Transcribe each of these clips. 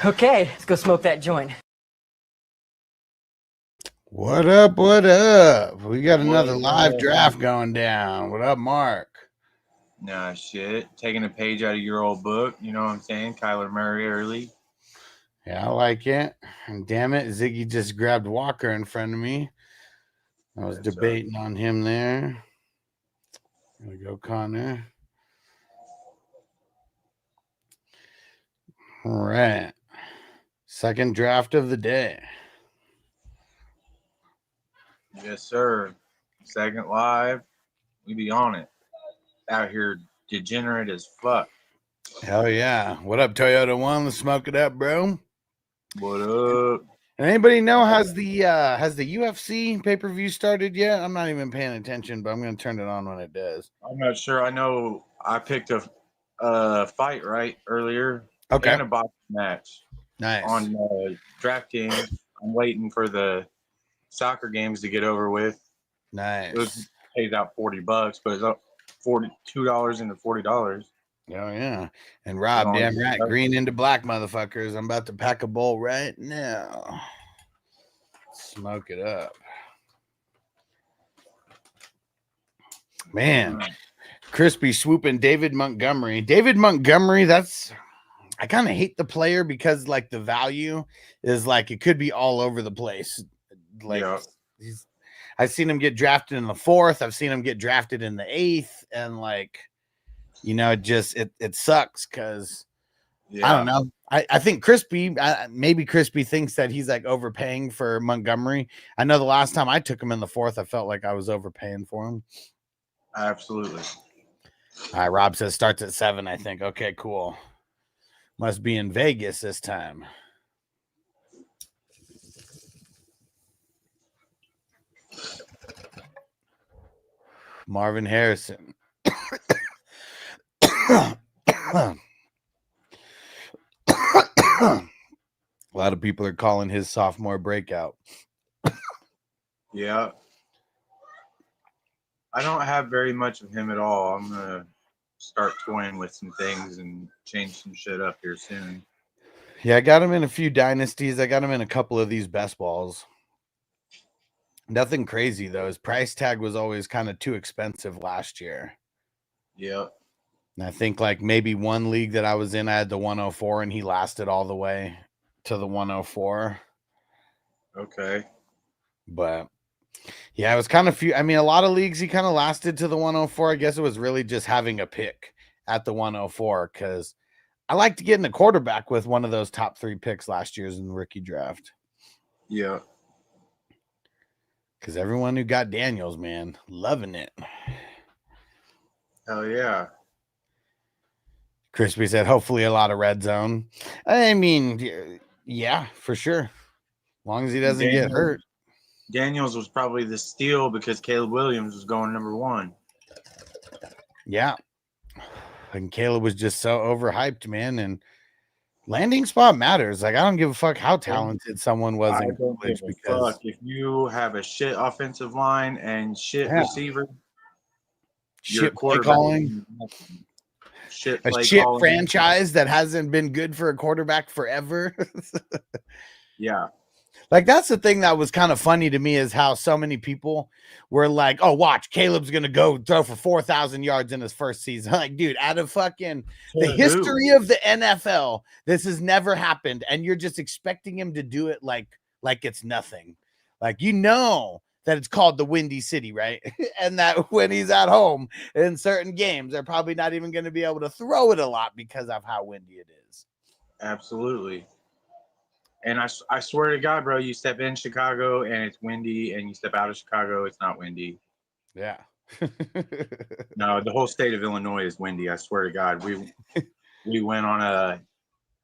Okay, let's go smoke that joint. What up? What up? We got another live draft going down. What up, Mark? Nah, shit. Taking a page out of your old book. You know what I'm saying? Kyler Murray early. Yeah, I like it. And damn it, Ziggy just grabbed Walker in front of me. I was debating on him there. There we go, Connor. All right. Second draft of the day. Yes, sir. Second live. We be on it. Out here degenerate as fuck. Hell yeah. What up, Toyota One? Let's smoke it up, bro. What up? And anybody know has the UFC pay-per-view started yet? I'm not even paying attention, but I'm gonna turn it on when it does. I'm not sure. I know I picked a fight right earlier. Okay. And a boxing match. Nice. On DraftKings. I'm waiting for the soccer games to get over with. Nice. It pays out $40, but it's up $42 into $40. Oh yeah. And Rob, damn right, green into black, motherfuckers. I'm about to pack a bowl right now. Smoke it up. Man, crispy swooping David Montgomery. David Montgomery, I kind of hate the player because like the value is like it could be all over the place. Like I've seen him get drafted in the 4th. I've seen him get drafted in the 8th, and like, you know, it sucks because I don't know. I think Crispy, maybe Crispy thinks that he's like overpaying for Montgomery. I know the last time I took him in the 4th, I felt like I was overpaying for him. Absolutely. All right, Rob says starts at 7, I think. Okay, cool. Must be in Vegas this time. Marvin Harrison. A lot of people are calling his sophomore breakout. Yeah. I don't have very much of him at all. I'm going to start toying with some things and change some shit up here soon. Yeah, I got him in a few dynasties. I got him in a couple of these best balls. Nothing crazy, though. His price tag was always kind of too expensive last year. Yeah. And I think like maybe one league that I was in, I had the 104 and he lasted all the way to the 104. Okay. But yeah, it was kind of few. I mean, a lot of leagues he kind of lasted to the 104. I guess it was really just having a pick at the 104 because I liked to get in a quarterback with one of those top 3 picks last year's in the rookie draft. Yeah. Because everyone who got Daniels, man, loving it. Hell yeah. Crispy said, hopefully a lot of red zone. I mean, yeah, for sure. As long as he doesn't get hurt. Daniels was probably the steal because Caleb Williams was going number 1. Yeah. And Caleb was just so overhyped, man. And landing spot matters. Like, I don't give a fuck how talented someone was in college. Because if you have a shit offensive line and shit receiver, shit play calling. Shit franchise that hasn't been good for a quarterback forever. Yeah. Like, that's the thing that was kind of funny to me is how so many people were like, oh, watch, Caleb's going to go throw for 4,000 yards in his first season. Like, dude, out of fucking the history of the NFL, this has never happened. And you're just expecting him to do it like it's nothing. Like, you know that it's called the Windy City, right? And that when he's at home in certain games, they're probably not even going to be able to throw it a lot because of how windy it is. Absolutely. And I swear to God, bro, you step in Chicago and it's windy, and you step out of Chicago, it's not windy. Yeah. No, the whole state of Illinois is windy. I swear to God. We went on a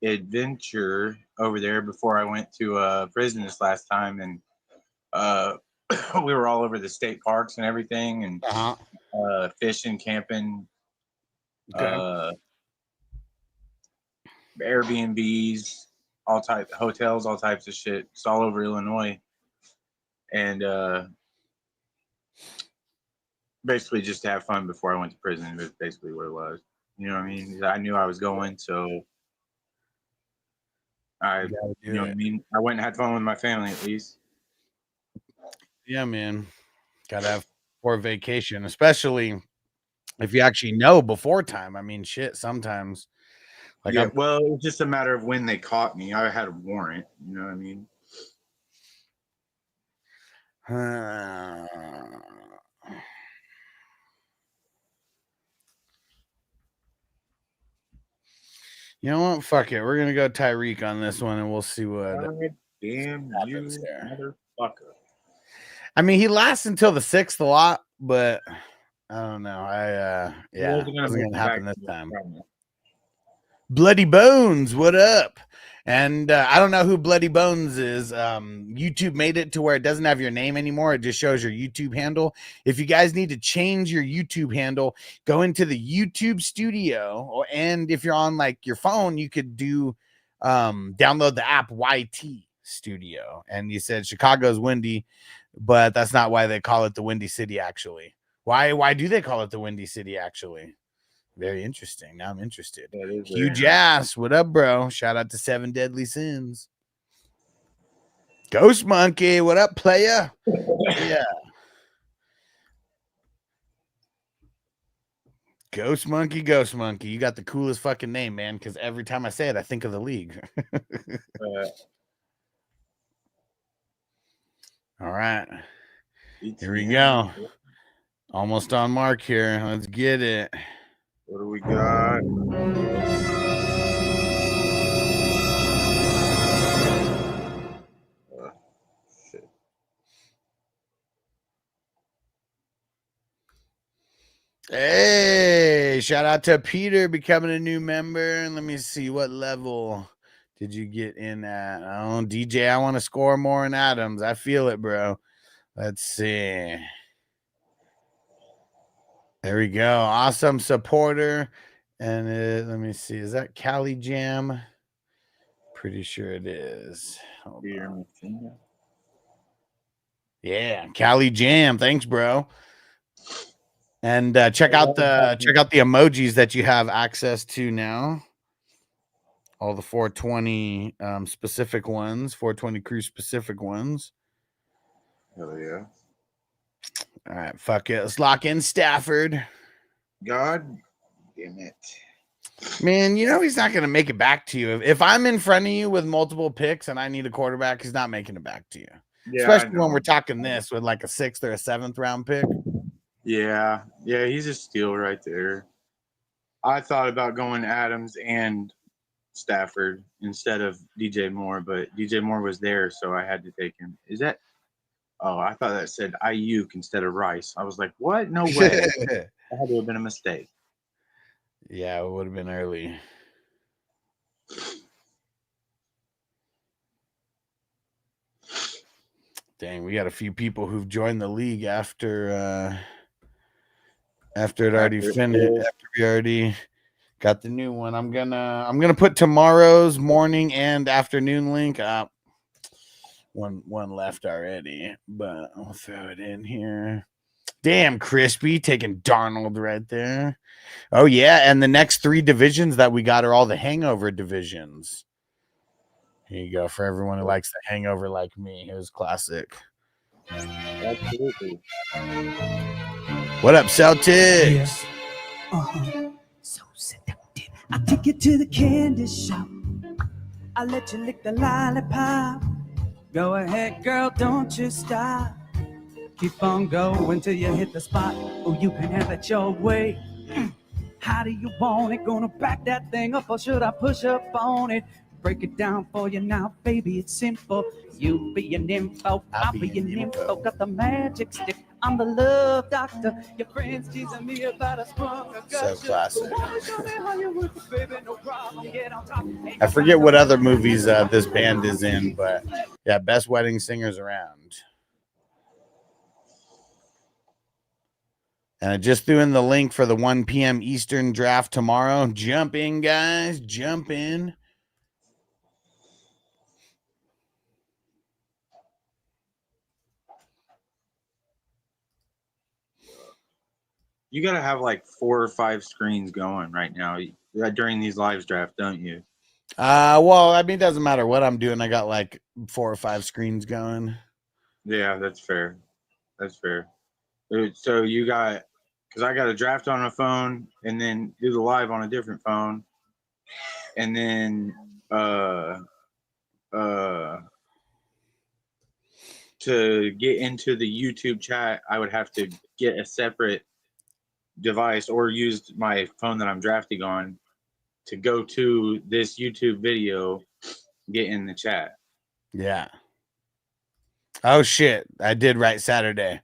adventure over there before I went to prison this last time, and we were all over the state parks and everything, and fishing, camping, Airbnbs, all type hotels, all types of shit. It's all over Illinois, and basically just to have fun before I went to prison. That's basically what it was. You know what I mean? I knew I was going, so You know what I mean? I went and had fun with my family at least. Yeah, man. Gotta have for vacation, especially if you actually know before time. I mean, shit, sometimes. Like, Yeah, well, it was just a matter of when they caught me. I had a warrant, you know what I mean? You know what? Fuck it. We're gonna go Tyreek on this one, and we'll see what. Damn happens you, here. motherfucker! I mean, he lasts until the 6th a lot, but I don't know. Yeah, Wasn't wasn't gonna happen this to time. me. Bloody Bones, what up? And I don't know who Bloody Bones is. YouTube made it to where it doesn't have your name anymore. It just shows your YouTube handle. If you guys need to change your YouTube handle, go into the YouTube studio, and if you're on like your phone, you could do download the app YT Studio. And you said Chicago's windy, but that's not why they call it the Windy City, actually. Why do they call it the Windy City, actually? Very interesting. Now I'm interested. Huge ass. What up, bro? Shout out to 7 Deadly Sins. Ghost Monkey. What up, playa? Yeah. Ghost Monkey, Ghost Monkey. You got the coolest fucking name, man, because every time I say it, I think of the league. All right. Here we go. Almost on mark here. Let's get it. What do we got? Shit. Hey, shout out to Peter becoming a new member. And let me see, what level did you get in at? Oh, DJ, I want to score more in Adams. I feel it, bro. Let's see. There we go. Awesome supporter. And let me see. Is that Cali Jam? Pretty sure it is. Yeah, Cali Jam. Thanks, bro. And check out the emojis that you have access to now. All the 420 specific ones, 420 crew specific ones. Hell yeah. All right, fuck it. Let's lock in Stafford. God damn it. Man, you know he's not going to make it back to you. If I'm in front of you with multiple picks and I need a quarterback, he's not making it back to you. Yeah, especially when we're talking this with like a 6th or a 7th round pick. Yeah, he's a steal right there. I thought about going Adams and Stafford instead of DJ Moore, but DJ Moore was there, so I had to take him. Is that? Oh, I thought that said Ayuk instead of Rice. I was like, what? No way. That had to have been a mistake. Yeah, it would have been early. Dang, we got a few people who've joined the league after it already finished. After we already got the new one. I'm gonna put tomorrow's morning and afternoon link up. One left already, but I'll throw it in here. Damn, Crispy taking Darnold right there. Oh yeah, and the next 3 divisions that we got are all the hangover divisions. Here you go for everyone who likes the hangover like me. Here's classic. Absolutely. What up, Celtics? Yeah. So seductive. I take you to the candy shop. I let you lick the lollipop. Go ahead, girl, don't you stop. Keep on going till you hit the spot. Oh, you can have it your way. How do you want it? Gonna back that thing up, or should I push up on it? Break it down for you now, baby, it's simple. You be an info, I'll be an info. Got the magic stick, I'm the love doctor. Your friends teasing me about a sprung. So classic. I forget what other movies this band is in, but yeah, best wedding singers around. And I just threw in the link for the 1 p.m. Eastern draft tomorrow. Jump in, guys. Jump in. You got to have like 4 or 5 screens going right now during these live draft, don't you? Well, I mean, it doesn't matter what I'm doing. I got like 4 or 5 screens going. Yeah, that's fair. That's fair. So you got, because I got a draft on a phone and then do the live on a different phone, and then to get into the YouTube chat, I would have to get a separate device or use my phone that I'm drafting on to go to this YouTube video, get in the chat. Yeah. Oh shit! I did write Saturday.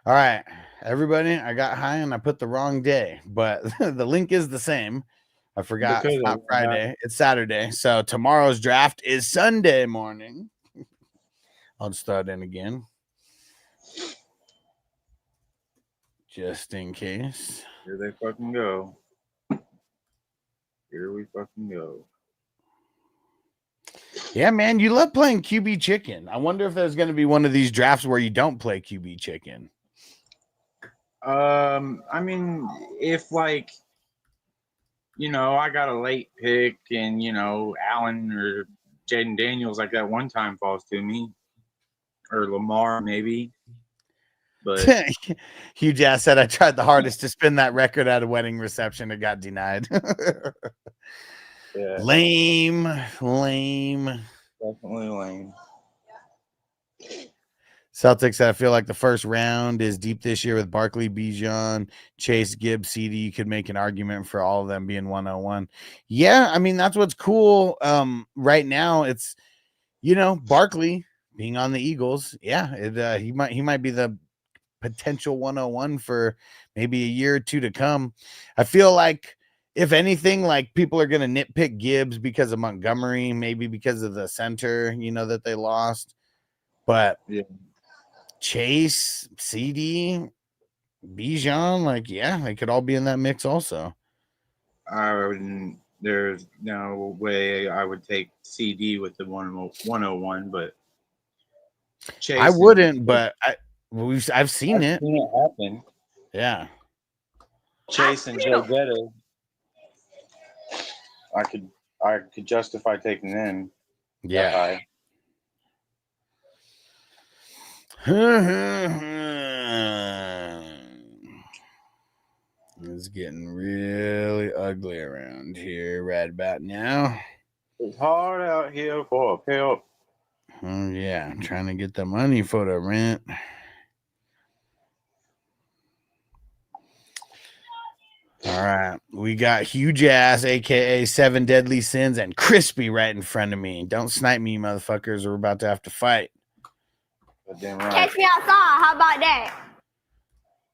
All right, everybody. I got high and I put the wrong day, but the link is the same. I forgot Because it's not of that. Friday. It's Saturday. So tomorrow's draft is Sunday morning. I'll just throw it in again. Just in case. Here they fucking go. Here we fucking go. Yeah, man, you love playing QB chicken. I wonder if there's going to be one of these drafts where you don't play QB chicken. I mean, if like, you know, I got a late pick and, you know, Allen or Jaden Daniels like that one time falls to me, or Lamar maybe. But Huge ass said I tried the hardest to spin that record at a wedding reception. It got denied. yeah, Lame. definitely lame. Celtics, I feel like the first round is deep this year with Barkley, Bijan, Chase, Gibbs, CD. You could make an argument for all of them being 101. Yeah, I mean, that's what's cool. Right now, it's, you know, Barkley being on the Eagles. Yeah, he might be the potential 101 for maybe a year or two to come. I feel like, if anything, like people are going to nitpick Gibbs because of Montgomery, maybe because of the center, you know, that they lost. But Yeah. Chase, CD, Bijan, like, yeah, they could all be in that mix also. I wouldn't. There's no way I would take CD with the 101, but Chase. I wouldn't, but I've seen I've it. seen it happen. Yeah. Chase and Joe Getto. I could justify taking them. Yeah. It's getting really ugly around here right about now. It's hard out here for a pill. Oh, yeah. I'm trying to get the money for the rent. All right. We got Huge Ass, a.k.a. 7 Deadly Sins, and Crispy right in front of me. Don't snipe me, motherfuckers. We're about to have to fight. Damn right. Catch me outside. How about that?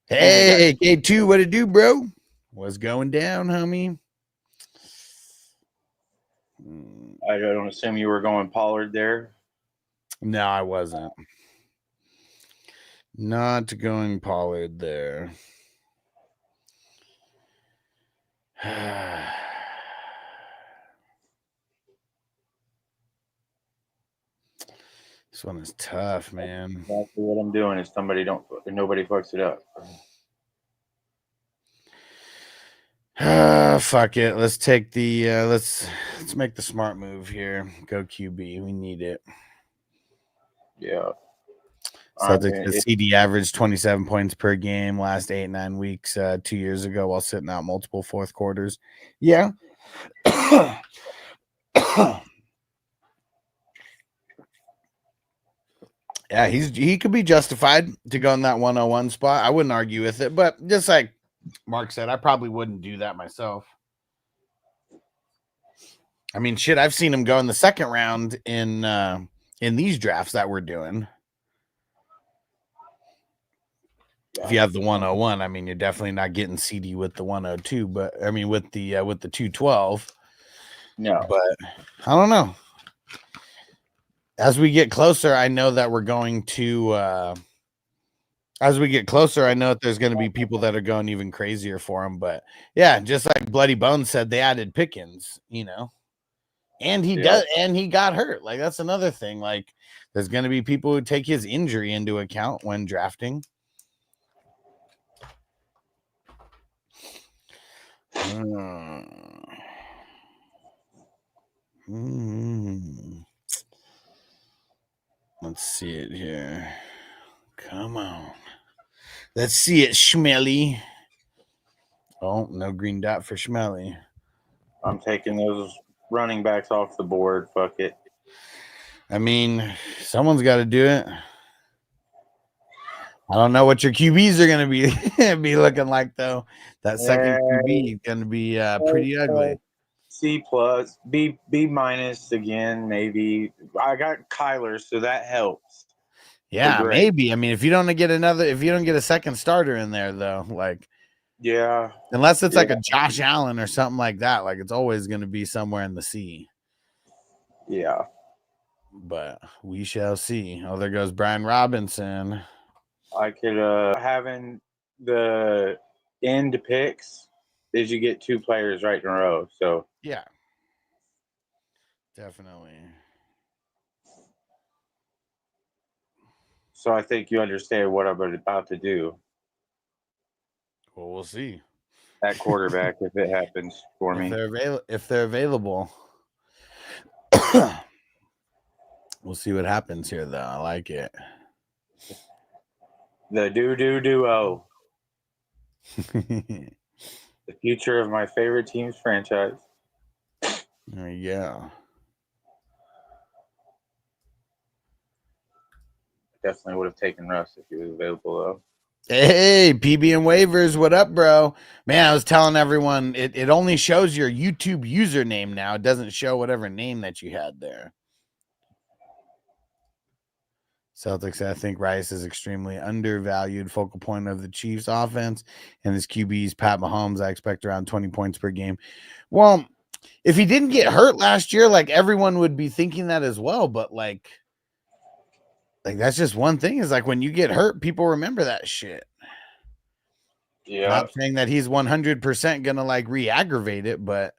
Hey, K2, what it do, bro? What's going down, homie? I don't assume you were going Pollard there. No, I wasn't. Not going Pollard there. This one is tough, man. Exactly what I'm doing is nobody fucks it up. Fuck it. Let's take the let's make the smart move here. Go QB. We need it. Yeah. Celtics, the CD averaged 27 points per game last 8-9 weeks 2 years ago while sitting out multiple fourth quarters. Yeah. Yeah, he could be justified to go in that 101 spot. I wouldn't argue with it, but just like Mark said, I probably wouldn't do that myself. I mean, shit, I've seen him go in the second round in these drafts that we're doing. If you have the 101, I mean, you're definitely not getting CD with the 102, but I mean with the 212. No, but I don't know. As we get closer, I know that we're going to. As we get closer, I know that there's going to be people that are going even crazier for him. But yeah, just like Bloody Bones said, they added Pickens, you know, and he got hurt. Like that's another thing. Like there's going to be people who take his injury into account when drafting. Let's see it here. Come on. Let's see it, Schmelly. Oh, no green dot for Schmelly. I'm taking those running backs off the board. Fuck it. I mean, someone's got to do it. I don't know what your QBs are going to be looking like, though. That second QB is going to be pretty ugly. C plus, B minus again, maybe. I got Kyler, so that helps. Yeah, maybe. I mean, if you don't get a second starter in there, though, like, yeah, unless it's like a Josh Allen or something like that, like it's always going to be somewhere in the C. Yeah, but we shall see. Oh, there goes Brian Robinson. I could having the end picks is you get 2 players right in a row. So yeah, definitely. So I think you understand what I'm about to do. Well, we'll see. At quarterback, if it happens for me. If they're available. We'll see what happens here, though. I like it. The duo. The future of my favorite team's franchise. There you go. Definitely would have taken Russ if he was available, though. Hey, PB and waivers, what up, bro? Man, I was telling everyone it only shows your YouTube username now. It doesn't show whatever name that you had there. Celtics, I think Rice is extremely undervalued, focal point of the Chiefs offense, and his QB's Pat Mahomes. I expect around 20 points per game. Well, if he didn't get hurt last year, like everyone would be thinking that as well, but like that's just one thing is like when you get hurt, people remember that shit. Yeah. Not saying that he's 100% gonna like re-aggravate it, but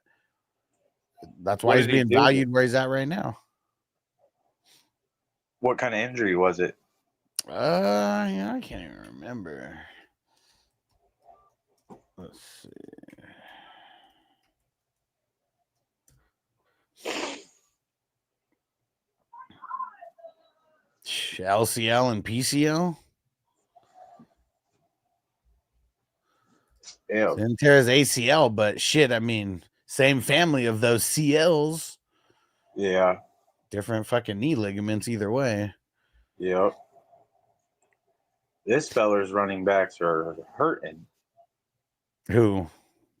that's why he's being valued where he's at right now. What kind of injury was it? Yeah, I can't even remember. Let's see. LCL and PCL. Yeah. Didn't tear his ACL, but shit, I mean, same family of those CLs. Yeah. Different fucking knee ligaments either way. Yep. This feller's running backs are hurting. Who?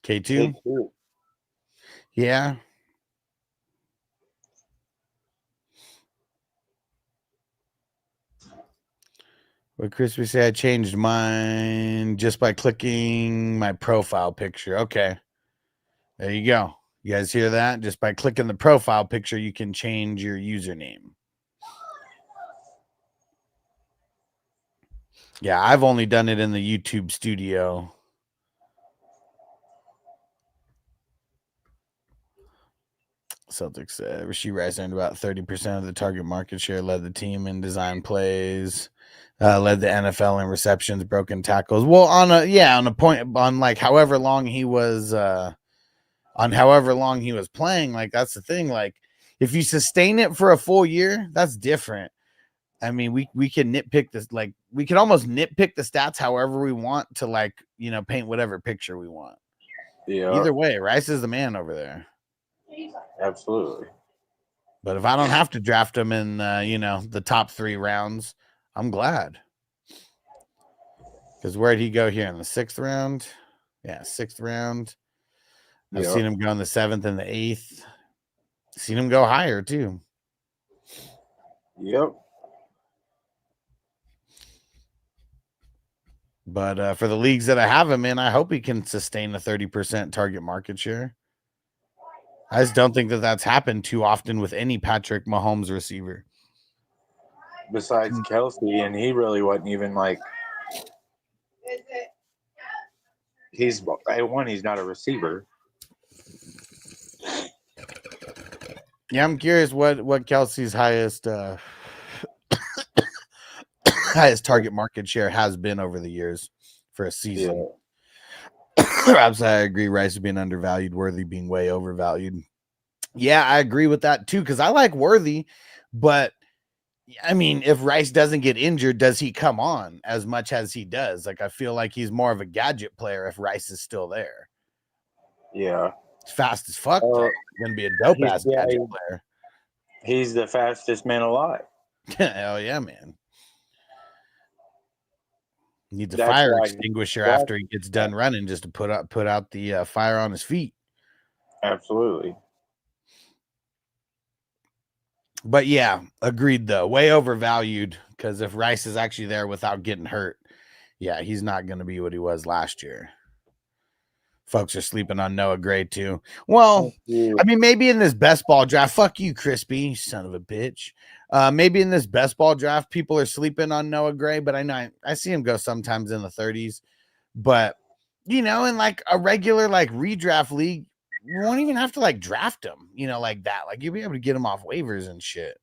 K2? K2. Yeah. What Crispy say? I changed mine just by clicking my profile picture. Okay. There you go. You guys hear that? Just by clicking the profile picture, you can change your username. Yeah, I've only done it in the YouTube studio. Celtics, Rasheed Rice earned about 30% of the target market share, led the team in design plays, led the NFL in receptions, broken tackles. Well, on a point, on like however long he was playing, like that's the thing. Like if you sustain it for a full year, that's different. I mean, we can nitpick this, like we can almost nitpick the stats however we want to, like, you know, paint whatever picture we want. Yeah. Either way, Rice is the man over there. Absolutely. But if I don't have to draft him in, the top 3 rounds, I'm glad. Because where'd he go here in the 6th round? Yeah, 6th round. I've seen him go in the 7th and the 8th. Seen him go higher too. Yep. But for the leagues that I have him in, I hope he can sustain a 30% target market share. I just don't think that that's happened too often with any Patrick Mahomes receiver. Besides Kelsey, and he really wasn't even like. He's not a receiver. Yeah, I'm curious what Kelsey's highest highest target market share has been over the years for a season. Yeah. Perhaps I agree. Rice is being undervalued, Worthy being way overvalued. Yeah, I agree with that too, because I like Worthy, but I mean, if Rice doesn't get injured, does he come on as much as he does? Like, I feel like he's more of a gadget player if Rice is still there. Yeah. He's fast as fuck, though. He's gonna be a dope ass gadget player. He's the fastest man alive. Hell yeah, man. Needs a That's fire why extinguisher after he gets done running, just to put out the fire on his feet. Absolutely. But yeah, agreed though. Way overvalued, because if Rice is actually there without getting hurt, yeah, he's not going to be what he was last year. Folks are sleeping on Noah Gray too. Well, I mean, maybe in this best ball draft, fuck you, Crispy, son of a bitch. Maybe in this best ball draft, people are sleeping on Noah Gray, but I know I see him go sometimes in the 30s. But you know, in like a regular like redraft league, you won't even have to like draft him, you know, like that. Like you'll be able to get him off waivers and shit.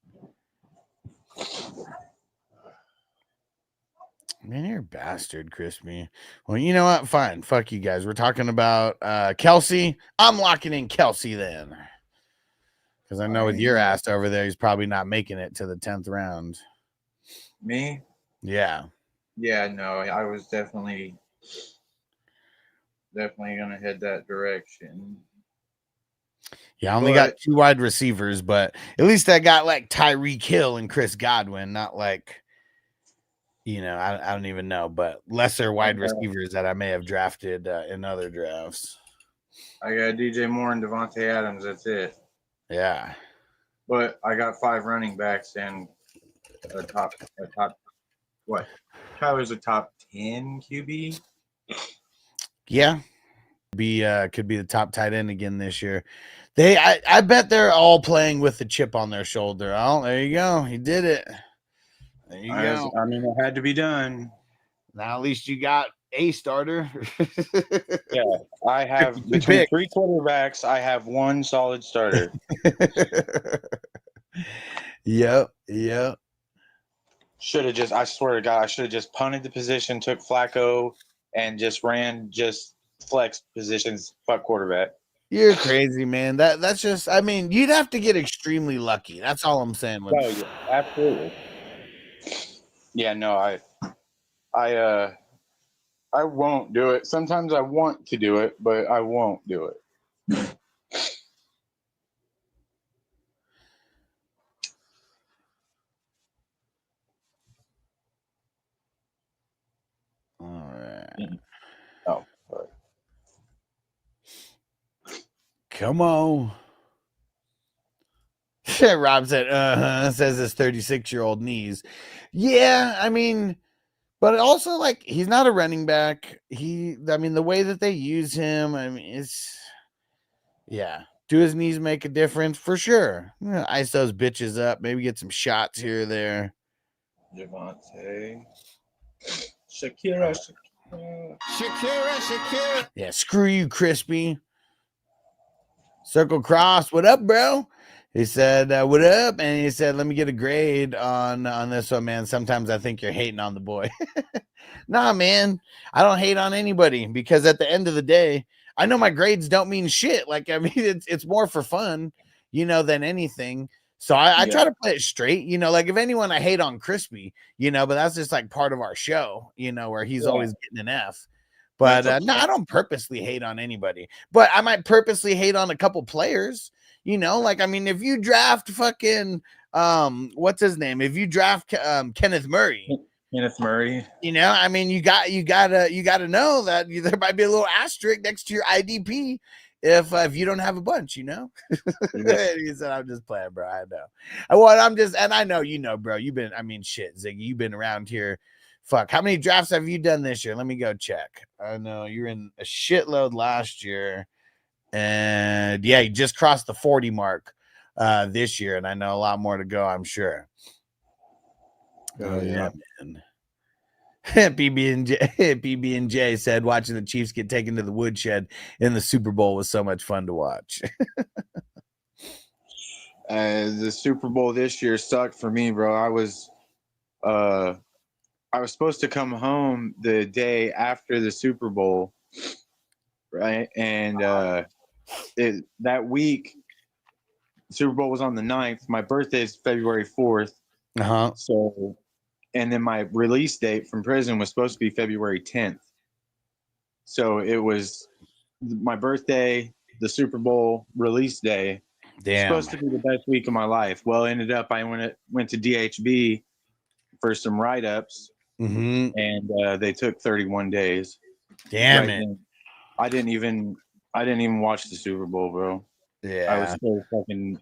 Man, you're a bastard, Crispy. Well, you know what? Fine. Fuck you guys. We're talking about Kelsey. I'm locking in Kelsey then. Because I know with your ass over there, he's probably not making it to the 10th round. Me? Yeah. Yeah, no, I was definitely gonna head that direction. Yeah, I only got 2 wide receivers, but at least I got like Tyreek Hill and Chris Godwin, not like, you know, I don't even know, but lesser wide receivers that I may have drafted in other drafts. I got DJ Moore and Devontae Adams. That's it. Yeah. But I got 5 running backs and a top what? Tyler's a top 10 QB. Yeah. Could be the top tight end again this year. I bet they're all playing with the chip on their shoulder. Oh, there you go. He did it. There you go. I mean, it had to be done. Now at least you got a starter. Yeah, I have between 3 quarterbacks. I have 1 solid starter. Yep. Should have just. I swear to God, I should have just punted the position, took Flacco, and just ran just flex positions. Fuck quarterback. You're crazy, man. That's just. I mean, you'd have to get extremely lucky. That's all I'm saying. Oh, yeah, absolutely. Yeah, no, I won't do it. Sometimes I want to do it, but I won't do it. All right. Oh, sorry. Come on. Rob said, says his 36-year-old knees. Yeah, I mean, but also like he's not a running back. I mean, the way that they use him, I mean, it's do his knees make a difference? For sure. Ice those bitches up, maybe get some shots here or there. Javonte. Shakira. Yeah, screw you, Crispy. Circle Cross, what up, bro? He said, what up? And he said, let me get a grade on this one, man. Sometimes I think you're hating on the boy. Nah, man. I don't hate on anybody because at the end of the day, I know my grades don't mean shit. Like, I mean, it's more for fun, you know, than anything. So I try to play it straight, you know, like if anyone I hate on Crispy, you know, but that's just like part of our show, you know, where he's always getting an F. But no, I don't purposely hate on anybody, but I might purposely hate on a couple players, you know, like, I mean, if you draft fucking, what's his name? If you draft Kenneth Murray, you know, I mean, you gotta know that there might be a little asterisk next to your IDP if you don't have a bunch, you know. He said, I'm just playing, bro. I know. And I know, you know, bro, shit, Ziggy, you've been around here. Fuck, how many drafts have you done this year? Let me go check. I know you're in a shitload last year. And yeah, you just crossed the 40 mark this year. And I know a lot more to go, I'm sure. Oh, yeah, man. PB&J said watching the Chiefs get taken to the woodshed in the Super Bowl was so much fun to watch. The Super Bowl this year sucked for me, bro. I was supposed to come home the day after the Super Bowl, right? And that week Super Bowl was on the 9th. My birthday is February 4th. Uh-huh. So, and then my release date from prison was supposed to be February 10th. So it was my birthday, the Super Bowl release day. Damn. Supposed to be the best week of my life. Well, ended up I went to DHB for some write-ups, Mm-hmm. and they took 31 days. Damn Right it. then. I didn't even watch the Super Bowl, bro. Yeah. I was so fucking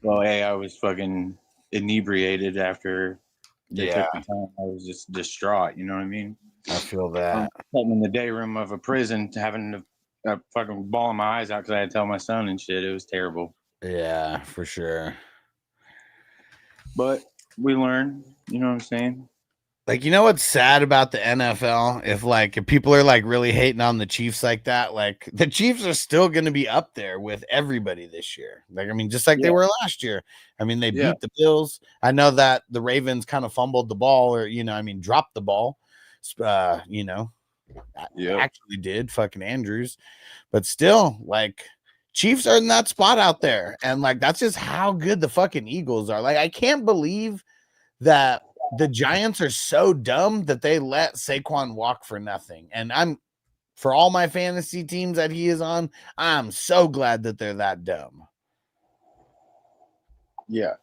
well, hey, I was fucking inebriated after they took the time. I was just distraught, you know what I mean? I feel that. Sitting in the day room of a prison, having to fucking bawling my eyes out because I had to tell my son and shit. It was terrible. Yeah, for sure. But we learn, you know what I'm saying? Like, you know what's sad about the NFL? If people are like really hating on the Chiefs like that, like the Chiefs are still going to be up there with everybody this year. Like, I mean, just like they were last year. I mean, they beat the Bills. I know that the Ravens kind of fumbled the ball, or dropped the ball. Actually did fucking Andrews, but still, like, Chiefs are in that spot out there, and like that's just how good the fucking Eagles are. Like, I can't believe that the Giants are so dumb that they let Saquon walk for nothing. And for all my fantasy teams that he is on, I'm so glad that they're that dumb. Yeah.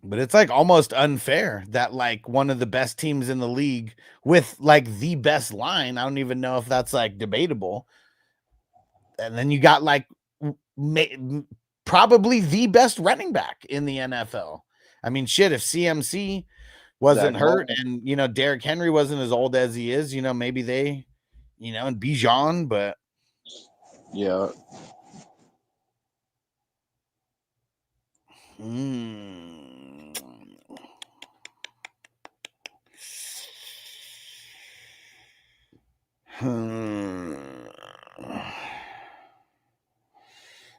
But it's like almost unfair that like one of the best teams in the league with like the best line, I don't even know if that's like debatable. And then you got like probably the best running back in the NFL. I mean, shit, if CMC wasn't hurt and, Derrick Henry wasn't as old as he is, maybe they, and Bijan, but. Yeah.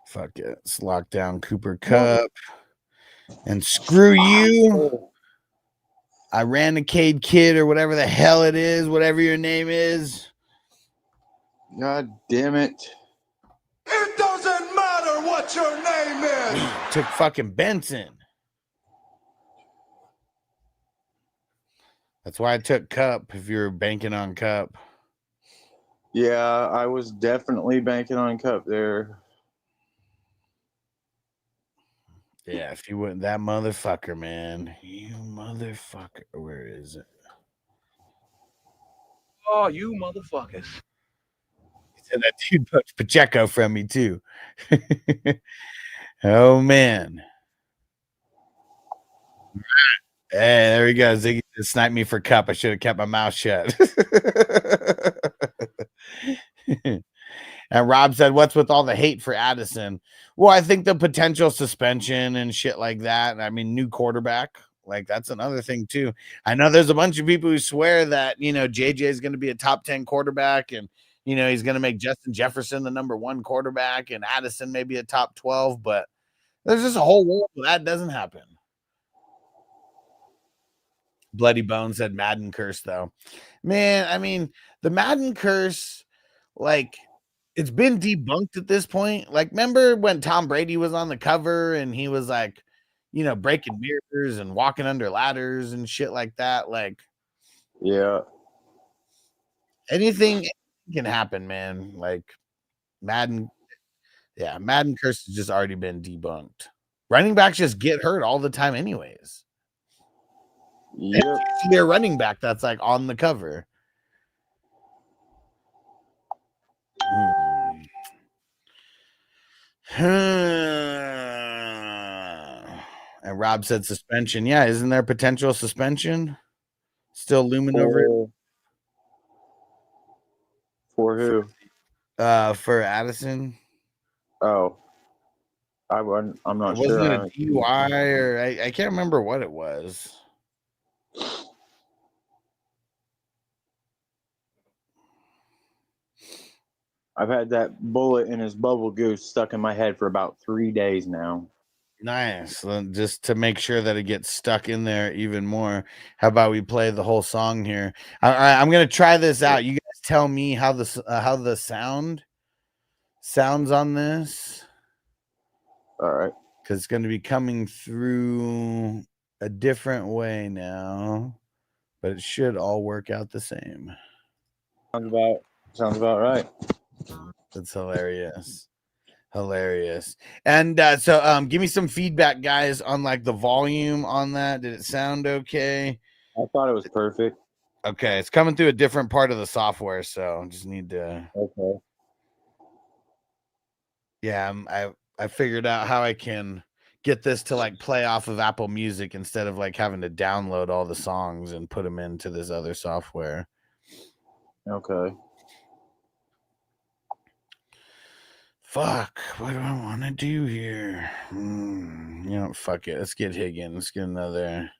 Fuck it. Let's lock down Cooper Kupp. And screw you. Iranacade Kid or whatever the hell it is, whatever your name is. God damn it. It doesn't matter what your name is. Took fucking Benson. That's why I took Kupp if you're banking on Kupp. Yeah, I was definitely banking on Kupp there. Yeah, if you wouldn't, that motherfucker, man. You motherfucker. Where is it? Oh, you motherfuckers. He said that dude poached Pacheco from me, too. Oh, man. Hey, there we go. Ziggy just sniped me for Kupp. I should have kept my mouth shut. And Rob said, what's with all the hate for Addison? Well, I think the potential suspension and shit like that. I mean, new quarterback. Like, that's another thing, too. I know there's a bunch of people who swear that, JJ is going to be a top 10 quarterback and, he's going to make Justin Jefferson the number 1 quarterback and Addison maybe a top 12. But there's just a whole world where that doesn't happen. Bloody Bones said Madden curse, though. Man, I mean, the Madden curse, like, it's been debunked at this point. Like, remember when Tom Brady was on the cover and he was like, breaking mirrors and walking under ladders and shit like that? Like, yeah, anything can happen, man. Like, Madden curse has just already been debunked. Running backs just get hurt all the time, anyways. Yep. Their running back that's like on the cover. And Rob said suspension. Yeah, isn't there potential suspension still looming over it? For who? For Addison. Oh, I'm not sure. Wasn't it a DUI or I can't remember what it was. I've had that bullet in his bubble goose stuck in my head for about 3 days now. Nice. Just to make sure that it gets stuck in there even more. How about we play the whole song here? All right, I'm gonna try this out. You guys tell me how the sound sounds on this. All right. Because it's going to be coming through a different way now, but it should all work out the same. Sounds about right. That's hilarious. Hilarious. And so give me some feedback, guys, on like the volume on that. Did it sound okay? I thought it was perfect. Okay, it's coming through a different part of the software, so just need to. Okay. Yeah, I figured out how I can get this to like play off of Apple Music instead of like having to download all the songs and put them into this other software. Okay. Fuck, what do I want to do here? Fuck it. Let's get Higgins. Let's get another.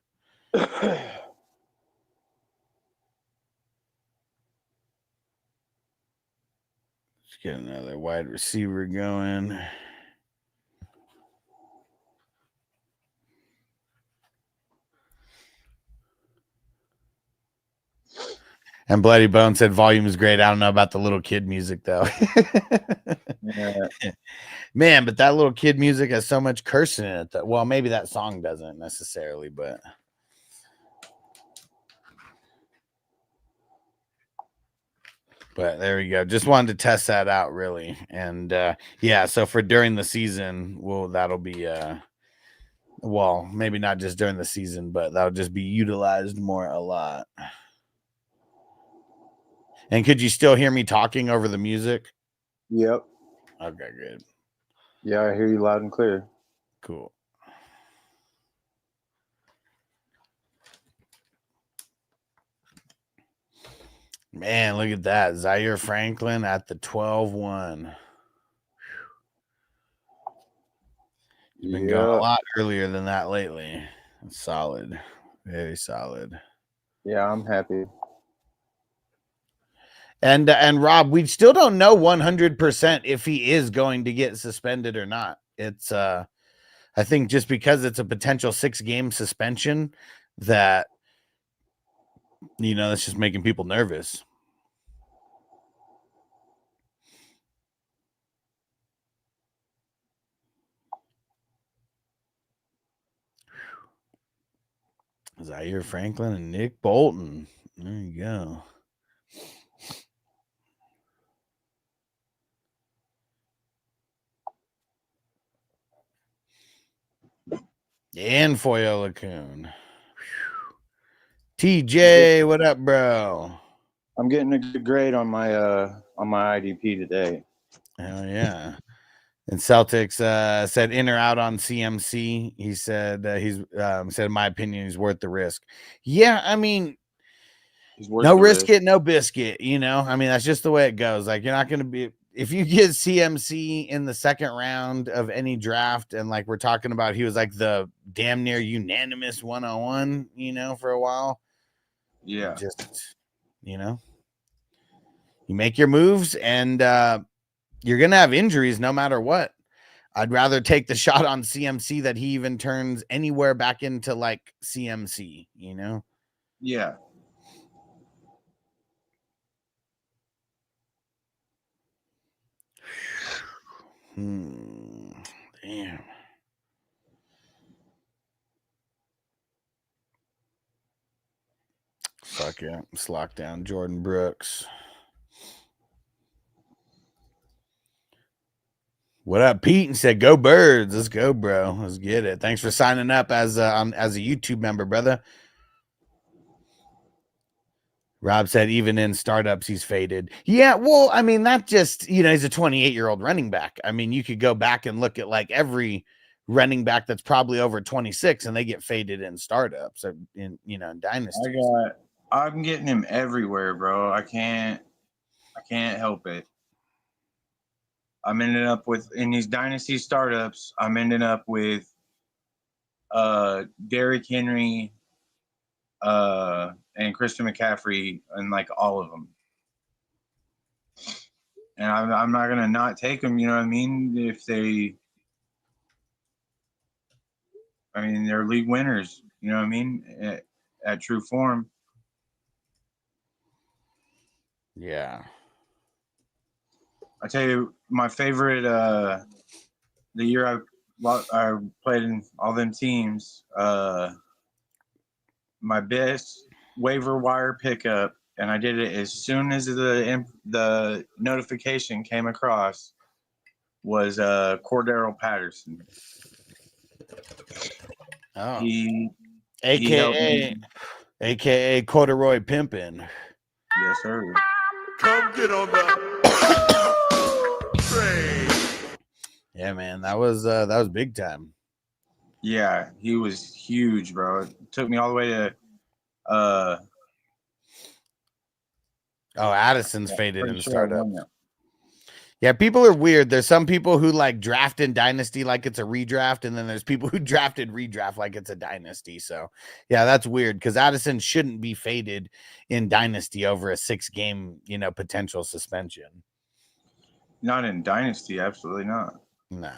Get another wide receiver going. And Bloody Bone said volume is great. I don't know about the little kid music though. Yeah. Man, but that little kid music has so much cursing in it. Well, maybe that song doesn't necessarily, but there we go. Just wanted to test that out, really. And yeah, so for during the season, well, that'll be well, maybe not just during the season, but that'll just be utilized more a lot. And could you still hear me talking over the music? Yep. Okay, good. Yeah, I hear you loud and clear. Cool. Man, look at that. Zaire Franklin at the 12-1. He's been going a lot earlier than that lately. Solid. Very solid. Yeah, I'm happy. And Rob, we still don't know 100% if he is going to get suspended or not. It's I think just because it's a potential 6-game suspension that that's just making people nervous. Zaire Franklin and Nick Bolton. There you go. And Foyo Lacoon. TJ, what up, bro? I'm getting a good grade on my IDP today. Hell yeah. And Celtics said in or out on CMC. He said said in my opinion he's worth the risk. Yeah, I mean, no risk it, no biscuit. I mean that's just the way it goes. Like you're not going to be if you get CMC in the second round of any draft, and like we're talking about, he was like the damn near unanimous 101, for a while. Yeah, just you make your moves, and you're gonna have injuries no matter what. I'd rather take the shot on CMC that he even turns anywhere back into like CMC, Yeah. Damn. Fuck yeah. Let's lock down Jordan Brooks. What up, Pete? And said, "Go Birds! Let's go, bro. Let's get it." Thanks for signing up as a YouTube member, brother. Rob said, "Even in startups, he's faded." Yeah, well, I mean, that just he's a 28-year-old running back. I mean, you could go back and look at like every running back that's probably over 26, and they get faded in startups or in dynasties. I'm getting him everywhere, bro. I can't help it. I'm ending up with in these dynasty startups. I'm ending up with Derrick Henry, and Christian McCaffrey, and like all of them. And I'm not gonna not take them. You know what I mean? If they're league winners. You know what I mean? At true form. Yeah. I tell you, my favorite the year I played in all them teams. My best waiver wire pickup, and I did it as soon as the notification came across, was Cordero Patterson. Oh, He helped me. aka Corduroy Pimpin'. Yes, sir. Come get on the train. Yeah, man, that was big time. Yeah, he was huge, bro. It took me all the way to Addison's faded pretty in sure I startup. won that. Yeah, people are weird. There's some people who like draft in Dynasty like it's a redraft, and then there's people who drafted redraft like it's a Dynasty. So, yeah, that's weird because Addison shouldn't be faded in Dynasty over a 6-game, potential suspension. Not in Dynasty, absolutely not. No.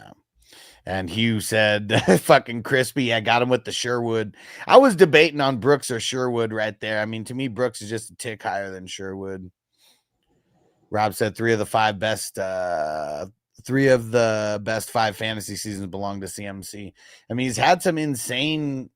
And Hugh said, fucking crispy. I got him with the Sherwood. I was debating on Brooks or Sherwood right there. I mean, to me, Brooks is just a tick higher than Sherwood. Rob said 3 of the 5 best 5 fantasy seasons belong to CMC. I mean, he's had some insane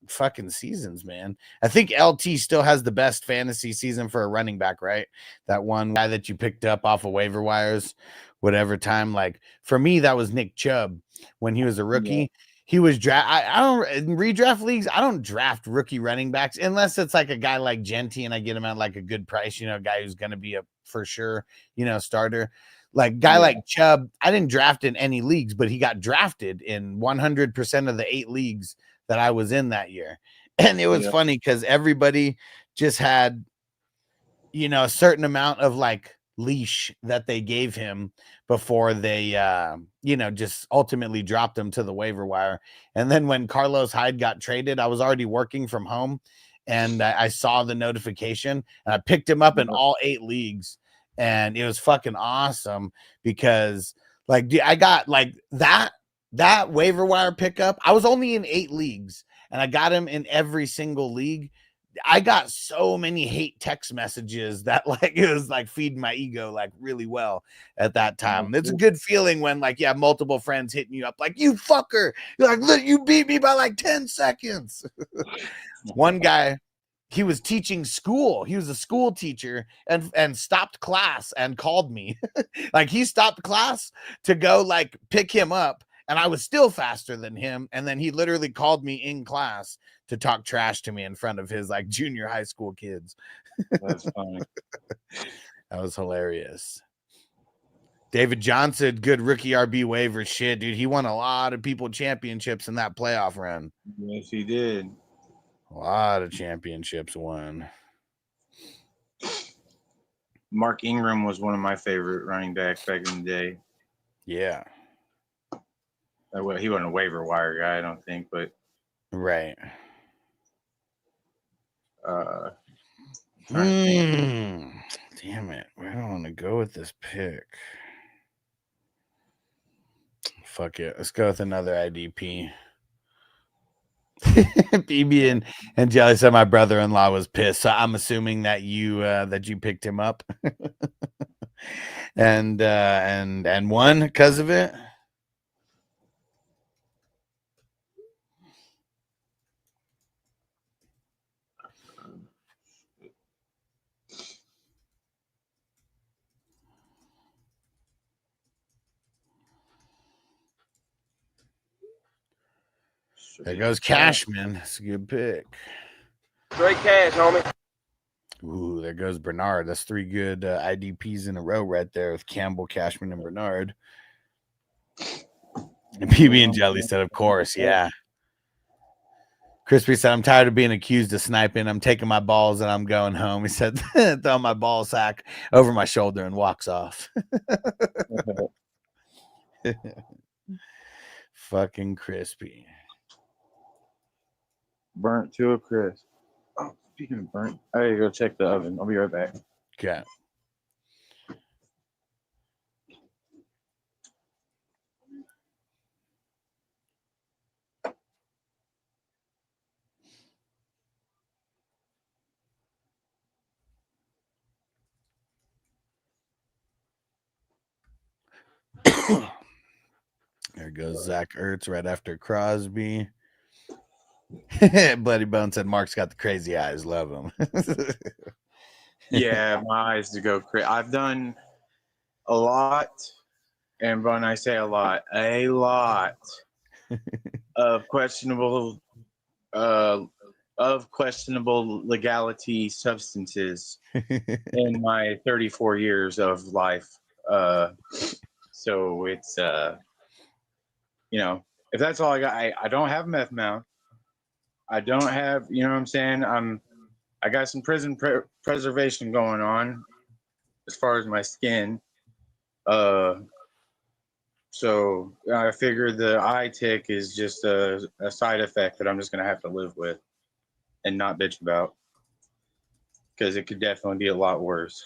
fucking seasons, man. I think LT still has the best fantasy season for a running back, right? That one guy that you picked up off of waiver wires, whatever time. Like for me, that was Nick Chubb when he was a rookie. Yeah. He was I don't in redraft leagues. I don't draft rookie running backs unless it's like a guy like Genty and I get him at like a good price. A guy who's going to be a for sure, starter. Like guy like Chubb, I didn't draft in any leagues, but he got drafted in 100% of the 8 leagues that I was in that year. And it was funny because everybody just had, a certain amount of like leash that they gave him before they, just ultimately dropped him to the waiver wire. And then when Carlos Hyde got traded, I was already working from home and I saw the notification and I picked him up in all 8 leagues. And it was fucking awesome because like I got like that waiver wire pickup. I was only in 8 leagues and I got him in every single league. I got so many hate text messages that like it was like feeding my ego like really well at that time. It's a good feeling when like you have multiple friends hitting you up like, you fucker. You're like, look, you beat me by like 10 seconds. One guy, he was teaching school. He was a school teacher and stopped class and called me. Like he stopped class to go like pick him up. And I was still faster than him. And then he literally called me in class to talk trash to me in front of his like junior high school kids. That's funny. That was hilarious. David Johnson, good rookie RB waiver shit, dude. He won a lot of people championships in that playoff run. Yes, he did. A lot of championships won. Mark Ingram was one of my favorite running backs back in the day. Yeah. He wasn't a waiver wire guy, I don't think, but right. Damn it. Where do I want to go with this pick? Fuck it. Let's go with another IDP. BB and Jelly said my brother-in-law was pissed, so I'm assuming that you picked him up and won because of it. There goes Cashman. That's a good pick. Great cash, homie. Ooh, there goes Bernard. That's 3 good IDPs in a row right there with Campbell, Cashman, and Bernard. And PB and Jelly said, of course, yeah. Crispy said, I'm tired of being accused of sniping. I'm taking my balls and I'm going home. He said, throw my ball sack over my shoulder and walks off. Fucking Crispy. Burnt to a crisp. Oh, speaking of burnt, I gotta go check the oven. I'll be right back. Okay. There goes Zach Ertz right after Crosby. Bloody Bone said Mark's got the crazy eyes. Love him. Yeah, my eyes to go crazy. I've done a lot, and when I say a lot of questionable legality substances in my 34 years of life. So it's you know, if that's all I got, I don't have meth mouth. I don't have, you know what I'm saying? I got some prison preservation going on as far as my skin. So I figured the eye tick is just a side effect that I'm just gonna have to live with and not bitch about, because it could definitely be a lot worse.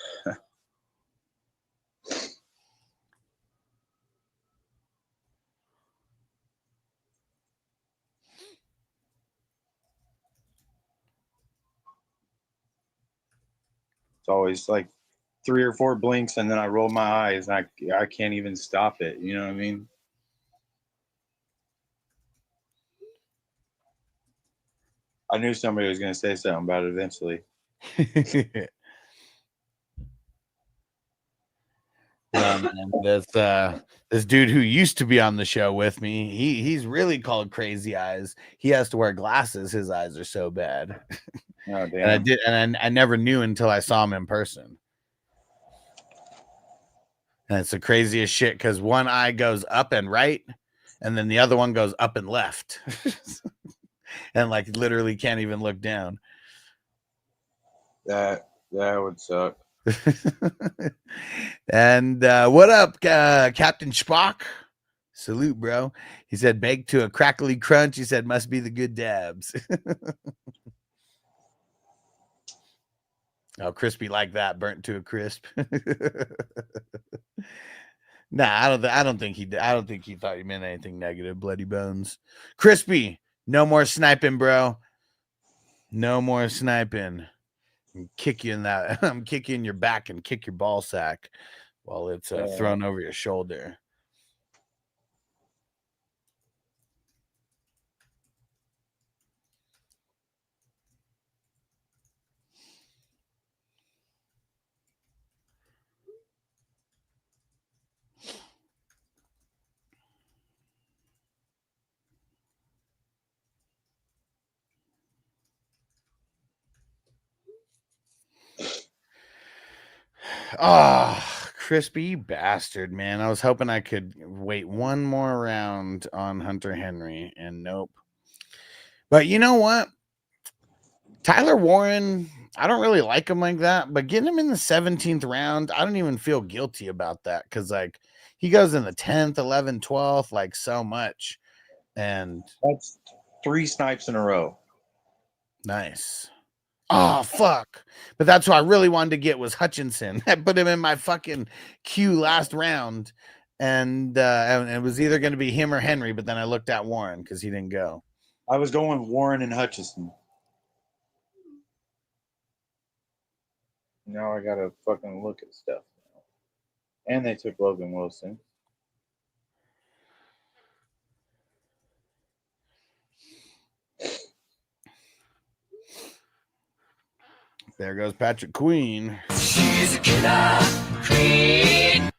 It's always like 3 or 4 blinks, and then I roll my eyes, and I can't even stop it. You know what I mean? I knew somebody was going to say something about it eventually. This dude who used to be on the show with me, he's really called crazy eyes. He has to wear glasses. His eyes are so bad. Oh, damn. And I never knew until I saw him in person. And it's the craziest shit because one eye goes up and right, and then the other one goes up and left. And like literally can't even look down. That would suck. And what up, Captain Spock? Salute, bro. He said baked to a crackly crunch. He said must be the good dabs. Oh, crispy like that, burnt to a crisp. Nah, I don't think he thought you meant anything negative. Bloody Bones, crispy. No more sniping, bro. No more sniping. Kick you in that. I'm kick you in your back and kick your ball sack while it's thrown over your shoulder. Oh, crispy, you bastard, man. I was hoping I could wait one more round on Hunter Henry, and nope. But you know what? Tyler Warren, I don't really like him like that, but getting him in the 17th round, I don't even feel guilty about that because, like, he goes in the 10th, 11th, 12th, like, so much. And that's 3 snipes in a row. Nice. Oh, fuck. But that's what I really wanted to get was Hutchinson. I put him in my fucking queue last round, and it was either going to be him or Henry, but then I looked at Warren because he didn't go. I was going Warren and Hutchinson. Now I got to fucking look at stuff. And they took Logan Wilson. There goes Patrick Queen. She's a killer queen.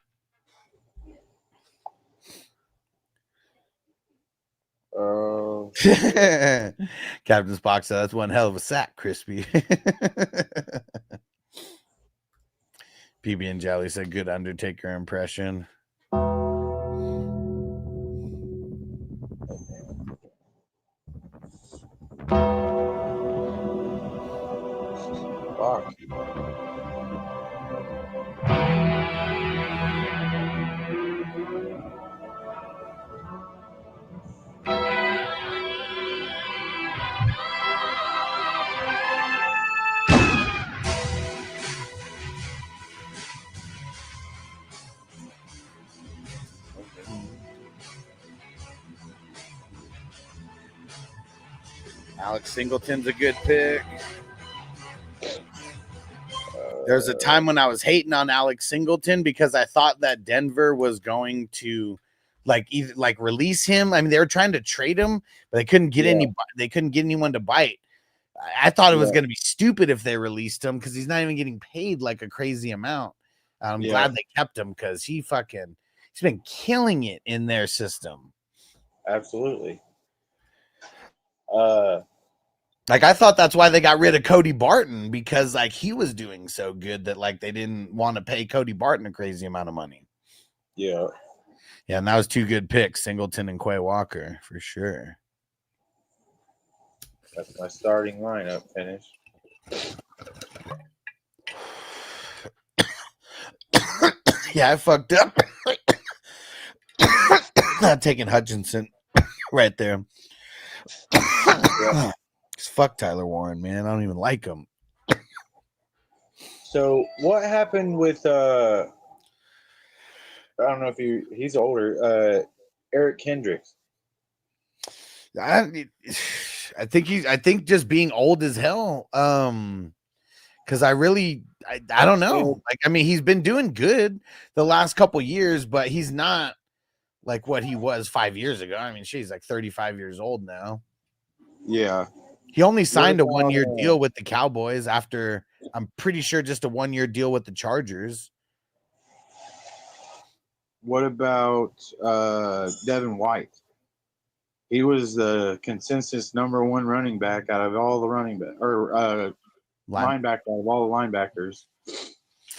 Oh. Captain Spock said that's one hell of a sack, Crispy. PB and Jelly said good Undertaker impression. Fuck. Alex Singleton's a good pick. There's a time when I was hating on Alex Singleton because I thought that Denver was going to either release him. I mean, they were trying to trade him, but they couldn't get anyone to bite. I thought it was going to be stupid if they released him because he's not even getting paid like a crazy amount. I'm glad they kept him because he's been killing it in their system. Absolutely. I thought that's why they got rid of Cody Barton because he was doing so good that they didn't want to pay Cody Barton a crazy amount of money. Yeah. Yeah, and that was two good picks, Singleton and Quay Walker, for sure. That's my starting lineup finished. Yeah, I fucked up. Not taking Hutchinson right there. Fuck Tyler Warren, man. I don't even like him. So what happened with I don't know if he's older, Eric Kendricks. I think just being old as hell. Because I don't know. He's been doing good the last couple years, but he's not like what he was 5 years ago. I mean, she's 35 years old now. Yeah. He only signed a 1-year deal with the Cowboys after, I'm pretty sure, just a 1-year deal with the Chargers. What about Devin White? He was the consensus number 1 running back out of all the linebacker out of all the linebackers.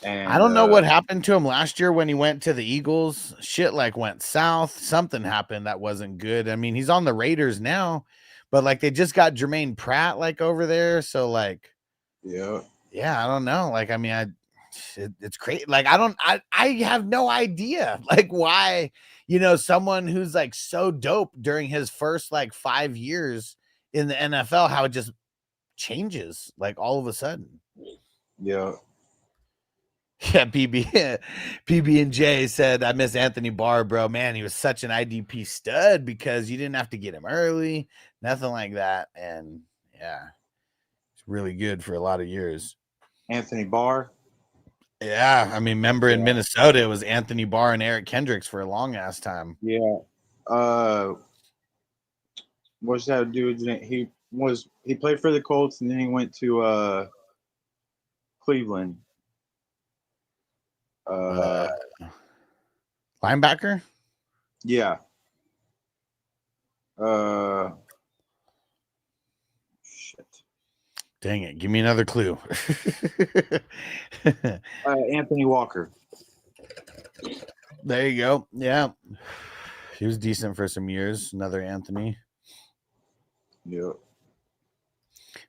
And I don't know what happened to him last year when he went to the Eagles. Shit went south. Something happened that wasn't good. I mean, he's on the Raiders now, but they just got Jermaine Pratt over there. So yeah, I don't know. It's crazy. I have no idea why, someone who's so dope during his first 5 years in the NFL, how it just changes all of a sudden. Yeah. Yeah, PB and J said, I miss Anthony Barr, bro. Man, he was such an IDP stud because you didn't have to get him early, nothing like that. And yeah, it's really good for a lot of years. Anthony Barr. Yeah, I mean, remember in Minnesota, it was Anthony Barr and Eric Kendricks for a long ass time. Yeah. What's that dude? He played for the Colts and then he went to Cleveland. Linebacker? Yeah. Shit. Dang it. Give me another clue. Anthony Walker. There you go. Yeah. He was decent for some years. Another Anthony. Yeah.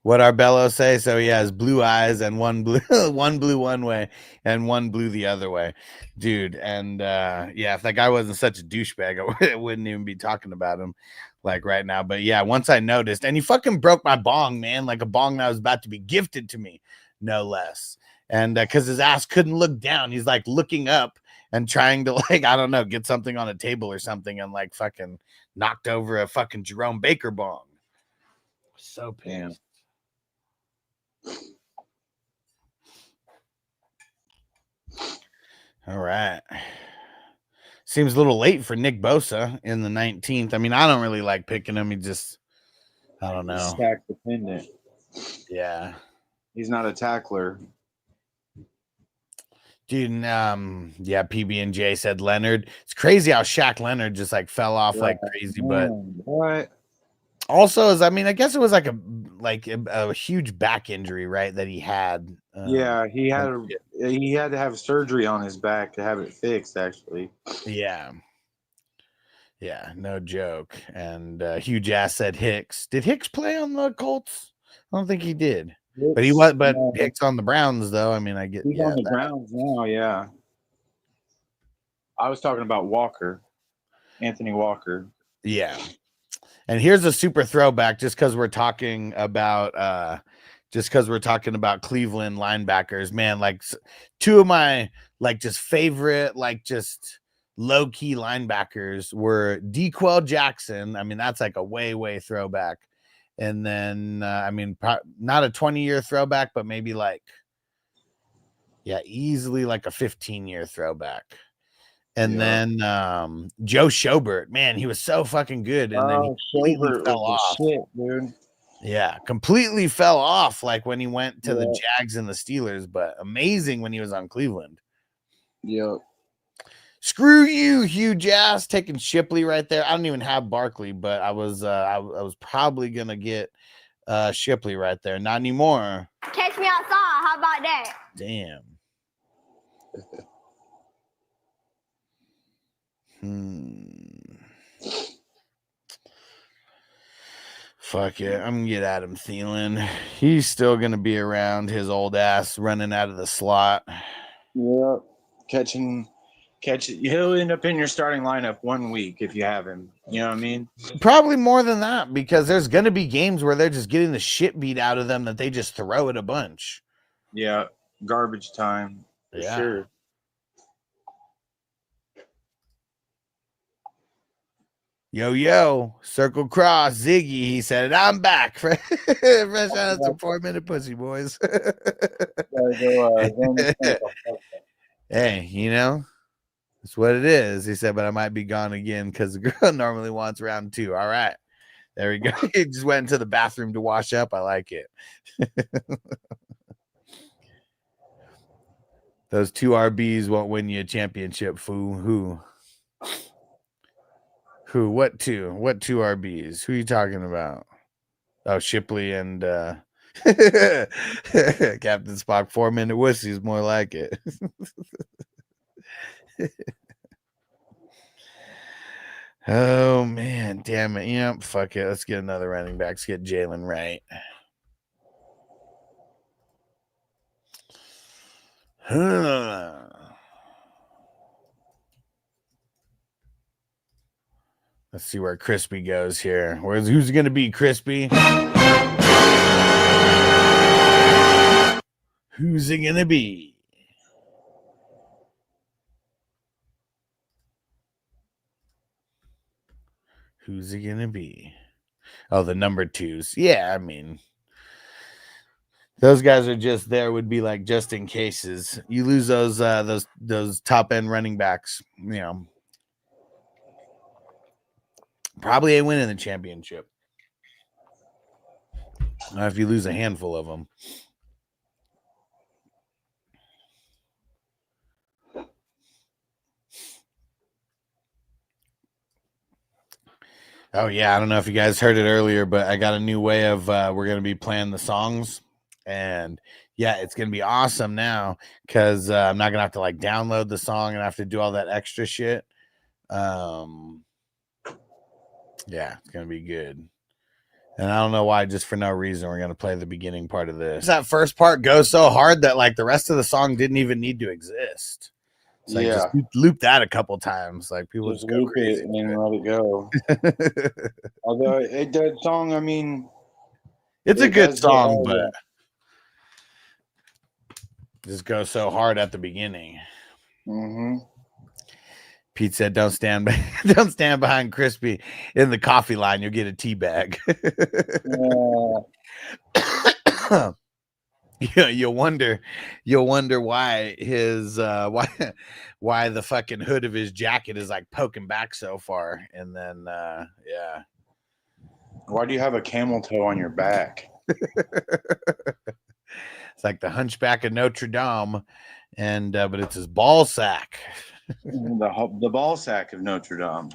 What Arbello say? So he has blue eyes and one blue one way and one blue the other way, dude. And if that guy wasn't such a douchebag, I wouldn't even be talking about him right now. But yeah, once I noticed, and he fucking broke my bong, man, a bong that was about to be gifted to me, no less. And because his ass couldn't look down, he's looking up and trying to I don't know, get something on a table or something, and fucking knocked over a fucking Jerome Baker bong. So pissed. All right. Seems a little late for Nick Bosa in the 19th. I mean, I don't really like picking him. He just, I don't know. Stack dependent. Yeah. He's not a tackler. Dude, PB and J said Leonard. It's crazy how Shaq Leonard just fell off crazy, but what? Also, I guess it was a huge back injury, right? That he had. Yeah, he had to have surgery on his back to have it fixed. Actually. Yeah, no joke. And huge ass said Hicks. Did Hicks play on the Colts? I don't think he did. Hicks, but he was. But Hicks on the Browns, though. I mean, I get. He's on the Browns now. Yeah. I was talking about Walker, Anthony Walker. Yeah. And here's a super throwback just because we're talking about Cleveland linebackers, man, two of my just favorite, just low-key linebackers were DeQuell Jackson. I mean, that's a way throwback. And then, not a 20-year throwback, but maybe Yeah, easily like a 15-year throwback. And then Joe Schobert, man, he was so fucking good. And then he completely Schobert fell was off. the shit, dude. Yeah, completely fell off like when he went to Yeah. the Jags and the Steelers, but amazing when he was on Cleveland. Yep. Screw you, Hugh Jass, taking Shipley right there. I don't even have Barkley, but I was probably gonna get Shipley right there. Not anymore. Catch me outside. How about that? Damn. Fuck it. I'm gonna get Adam Thielen. He's still gonna be around, his old ass running out of the slot. Yep. Catch it. He'll end up in your starting lineup 1 week if you have him. You know what I mean? Probably more than that, because there's gonna be games where they're just getting the shit beat out of them that they just throw it a bunch. Yeah, garbage time for sure. Yo, circle cross, Ziggy. He said, I'm back. Fresh out of some 4-minute pussy, boys. Hey, you know, that's what it is. He said, but I might be gone again because the girl normally wants round 2. All right. There we go. He just went into the bathroom to wash up. I like it. Those 2 RBs won't win you a championship, fool. Who? What 2? What 2 RBs? Who are you talking about? Oh, Shipley and Captain Spock. 4-minute wussies, more like it. Oh man, damn it. Yeah, fuck it. Let's get another running back. Let's get Jalen Wright. Let's see where Crispy goes here. Who's going to be Crispy? Who's it going to be? Who's it going to be? Oh, the number 2s. Yeah, I mean, those guys are just there, would be like just in cases. You lose those top end running backs, you know, probably ain't winning the championship. If you lose a handful of them. Oh yeah, I don't know if you guys heard it earlier, but I got a new way of we're gonna be playing the songs, and yeah, it's gonna be awesome now because I'm not gonna have to like download the song and have to do all that extra shit. Yeah, it's gonna be good. And I don't know why, just for no reason, we're gonna play the beginning part of this. That first part goes so hard that like the rest of the song didn't even need to exist. So like, just loop that a couple times. Like people just go loop crazy it and let it go. Although that song, I mean, it's a good song, but just go so hard at the beginning. Mm-hmm. Pete said, "Don't stand behind Crispy in the coffee line. You'll get a tea bag." Yeah, you'll wonder why his why the fucking hood of his jacket is like poking back so far, and then yeah. Why do you have a camel toe on your back? It's like the Hunchback of Notre Dame, and but it's his ball sack. The ball sack of Notre Dame.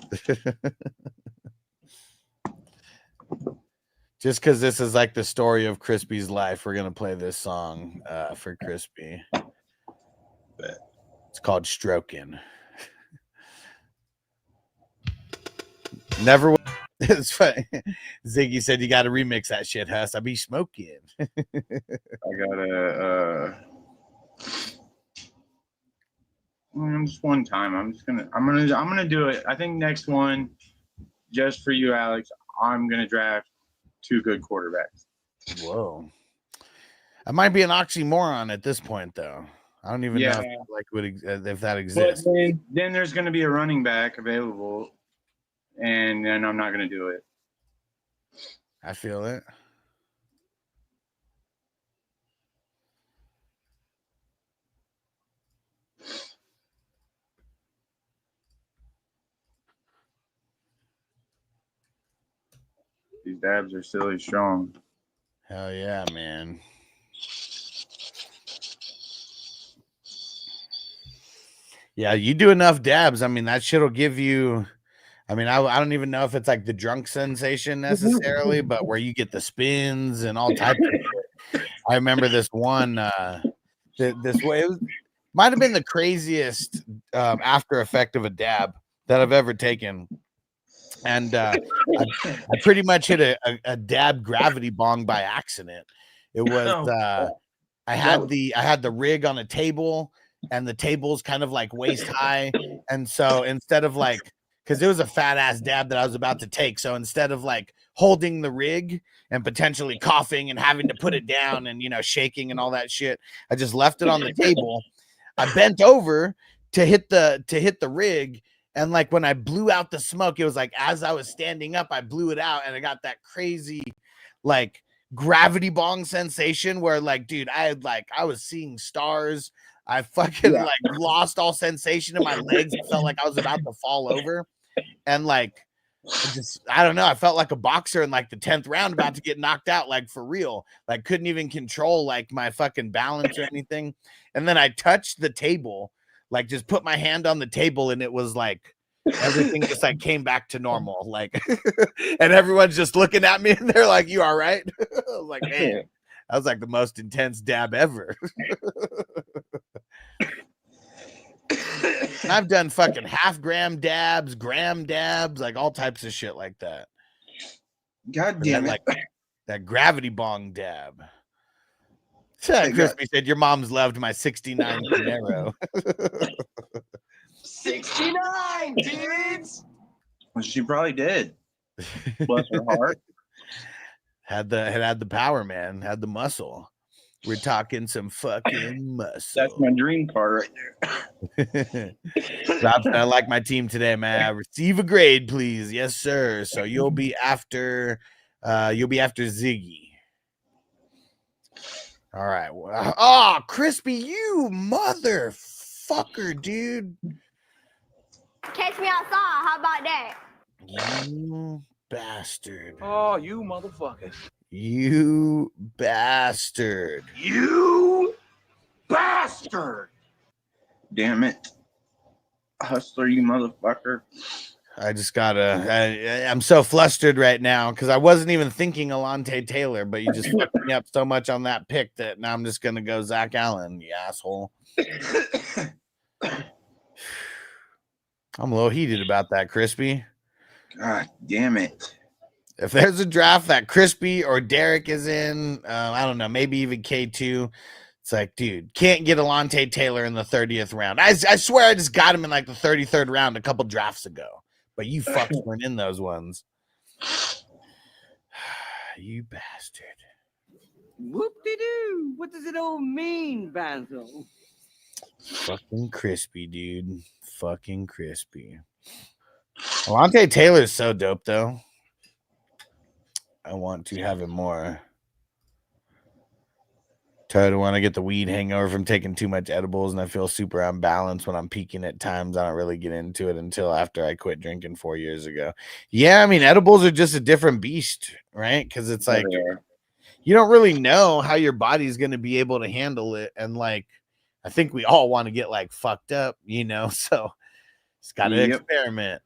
Just because this is like the story of Crispy's life, we're gonna play this song for Crispy. It's called "Stroking." Never. It's funny. Ziggy said you got to remix that shit, Huss. I be smoking. I gotta. Just one time. I'm gonna do it. I think next one, just for you, Alex. I'm gonna draft 2 good quarterbacks. Whoa. I might be an oxymoron at this point, though. I don't even know if that exists. But then there's going to be a running back available, and then I'm not going to do it. I feel it. These dabs are silly strong. Hell yeah, man. Yeah, you do enough dabs. I mean, that shit'll give you. I mean, I don't even know if it's like the drunk sensation necessarily, but where you get the spins and all types of shit. I remember this one. This way it might have been the craziest after effect of a dab that I've ever taken. And I pretty much hit a dab gravity bong by accident. It was I had the rig on a table, and the table's kind of like waist high. And so instead of like, because it was a fat ass dab that I was about to take. So instead of like holding the rig and potentially coughing and having to put it down and, you know, shaking and all that shit, I just left it on the table. I bent over to hit the rig. And like when I blew out the smoke, it was like as I was standing up, I blew it out and I got that crazy like gravity bong sensation where like, dude, I was seeing stars. I fucking like lost all sensation in my legs. It felt like I was about to fall over. And like, I don't know. I felt like a boxer in like the 10th round about to get knocked out, like for real. Like couldn't even control like my fucking balance or anything. And then I touched the table, like just put my hand on the table, and it was like everything just like came back to normal. Like, and everyone's just looking at me and they're like, "You all right?" I was like, "Man, that was like the most intense dab ever." I've done fucking half-gram dabs, gram dabs, like all types of shit like that. God damn it. Like that gravity bong dab. Crispy said, your mom's loved my 69 Camaro. 69, dudes. Well, she probably did. Bless her heart. Had the power, man. Had the muscle. We're talking some fucking muscle. That's my dream car right there. I like my team today, man. Receive a grade, please. Yes, sir. So you'll be after Ziggy. All right. Oh, Crispy, you motherfucker, dude. Catch me outside. How about that? You bastard. Oh, you motherfucker. You bastard. You bastard. Damn it. Hustler, you motherfucker. I just I'm so flustered right now because I wasn't even thinking Alontae Taylor, but you just fucked me up so much on that pick that now I'm just going to go Zach Allen, you asshole. I'm a little heated about that, Crispy. God damn it. If there's a draft that Crispy or Derek is in, I don't know, maybe even K2, it's like, dude, can't get Alontae Taylor in the 30th round. I swear I just got him in like the 33rd round a couple drafts ago, but you fucks weren't in those ones. You bastard. Whoop-de-doo. What does it all mean, Basil? Fucking Crispy, dude. Fucking Crispy. Alontae Taylor's so dope, though. I want to have him more. Try to want to get the weed hangover from taking too much edibles, and I feel super unbalanced when I'm peaking at times. I don't really get into it until after I quit drinking 4 years ago. Yeah, I mean, edibles are just a different beast, right? Because it's like you don't really know how your body's going to be able to handle it. And like, I think we all want to get like fucked up, you know? So it's got to experiment.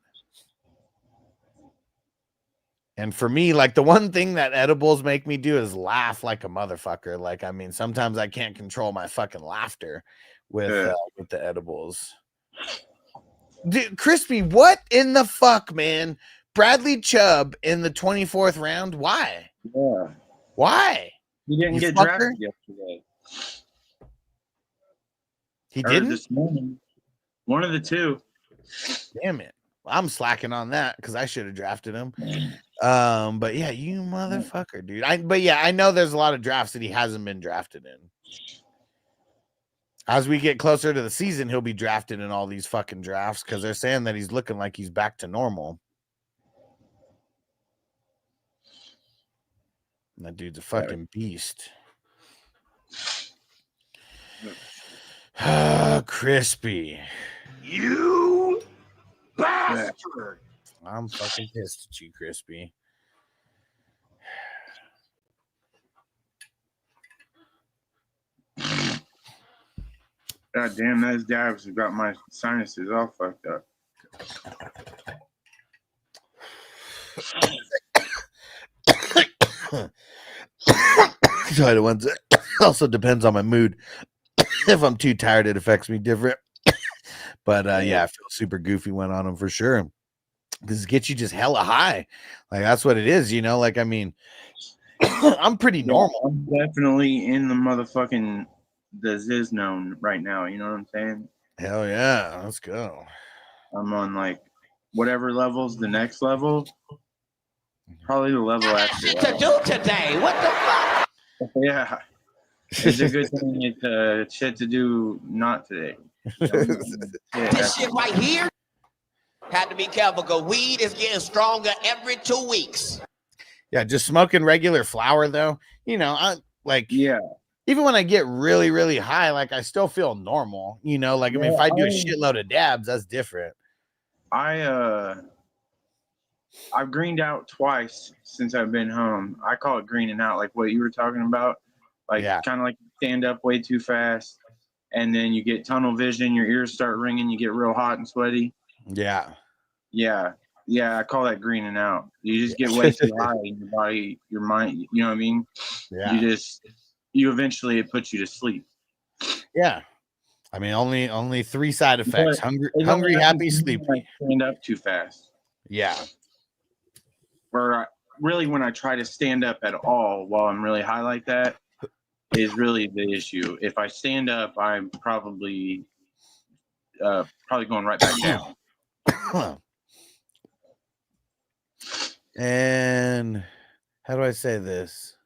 And for me, like the one thing that edibles make me do is laugh like a motherfucker. Like, I mean, sometimes I can't control my fucking laughter with the edibles. Dude, Crispy, what in the fuck, man? Bradley Chubb in the 24th round? Why? Yeah. Why? He didn't get fucker? drafted yesterday. He didn't? This morning. One of the two. Damn it. I'm slacking on that because I should have drafted him. But yeah, you motherfucker, dude. I know there's a lot of drafts that he hasn't been drafted in. As we get closer to the season, he'll be drafted in all these fucking drafts because they're saying that he's looking like he's back to normal. And that dude's a fucking beast. Crispy. You bastard. I'm fucking pissed at you, Crispy. God damn, those dabs have got my sinuses all fucked up. So the ones also depends on my mood. If I'm too tired, it affects me different. But yeah, I feel super goofy when on them for sure. Because it gets you just hella high. Like that's what it is, you know. Like I mean, I'm pretty normal. I'm definitely in the motherfucking the Ziznone right now. You know what I'm saying? Hell yeah, let's go. I'm on like whatever levels the next level. Probably the level after. Shit to do today. What the fuck? Yeah, it's a good thing. It's shit to do not today. This shit right here. Had to be careful because weed is getting stronger every 2 weeks. Yeah, just smoking regular flower though. You know, I like even when I get really, really high, like I still feel normal. You know, like I mean, if I do a shitload of dabs, that's different. I've greened out twice since I've been home. I call it greening out, like what you were talking about. Like kind of like stand up way too fast, and then you get tunnel vision, your ears start ringing, you get real hot and sweaty. Yeah, I call that greening out. You just get way too high in your body, your mind, you know what I mean? Yeah. You eventually, it puts you to sleep. Yeah. I mean, only 3 side effects: hungry, happy, sleepy. I stand up too fast. Yeah. Really, when I try to stand up at all while I'm really high like that, is really the issue. If I stand up, I'm probably going right back down. And how do I say this?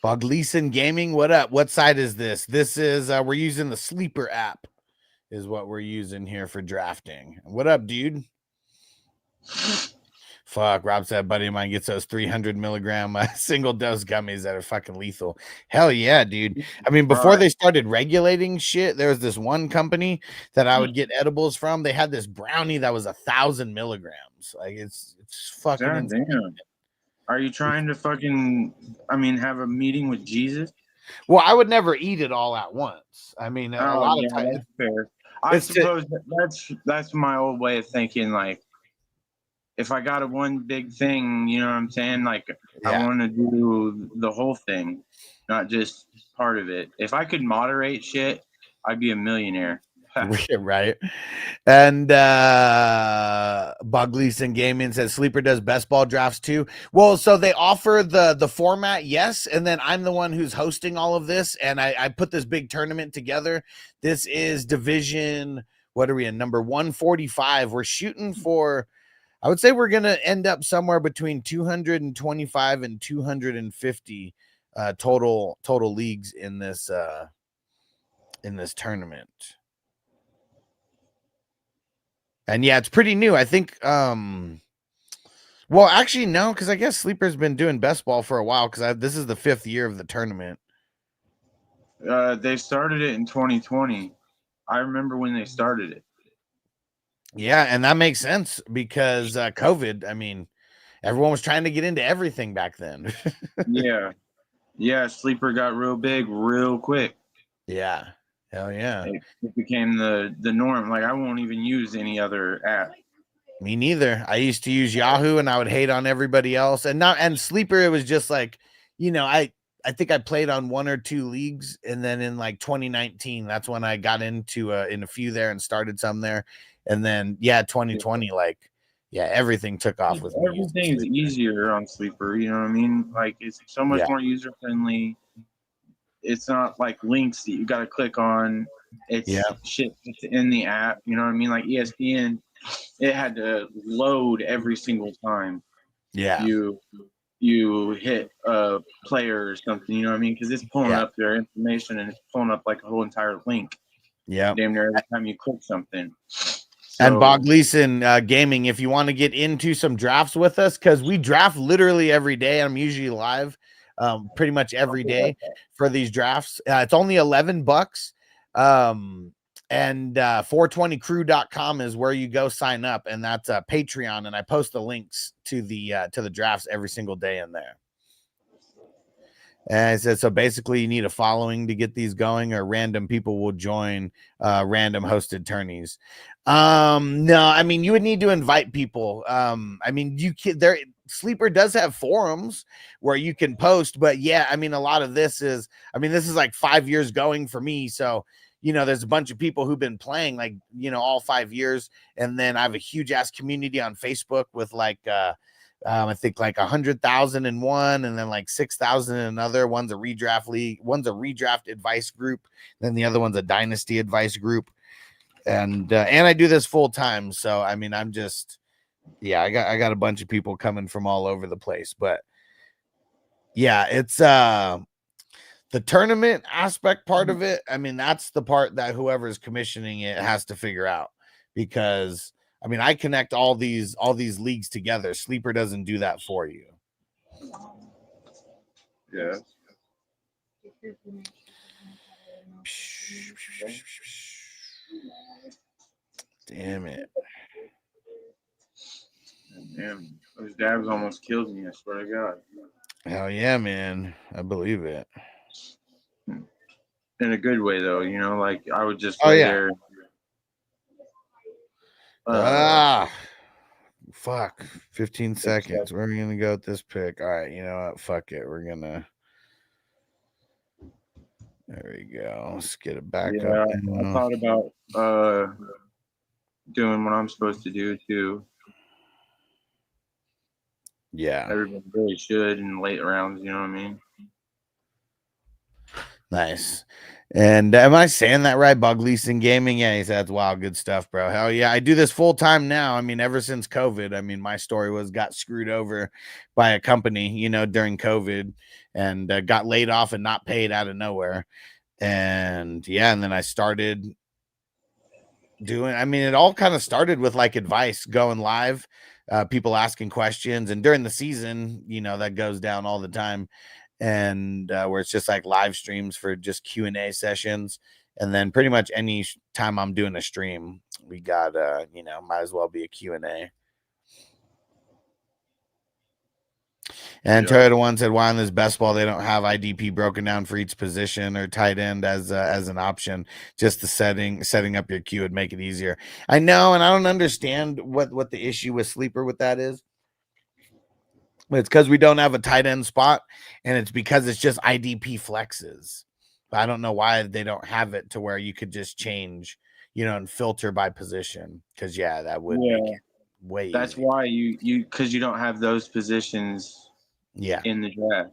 Bogleason Gaming, what up? What side is this? This is we're using the Sleeper app, is what we're using here for drafting. What up, dude? Fuck, Rob said a buddy of mine gets those 300 milligram single dose gummies that are fucking lethal. Hell yeah, dude. I mean, before they started regulating shit, there was this one company that I would get edibles from. They had this brownie that was 1,000 milligrams. Like it's fucking insane. Damn. Are you trying to have a meeting with Jesus? Well, I would never eat it all at once. I mean, a lot of times. That's fair. I suppose that's my old way of thinking. Like, if I got one big thing, you know what I'm saying? Like, I want to do the whole thing, not just part of it. If I could moderate shit, I'd be a millionaire. Right. And Bogleason Gaming says Sleeper does best ball drafts too. Well, so they offer the format, yes, and then I'm the one who's hosting all of this, and I put this big tournament together. This is division, what are we in, number 145. We're shooting for, I would say we're gonna end up somewhere between 225 and 250 total leagues in this tournament. And yeah, it's pretty new. I think well, actually no, because I guess Sleeper's been doing best ball for a while, because this is the 5th year of the tournament. They started it in 2020. I remember when they started it. Yeah, and that makes sense because COVID, I mean, everyone was trying to get into everything back then. Yeah, Sleeper got real big real quick. Yeah. Hell yeah. It became the norm. Like, I won't even use any other app. Me neither. I used to use Yahoo and I would hate on everybody else. And Sleeper, it was just like, you know, I think I played on 1 or 2 leagues, and then in like 2019, that's when I got into in a few there and started some there. And then 2020, everything took off with me. Everything is easier on Sleeper, you know what I mean? Like, it's so much more user friendly. It's not like links that you got to click on. It's shit that's in the app. You know what I mean? Like ESPN, it had to load every single time. Yeah. You hit a player or something. You know what I mean? Because it's pulling up their information, and it's pulling up like a whole entire link. Yeah. Damn near every time you click something. And Bogleason Gaming, if you want to get into some drafts with us, because we draft literally every day. I'm usually live pretty much every day for these drafts. It's only $11. And 420crew.com is where you go sign up, and that's Patreon, and I post the links to the drafts every single day in there. And I said, so basically you need a following to get these going, or random people will join random hosted tourneys. No, I mean, you would need to invite people. I mean, you can, there, Sleeper does have forums where you can post, but yeah, I mean, a lot of this is, I mean, this is like 5 years going for me. So, you know, there's a bunch of people who've been playing like, you know, all 5 years. And then I have a huge ass community on Facebook with like, I think like 100,000 in one, and then like 6,000 in another. One's a redraft league, one's a redraft advice group, then the other one's a dynasty advice group. And I do this full time. So I mean, I'm just, yeah, I got a bunch of people coming from all over the place. But yeah, it's the tournament aspect part of it. I mean, that's the part that whoever's commissioning it has to figure out, because I mean, I connect all these leagues together. Sleeper doesn't do that for you. Yeah. Damn it. Damn, those dabs almost killed me, I swear to God. Hell yeah, man. I believe it. In a good way, though, you know, like I would just lay there. Fuck. 15 seconds. We're gonna go with this pick. All right, you know what? Fuck it. We're gonna. There we go. Let's get it back up. I thought about doing what I'm supposed to do too. Yeah. Everybody really should in late rounds, you know what I mean? Nice. And am I saying that right? Bug leasing gaming? Yeah, he said that's wild, good stuff, bro. Hell yeah. I do this full time now. I mean, ever since COVID, I mean, my story was got screwed over by a company, you know, during COVID, and got laid off and not paid out of nowhere. And yeah, and then I started doing, I mean, it all kind of started with like advice, going live, people asking questions. And during the season, you know, that goes down all the time. And where it's just like live streams for just Q&A sessions. And then pretty much any time I'm doing a stream, we got, you know, might as well be a Q&A. And Toyota One said, why on this best ball they don't have IDP broken down for each position or tight end as an option? Just the setting up your queue would make it easier. I know, and I don't understand what the issue with Sleeper with that is. But it's because we don't have a tight end spot, and it's because it's just IDP flexes. But I don't know why they don't have it to where you could just change, you know, and filter by position. Because yeah, that would make it way. That's easier. Why you because you don't have those positions. Yeah. In the draft.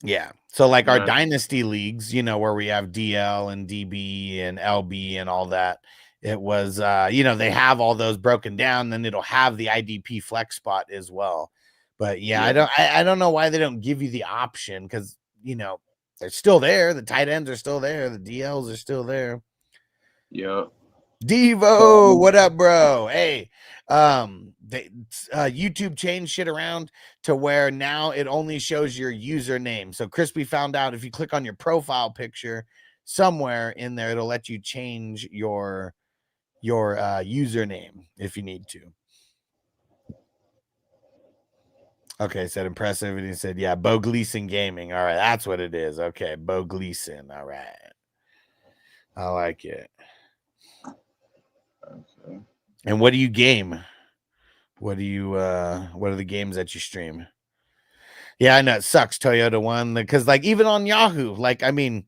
Yeah. So like our dynasty leagues, you know, where we have DL and DB and LB and all that. It was, you know, they have all those broken down. Then it'll have the IDP flex spot as well. But yeah, I don't know why they don't give you the option, because, you know, they're still there. The tight ends are still there. The DLs are still there. Yep. Devo, what up, bro? Hey, YouTube changed shit around to where now it only shows your username. So Crispy found out if you click on your profile picture somewhere in there, it'll let you change your username if you need to. Okay, said impressive, and he said, yeah, Bo Gleason Gaming. All right, that's what it is. Okay, Bo Gleason. All right. I like it. Okay. And what do you game? What do you what are the games that you stream? Yeah, I know it sucks, Toyota One, because like even on Yahoo, like I mean,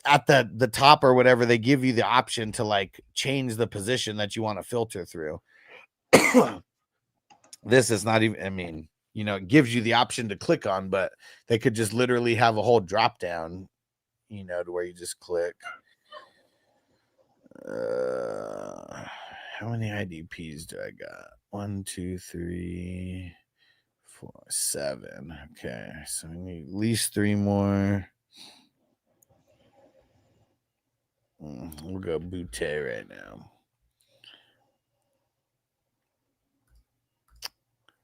at the top or whatever, they give you the option to like change the position that you want to filter through. This is not even, I mean, you know, it gives you the option to click on, but they could just literally have a whole drop down, you know, to where you just click. How many IDPs do I got? 1, 2, 3, 4, 7. Okay, so we need at least 3 more. We'll go Butte right now.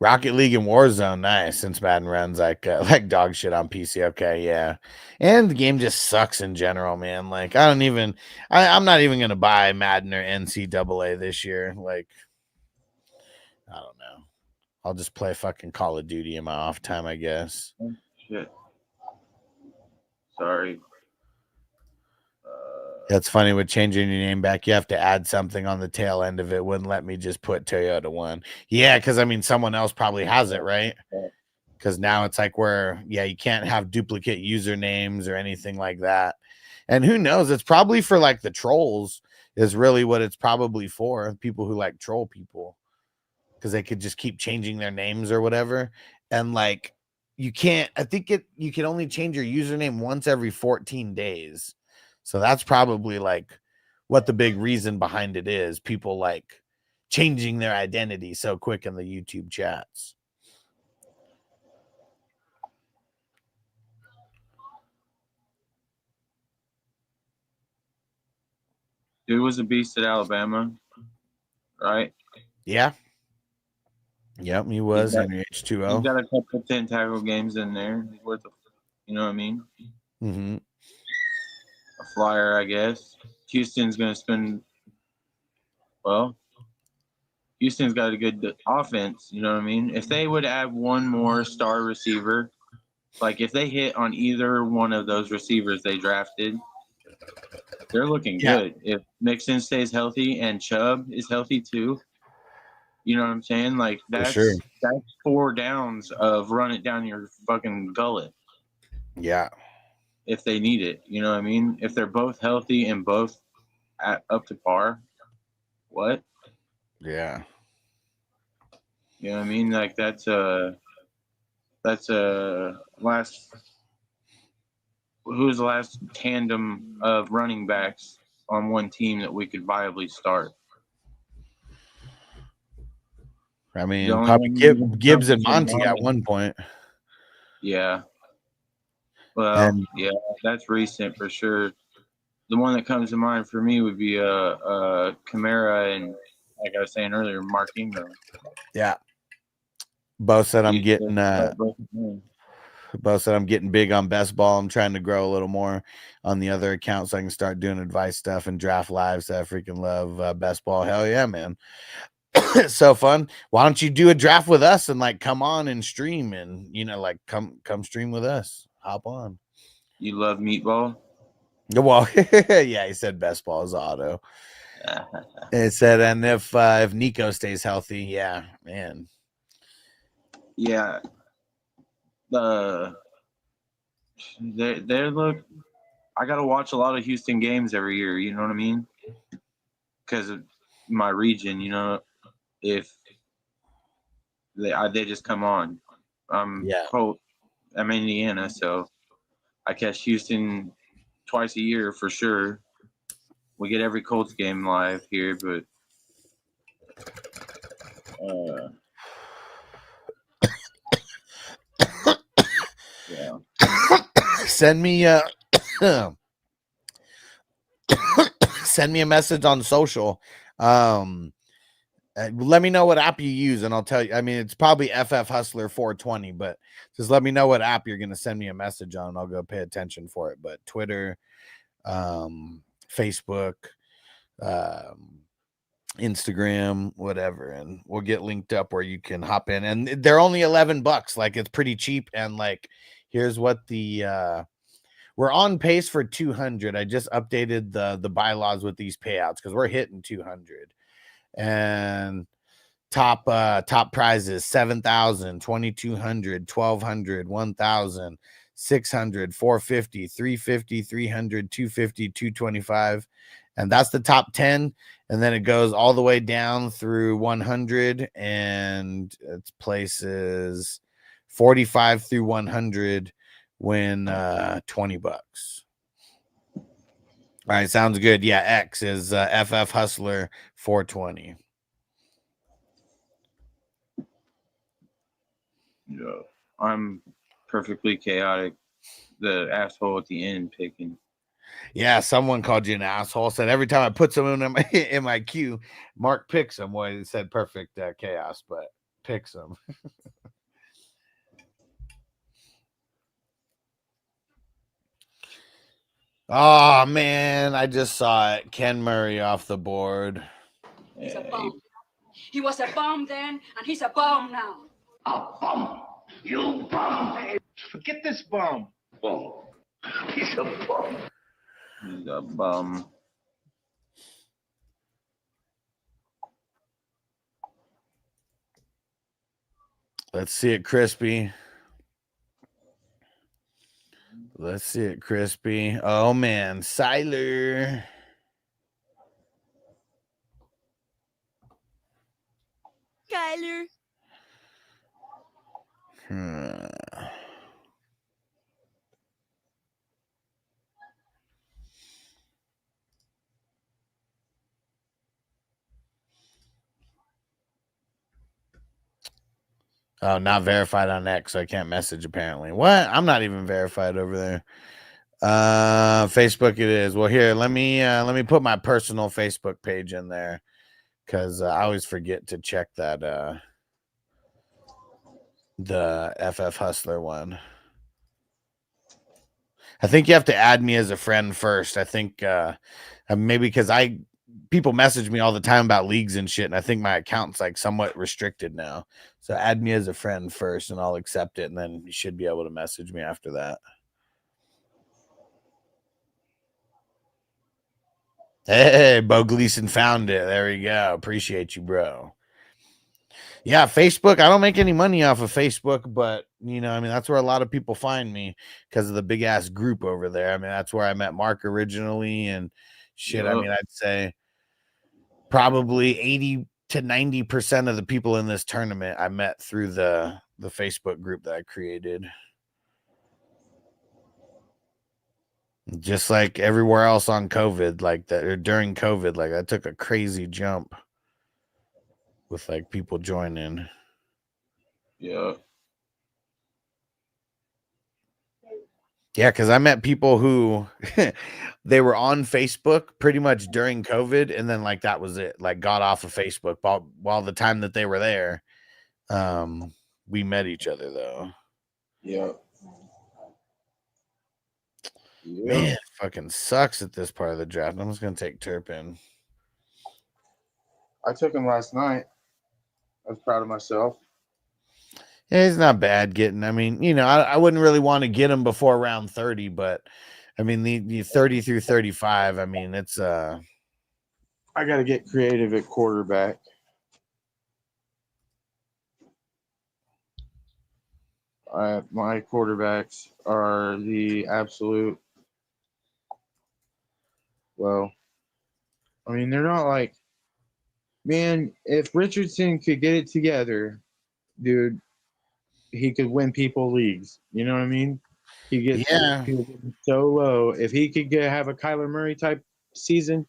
Rocket League and Warzone, nice. Since Madden runs like dog shit on PC. Okay, yeah. And the game just sucks in general, man. Like I'm not even gonna buy Madden or NCAA this year. Like, I don't know. I'll just play fucking Call of Duty in my off time, I guess. Shit. Sorry. That's funny with changing your name back. You have to add something on the tail end of it. Wouldn't let me just put Toyota 1. Yeah, because I mean, someone else probably has it, right? Because now it's like where, yeah, you can't have duplicate usernames or anything like that. And who knows? It's probably for like the trolls is really what it's probably for. People who like troll people because they could just keep changing their names or whatever. And like, you can't, I think you can only change your username once every 14 days. So that's probably like what the big reason behind it is. People like changing their identity so quick in the YouTube chats. Dude was a beast at Alabama, right? Yeah. Yep, he was in H2O. He's got a couple 10 tackle games in there. He's worth a, you know what I mean? Mm-hmm. A flyer, I guess. Houston's going to spend, well, Houston's got a good offense, you know what I mean? If they would add one more star receiver, like if they hit on either one of those receivers they drafted, they're looking good. If Mixon stays healthy and Chubb is healthy too, you know what I'm saying? Like that's 4 downs of run it down your fucking gullet. Yeah. If they need it, you know what I mean? If they're both healthy and both up to par, what? Yeah. You know what I mean? Like that's a last. Who's the last tandem of running backs on one team that we could viably start? I mean, probably Gibbs and Monty at one point. Yeah. Well, yeah, that's recent for sure. The one that comes to mind for me would be Kamara and, like I was saying earlier, Mark Ingram. Yeah. Bo said I'm getting Bo said I'm getting big on best ball. I'm trying to grow a little more on the other account so I can start doing advice stuff and draft lives. I freaking love best ball. Hell yeah, man. It's so fun. Why don't you do a draft with us and like come on and stream and like come stream with us. Hop on. You love meatball? Well, yeah, he said best ball is auto. It said, and if Nico stays healthy, yeah, man. Yeah. They look. I gotta watch a lot of Houston games every year. You know what I mean? Because of my region, if they just come on. I'm Indiana, so I catch Houston twice a year for sure. We get every Colts game live here, but yeah. Send me send me a message on social. Let me know what app you use and I'll tell you. I mean, it's probably FF Hustler 420, but just let me know what app you're going to send me a message on. I'll go pay attention for it. But Twitter, Facebook, Instagram, whatever, and we'll get linked up where you can hop in. And they're only $11. Like, it's pretty cheap. And like, here's what the we're on pace for 200. I just updated the bylaws with these payouts because we're hitting 200. And top prizes 7,000, 2,200, 1,200, 1,000, 600, 450, 350, 300, 250, 225. And that's the top 10. And then it goes all the way down through 100, and it's places 45 through 100 win $20. All right, sounds good. Yeah, X is FF Hustler 420. Yeah, I'm perfectly chaotic. The asshole at the end picking. Yeah, someone called you an asshole. Said every time I put someone in my queue, Mark picks them. Well, he said perfect chaos, but picks them. Oh man, I just saw it. Ken Murray off the board. He's a bum. He was a bum then, and he's a bum now. A bum? You bum! Forget this bum. Bum. He's a bum. He's a bum. Let's see it, Crispy. Let's see it, Crispy. Oh, man. Siler. Kyler. Oh, not verified on X, so I can't message apparently. What? I'm not even verified over there. Facebook it is. Well, here, let me put my personal Facebook page in there because I always forget to check that the FF Hustler one. I think you have to add me as a friend first. I think maybe because people message me all the time about leagues and shit, and I think my account's like somewhat restricted now. So add me as a friend first, and I'll accept it, and then you should be able to message me after that. Hey, Bo Gleason found it. There we go. Appreciate you, bro. Yeah, Facebook. I don't make any money off of Facebook, but you know, I mean, that's where a lot of people find me because of the big ass group over there. I mean, that's where I met Mark originally and shit. Yep. I mean, I'd say probably 80 to 90% of the people in this tournament I met through the Facebook group that I created. Just like everywhere else on COVID, like that, or during COVID, like I took a crazy jump with like people joining. Yeah. Yeah, because I met people who they were on Facebook pretty much during COVID, and then like that was it. Like got off of Facebook while the time that they were there. We met each other though. Yeah. Man, it fucking sucks at this part of the draft. I'm just gonna take Turpin. I took him last night. I was proud of myself. Yeah, he's not bad getting. I mean, you know, I wouldn't really want to get him before round 30, but I mean the 30 through 35. I mean, it's I got to get creative at quarterback. My quarterbacks are the absolute. Well, I mean, they're not like, man, if Richardson could get it together, dude, he could win people leagues. You know what I mean? He gets so low. If he could have a Kyler Murray type season,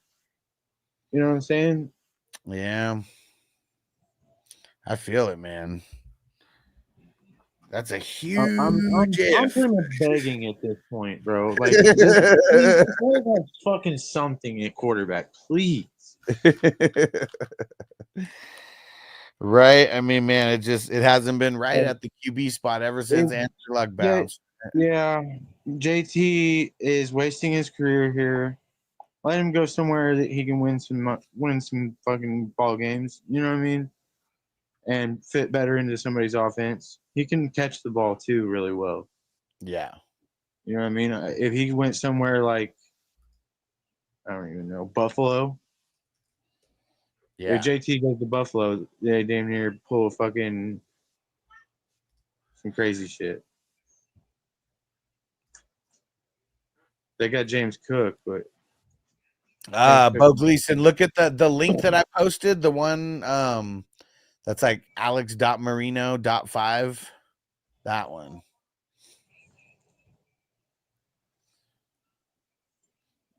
you know what I'm saying? Yeah. I feel it, man. That's a huge I'm pretty much begging at this point, bro. Like, have fucking something at quarterback, please. Right? I mean, man, it hasn't been right at the QB spot ever since Andrew Luck bounced. Yeah, JT is wasting his career here. Let him go somewhere that he can win some fucking ball games. You know what I mean? And fit better into somebody's offense. He can catch the ball too really well. Yeah. You know what I mean? If he went somewhere like, I don't even know, Buffalo. Yeah. If JT goes to Buffalo, they damn near pull fucking some crazy shit. They got James Cook, but Bo Gleason, look at the link that I posted, the one that's like alex.marino.5. That one.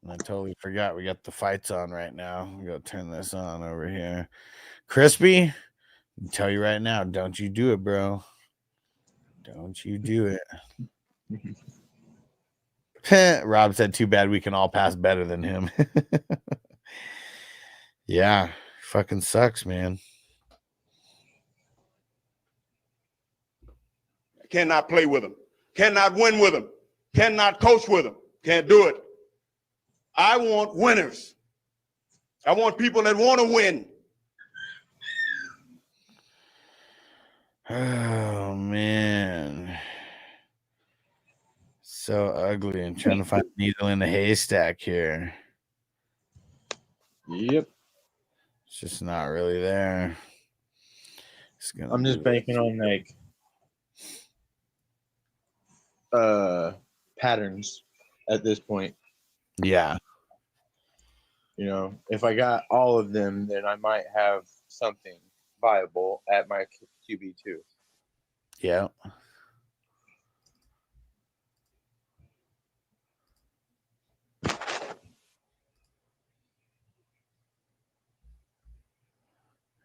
I totally forgot we got the fights on right now. I'm gonna turn this on over here. Crispy, I'll tell you right now, don't you do it, bro. Don't you do it. Rob said, too bad we can all pass better than him. Yeah, fucking sucks, man. Cannot play with him. Cannot win with him. Cannot coach with him. Can't do it. I want winners. I want people that want to win. Oh, man. So ugly. I'm trying to find a needle in the haystack here. Yep. It's just not really there. I'm just banking on like patterns at this point. Yeah. You know, if I got all of them, then I might have something viable at my QB2. Yeah.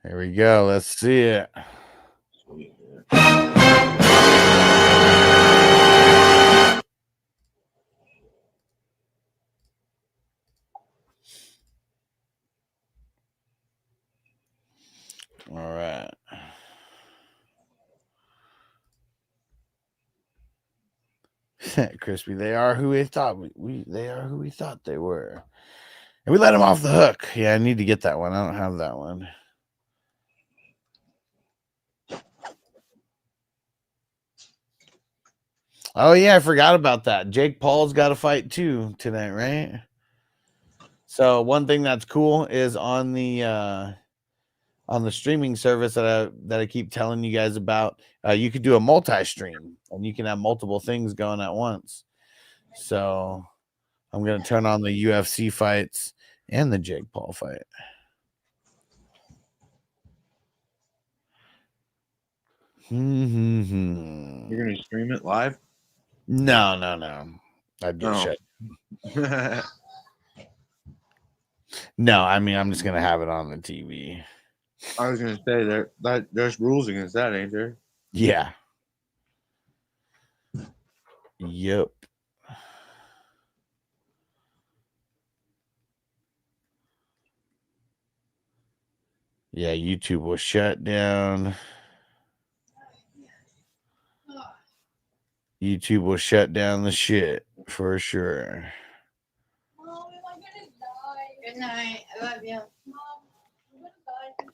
Here we go. Let's see it. All right. Crispy, they are who we thought they are who we thought they were. And we let them off the hook. Yeah, I need to get that one. I don't have that one. Oh yeah, I forgot about that. Jake Paul's got a fight too tonight, right? So one thing that's cool is on the streaming service that I keep telling you guys about, you could do a multi-stream and you can have multiple things going at once. So I'm gonna turn on the UFC fights and the Jake Paul fight. You're gonna stream it live? No. I'd get shit. No, I mean I'm just gonna have it on the TV. I was gonna say there's rules against that, ain't there? Yeah. Yep. Yeah, YouTube was shut down. YouTube will shut down the shit for sure. Mom, am I gonna die? Good night. I love you. Mom, I'm gonna die.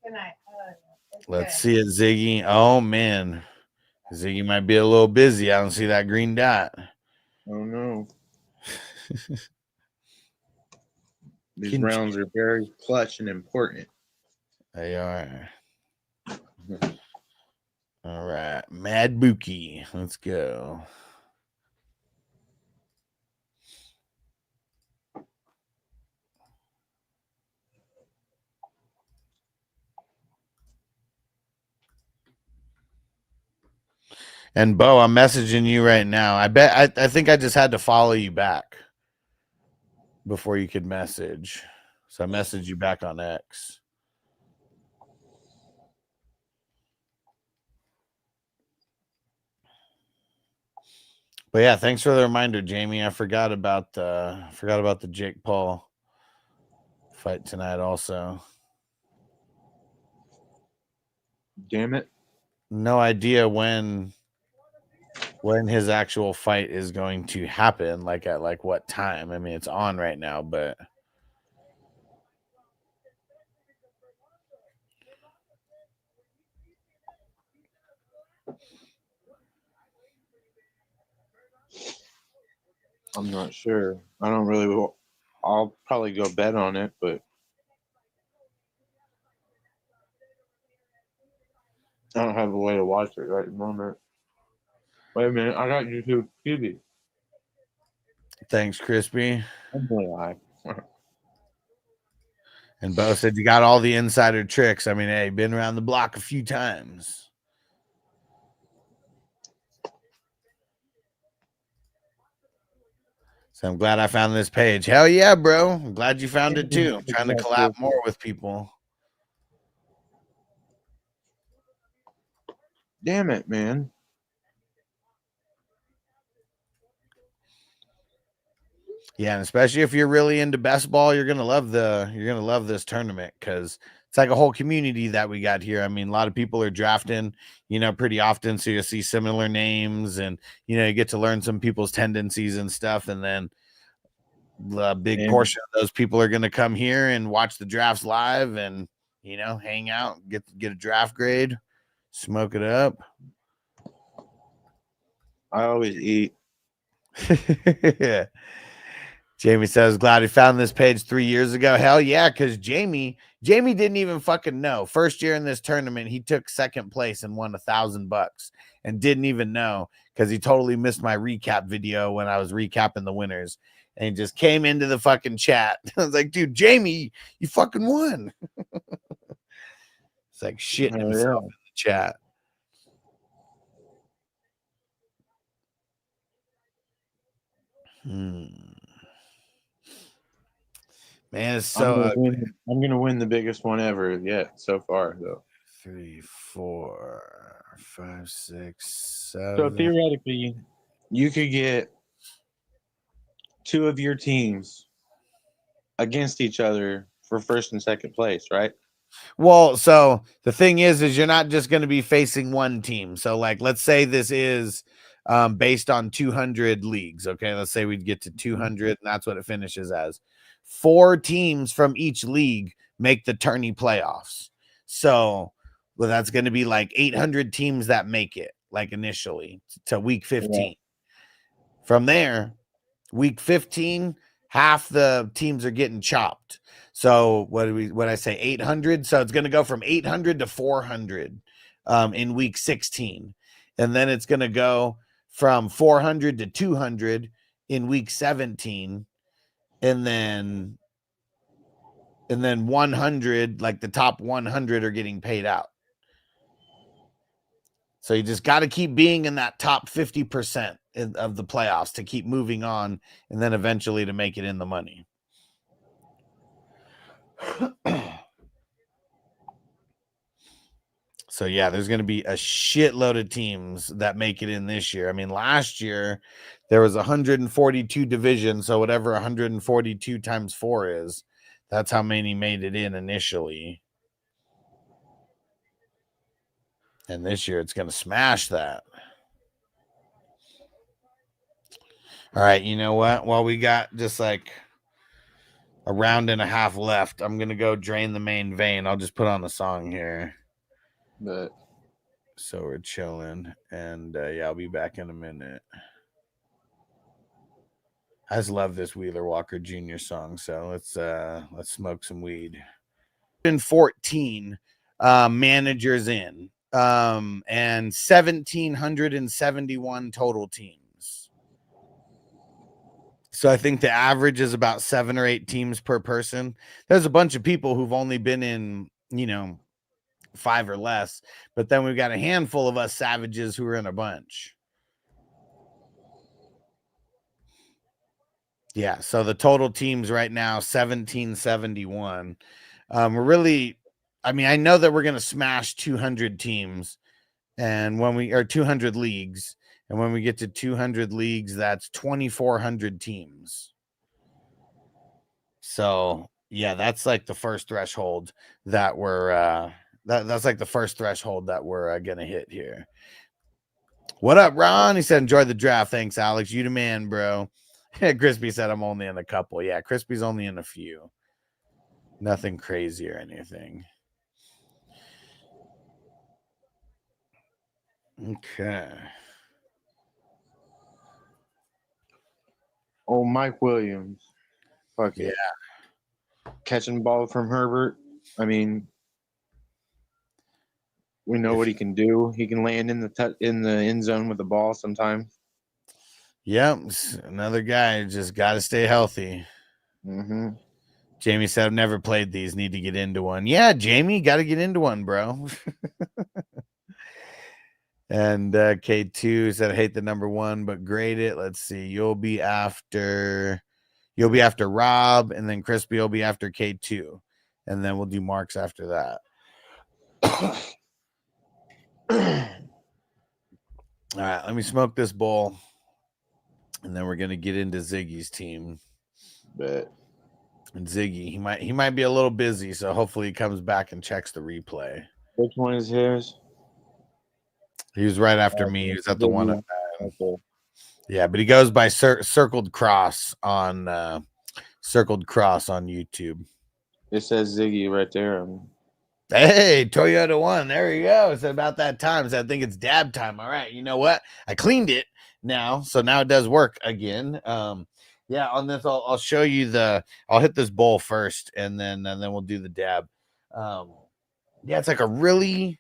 Good night. I love you. Let's see it, Ziggy. Oh man. Ziggy might be a little busy. I don't see that green dot. Oh no. These rounds are very clutch and important. They are. All right. Mad Bookie. Let's go. And Bo, I'm messaging you right now. I think I just had to follow you back before you could message. So I messaged you back on X. But yeah, thanks for the reminder, Jamie. I forgot about the Jake Paul fight tonight also. Damn it. No idea when his actual fight is going to happen, like at like what time. I mean, it's on right now, but I'm not sure. I don't really. I'll probably go bet on it, but I don't have a way to watch it right at the moment. Wait a minute, I got YouTube TV. Thanks, Crispy. I'm going live. And Bo said you got all the insider tricks. I mean, hey, been around the block a few times. So I'm glad I found this page. Hell yeah, bro. I'm glad you found it too. I'm trying to collab more with people. Damn it, man. Yeah, and especially if you're really into best ball, you're gonna love this tournament because it's like a whole community that we got here. I mean, a lot of people are drafting, pretty often, so you'll see similar names, and you get to learn some people's tendencies and stuff. And then a big portion of those people are gonna come here and watch the drafts live, and hang out, get a draft grade, smoke it up. I always eat. Yeah. Jamie says, glad he found this page 3 years ago. Hell yeah, because Jamie didn't even fucking know. First year in this tournament, he took second place and won $1,000 and didn't even know because he totally missed my recap video when I was recapping the winners. And he just came into the fucking chat. I was like, dude, Jamie, you fucking won. It's like shitting himself in the chat. Man, it's so I'm gonna win the biggest one ever yet so far, though. 3, 4, 5, 6, 7. So theoretically, you could get 2 of your teams against each other for first and second place, right? Well, so the thing is you're not just going to be facing one team. So, like, let's say this is based on 200 leagues. Okay, let's say we'd get to 200, and that's what it finishes as. 4 teams from each league make the tourney playoffs. So, well, that's going to be like 800 teams that make it, like initially to week 15. Yeah. From there, week 15, half the teams are getting chopped. So what I say, 800? So it's going to go from 800 to 400 in week 16. And then it's going to go from 400 to 200 in week 17. And then 100, like the top 100 are getting paid out. So you just got to keep being in that top 50% of the playoffs to keep moving on and then eventually to make it in the money. So, yeah, there's going to be a shitload of teams that make it in this year. I mean, last year there was 142 divisions. So whatever 142 times 4 is, that's how many made it in initially. And this year it's going to smash that. All right, you know what? Well, we got just like a round and a half left. I'm going to go drain the main vein. I'll just put on a song here. But so we're chilling. And yeah, I'll be back in a minute. I just love this Wheeler Walker Jr. song. So let's smoke some weed. 14 managers in and 1,771 total teams. So I think the average is about 7 or 8 teams per person. There's a bunch of people who've only been in, 5 or less, but then we've got a handful of us savages who are in a bunch. Yeah, so the total teams right now, 1,771. We're really, I mean, I know that we're going to smash 200 teams and when we are 200 leagues. And when we get to 200 leagues, that's 2,400 teams. So, yeah, that's like the first threshold that we're that's like the first threshold that we're going to hit here. What up, Ron? He said, enjoy the draft. Thanks, Alex. You the man, bro. Crispy said, I'm only in a couple. Yeah, Crispy's only in a few. Nothing crazy or anything. Okay. Oh, Mike Williams. Fuck yeah. Catching the ball from Herbert. I mean, we know what he can do. He can land in the end zone with the ball sometimes. Yep. Another guy just got to stay healthy. Mm-hmm. Jamie said, I've never played these. Need to get into one. Yeah, Jamie, got to get into one, bro. And K2 said, I hate the number 1, but grade it. Let's see. You'll be after Rob, and then Crispy will be after K2. And then we'll do Marks after that. All right, let me smoke this bowl. And then we're going to get into Ziggy's team. Bet. And Ziggy, he might be a little busy, so hopefully he comes back and checks the replay. Which one is his? He was right after me. He was at the one. Yeah, but he goes by Circled Cross on YouTube. It says Ziggy right there. Hey, Toyota 1. There you go. It's about that time. So I think it's dab time. All right. You know what? I cleaned it. now, so now it does work again. Yeah, on this I'll show you I'll hit this bowl first, and then we'll do the dab. Yeah, it's like a really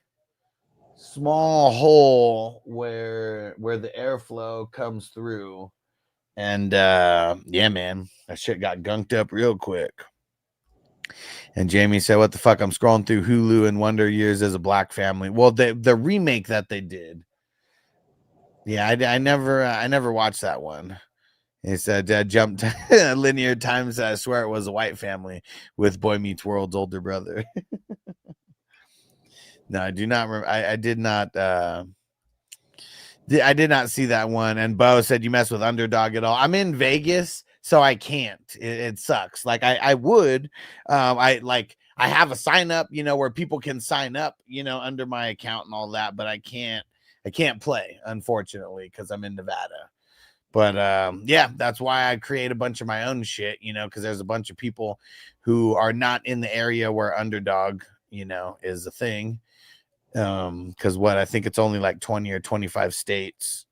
small hole where the airflow comes through, and yeah, man, that shit got gunked up real quick. And Jamie said, "What the fuck? I'm scrolling through Hulu and Wonder Years as a Black Family." Well, the remake that they did. Yeah, I never watched that one. He said, "Jumped linear times. I swear it was a white family with Boy Meets World's older brother." No, I do not remember. I did not. I did not see that one. And Bo said, "You mess with Underdog at all?" I'm in Vegas, so I can't. It sucks. Like I would. I have a sign up, where people can sign up, under my account and all that, but I can't play, unfortunately, because I'm in Nevada. But yeah, that's why I create a bunch of my own shit, because there's a bunch of people who are not in the area where Underdog, is a thing. Because I think it's only like 20 or 25 states.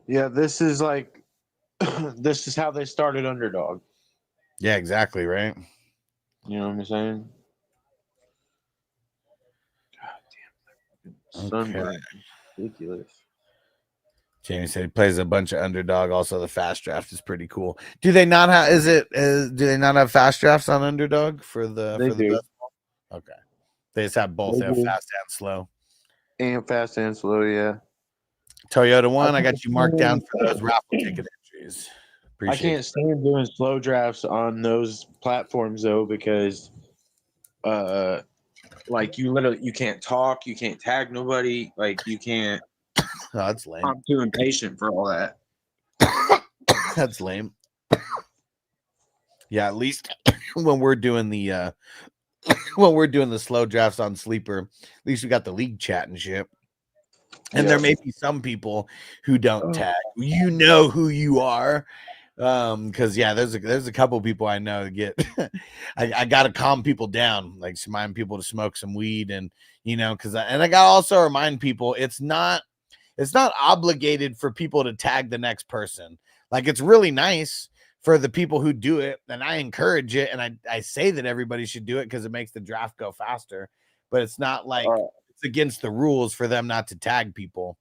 Yeah, this is like this is how they started Underdog. Yeah, exactly, right? You know what I'm saying? God damn, sunburn. Ridiculous. Jamie said he plays a bunch of Underdog. Also, the fast draft is pretty cool. Do they not have? Do they not have fast drafts on Underdog for the? They do. Okay, they just have both. They have fast and slow. And fast and slow, yeah. Toyota One, I got you marked down for those raffle ticket entries. I can't stand doing slow drafts on those platforms though, because like you can't talk, you can't tag nobody, like you can't. Oh, that's lame. I'm too impatient for all that. That's lame. Yeah, at least when we're doing the slow drafts on Sleeper, at least we got the league chat and shit. And there may be some people who don't tag. You know who you are. Because yeah, there's a couple people I know that get I gotta calm people down, like remind people to smoke some weed, and because I gotta also remind people it's not obligated for people to tag the next person. Like, it's really nice for the people who do it, and I encourage it, and I say that everybody should do it because it makes the draft go faster, but it's not like it's against the rules for them not to tag people.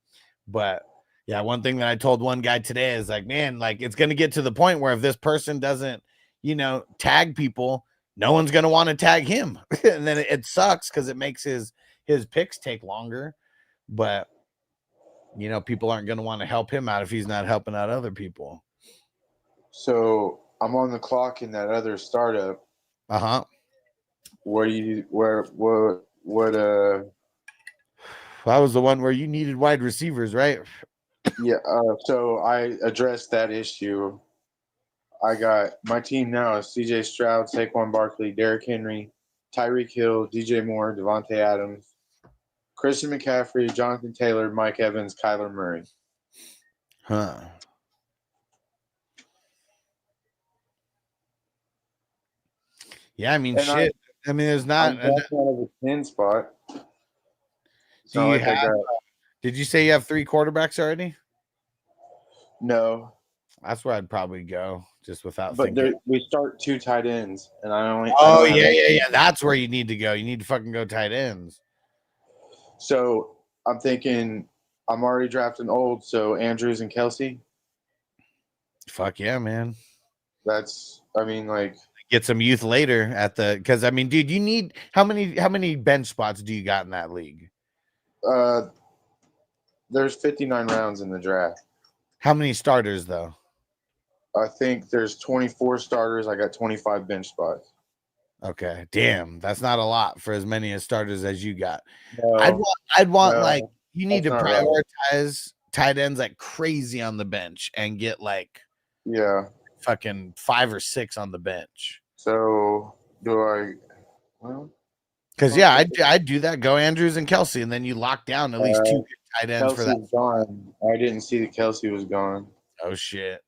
But yeah, one thing that I told one guy today is like, man, like it's going to get to the point where if this person doesn't, tag people, no one's going to want to tag him. And then it sucks because it makes his picks take longer. But, people aren't going to want to help him out if he's not helping out other people. So I'm on the clock in that other startup. Uh-huh. That was the one where you needed wide receivers, right? Yeah, so I addressed that issue. I got my team now is CJ Stroud, Saquon Barkley, Derrick Henry, Tyreek Hill, DJ Moore, Devontae Adams, Christian McCaffrey, Jonathan Taylor, Mike Evans, Kyler Murray. Huh. Yeah, I mean, and shit. I mean, there's not out of a 10 spot. Do you have? Did you say you have 3 quarterbacks already? No. That's where I'd probably go, just without but thinking. We start 2 tight ends, and I only. Oh, yeah. That's where you need to go. You need to fucking go tight ends. So I'm thinking I'm already drafting old, so Andrews and Kelsey. Fuck yeah, man. Get some youth later because I mean, dude, you need how many bench spots do you got in that league? There's 59 rounds in the draft. How many starters though? I think there's 24 starters. I got 25 bench spots. Okay, damn, that's not a lot for as many as starters as you got. No, I'd want like you need to prioritize tight ends like crazy on the bench and get like fucking 5 or 6 on the bench. So do I? Well, because I'd do that. Go Andrews and Kelsey, and then you lock down at least 2 tight ends for that. Gone. I didn't see that Kelsey was gone. Oh shit!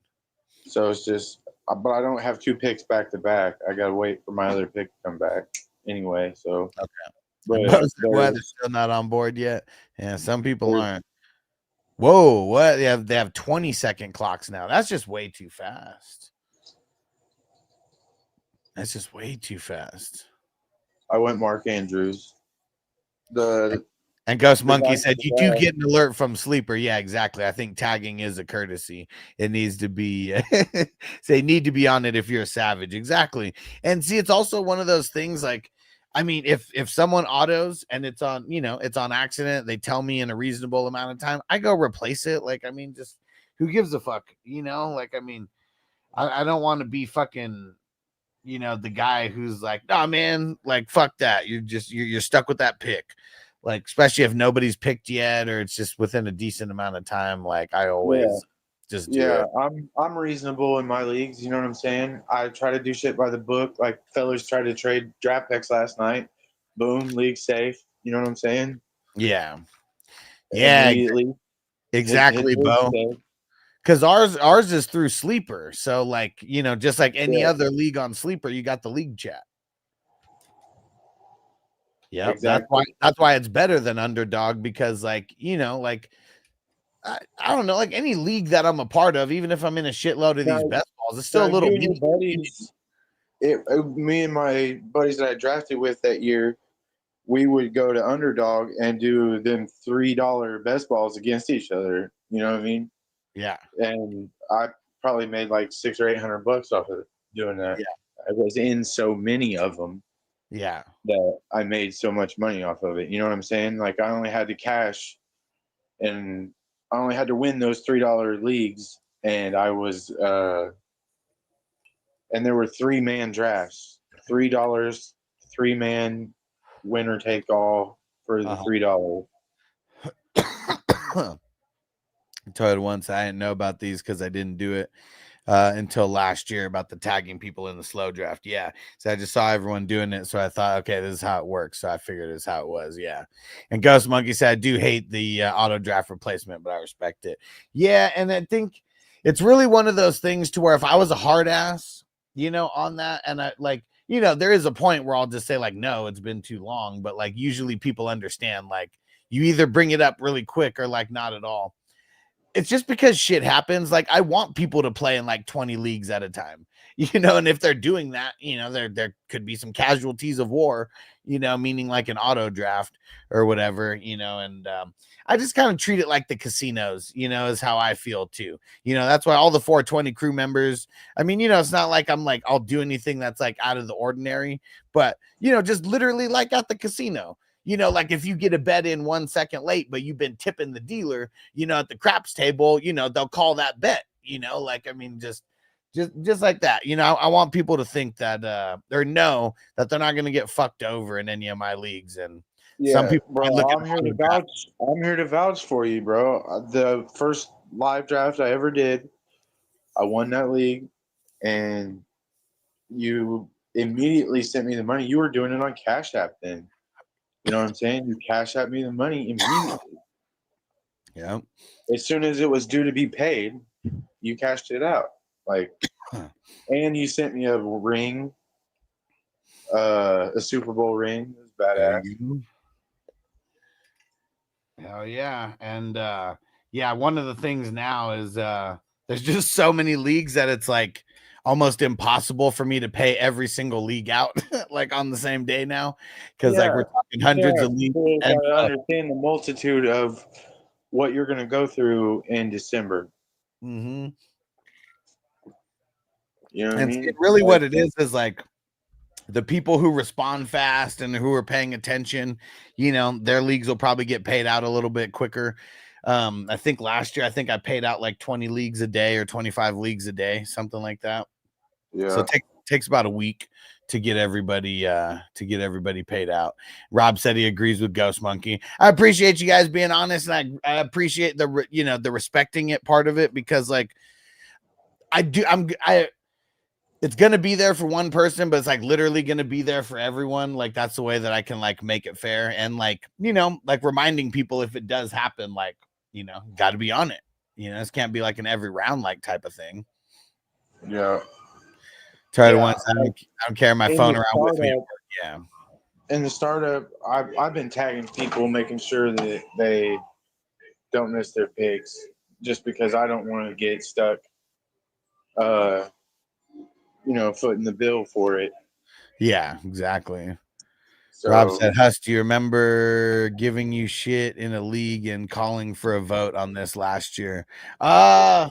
So it's just, but I don't have 2 picks back to back. I gotta wait for my other pick to come back anyway. So okay. But they're still not on board yet. Yeah, some people aren't. Whoa, what? They have 20-second clocks now. That's just way too fast. That's just way too fast. I went Mark Andrews. And Ghost Monkey said you do get an alert from Sleeper. Yeah, exactly. I think tagging is a courtesy. It needs to be they need to be on it if you're a savage. Exactly. And see, it's also one of those things like, I mean, if someone autos and it's on, it's on accident, they tell me in a reasonable amount of time, I go replace it. Like, I mean, just who gives a fuck? Like, I mean, I don't want to be fucking, the guy who's like, nah, man, like, fuck that. You're stuck with that pick. Like, especially if nobody's picked yet, or it's just within a decent amount of time. Like, I always just do it. I'm reasonable in my leagues. You know what I'm saying? I try to do shit by the book. Like, fellas tried to trade draft picks last night. Boom, league safe. You know what I'm saying? Yeah. Exactly, Bo. Because ours is through Sleeper. So, like, just like any other league on Sleeper, you got the league chat. Yeah, exactly. That's why it's better than Underdog, because like, like I don't know, like any league that I'm a part of, even if I'm in a shitload of these best balls, it's still a little mini. Me and my buddies that I drafted with that year, we would go to Underdog and do them $3 best balls against each other. You know what I mean? Yeah. And I probably made like $600 or $800 off of doing that. Yeah. I was in so many of them. Yeah. That I made so much money off of it. You know what I'm saying? Like, I only had to cash, and I only had to win those $3 leagues, and I was and there were 3-man drafts. $3, 3-man winner take all for the $3. I told once I didn't know about these because I didn't do it until last year, about the tagging people in the slow draft. Yeah. So I just saw everyone doing it. So I thought, okay, this is how it works. So I figured this is how it was. Yeah. And Ghost Monkey said, I do hate the auto draft replacement, but I respect it. Yeah. And I think it's really one of those things to where if I was a hard ass, on that, and I like, there is a point where I'll just say like, no, it's been too long. But like, usually people understand, like, you either bring it up really quick or like not at all. It's just because shit happens. Like, I want people to play in like 20 leagues at a time, and if they're doing that, there could be some casualties of war, meaning like an auto draft or whatever, and I just kind of treat it like the casinos, is how I feel too. That's why all the 420 crew members, I mean, it's not like I'm like, I'll do anything that's like out of the ordinary, but, just literally like at the casino. Like if you get a bet in 1 second late, but you've been tipping the dealer, at the craps table, they'll call that bet, like, I mean, just like that. I want people to think that, or know that they're not going to get fucked over in any of my leagues. And some people, bro, I'm here to vouch for you, bro. The first live draft I ever did, I won that league, and you immediately sent me the money. You were doing it on Cash App then. You know what I'm saying? You Cash App me the money immediately. Yeah. As soon as it was due to be paid, you cashed it out. Like, and you sent me a ring, a Super Bowl ring. It was badass. Hell yeah. And yeah, one of the things now is there's just so many leagues that it's like almost impossible for me to pay every single league out like on the same day now, because like we're talking hundreds of leagues. And, I understand the multitude of what you're going to go through in December. Mm-hmm. You know what I mean? Really, what it is like the people who respond fast and who are paying attention, their leagues will probably get paid out a little bit quicker. I think last year, I paid out like 20 leagues a day or 25 leagues a day, something like that. Yeah. So it takes about a week to get everybody paid out. Rob said he agrees with Ghost Monkey. I appreciate you guys being honest, and I appreciate the respecting it part of it, because like it's gonna be there for one person, but it's like literally gonna be there for everyone. Like, that's the way that I can like make it fair, and like, like reminding people if it does happen, like, got to be on it. This can't be like an every round like type of thing. Yeah. Tried it once. I don't carry my phone around with me. Yeah. In the startup, I've been tagging people, making sure that they don't miss their picks, just because I don't want to get stuck, footing the bill for it. Yeah, exactly. So, Rob said, Huss, do you remember giving you shit in a league and calling for a vote on this last year? I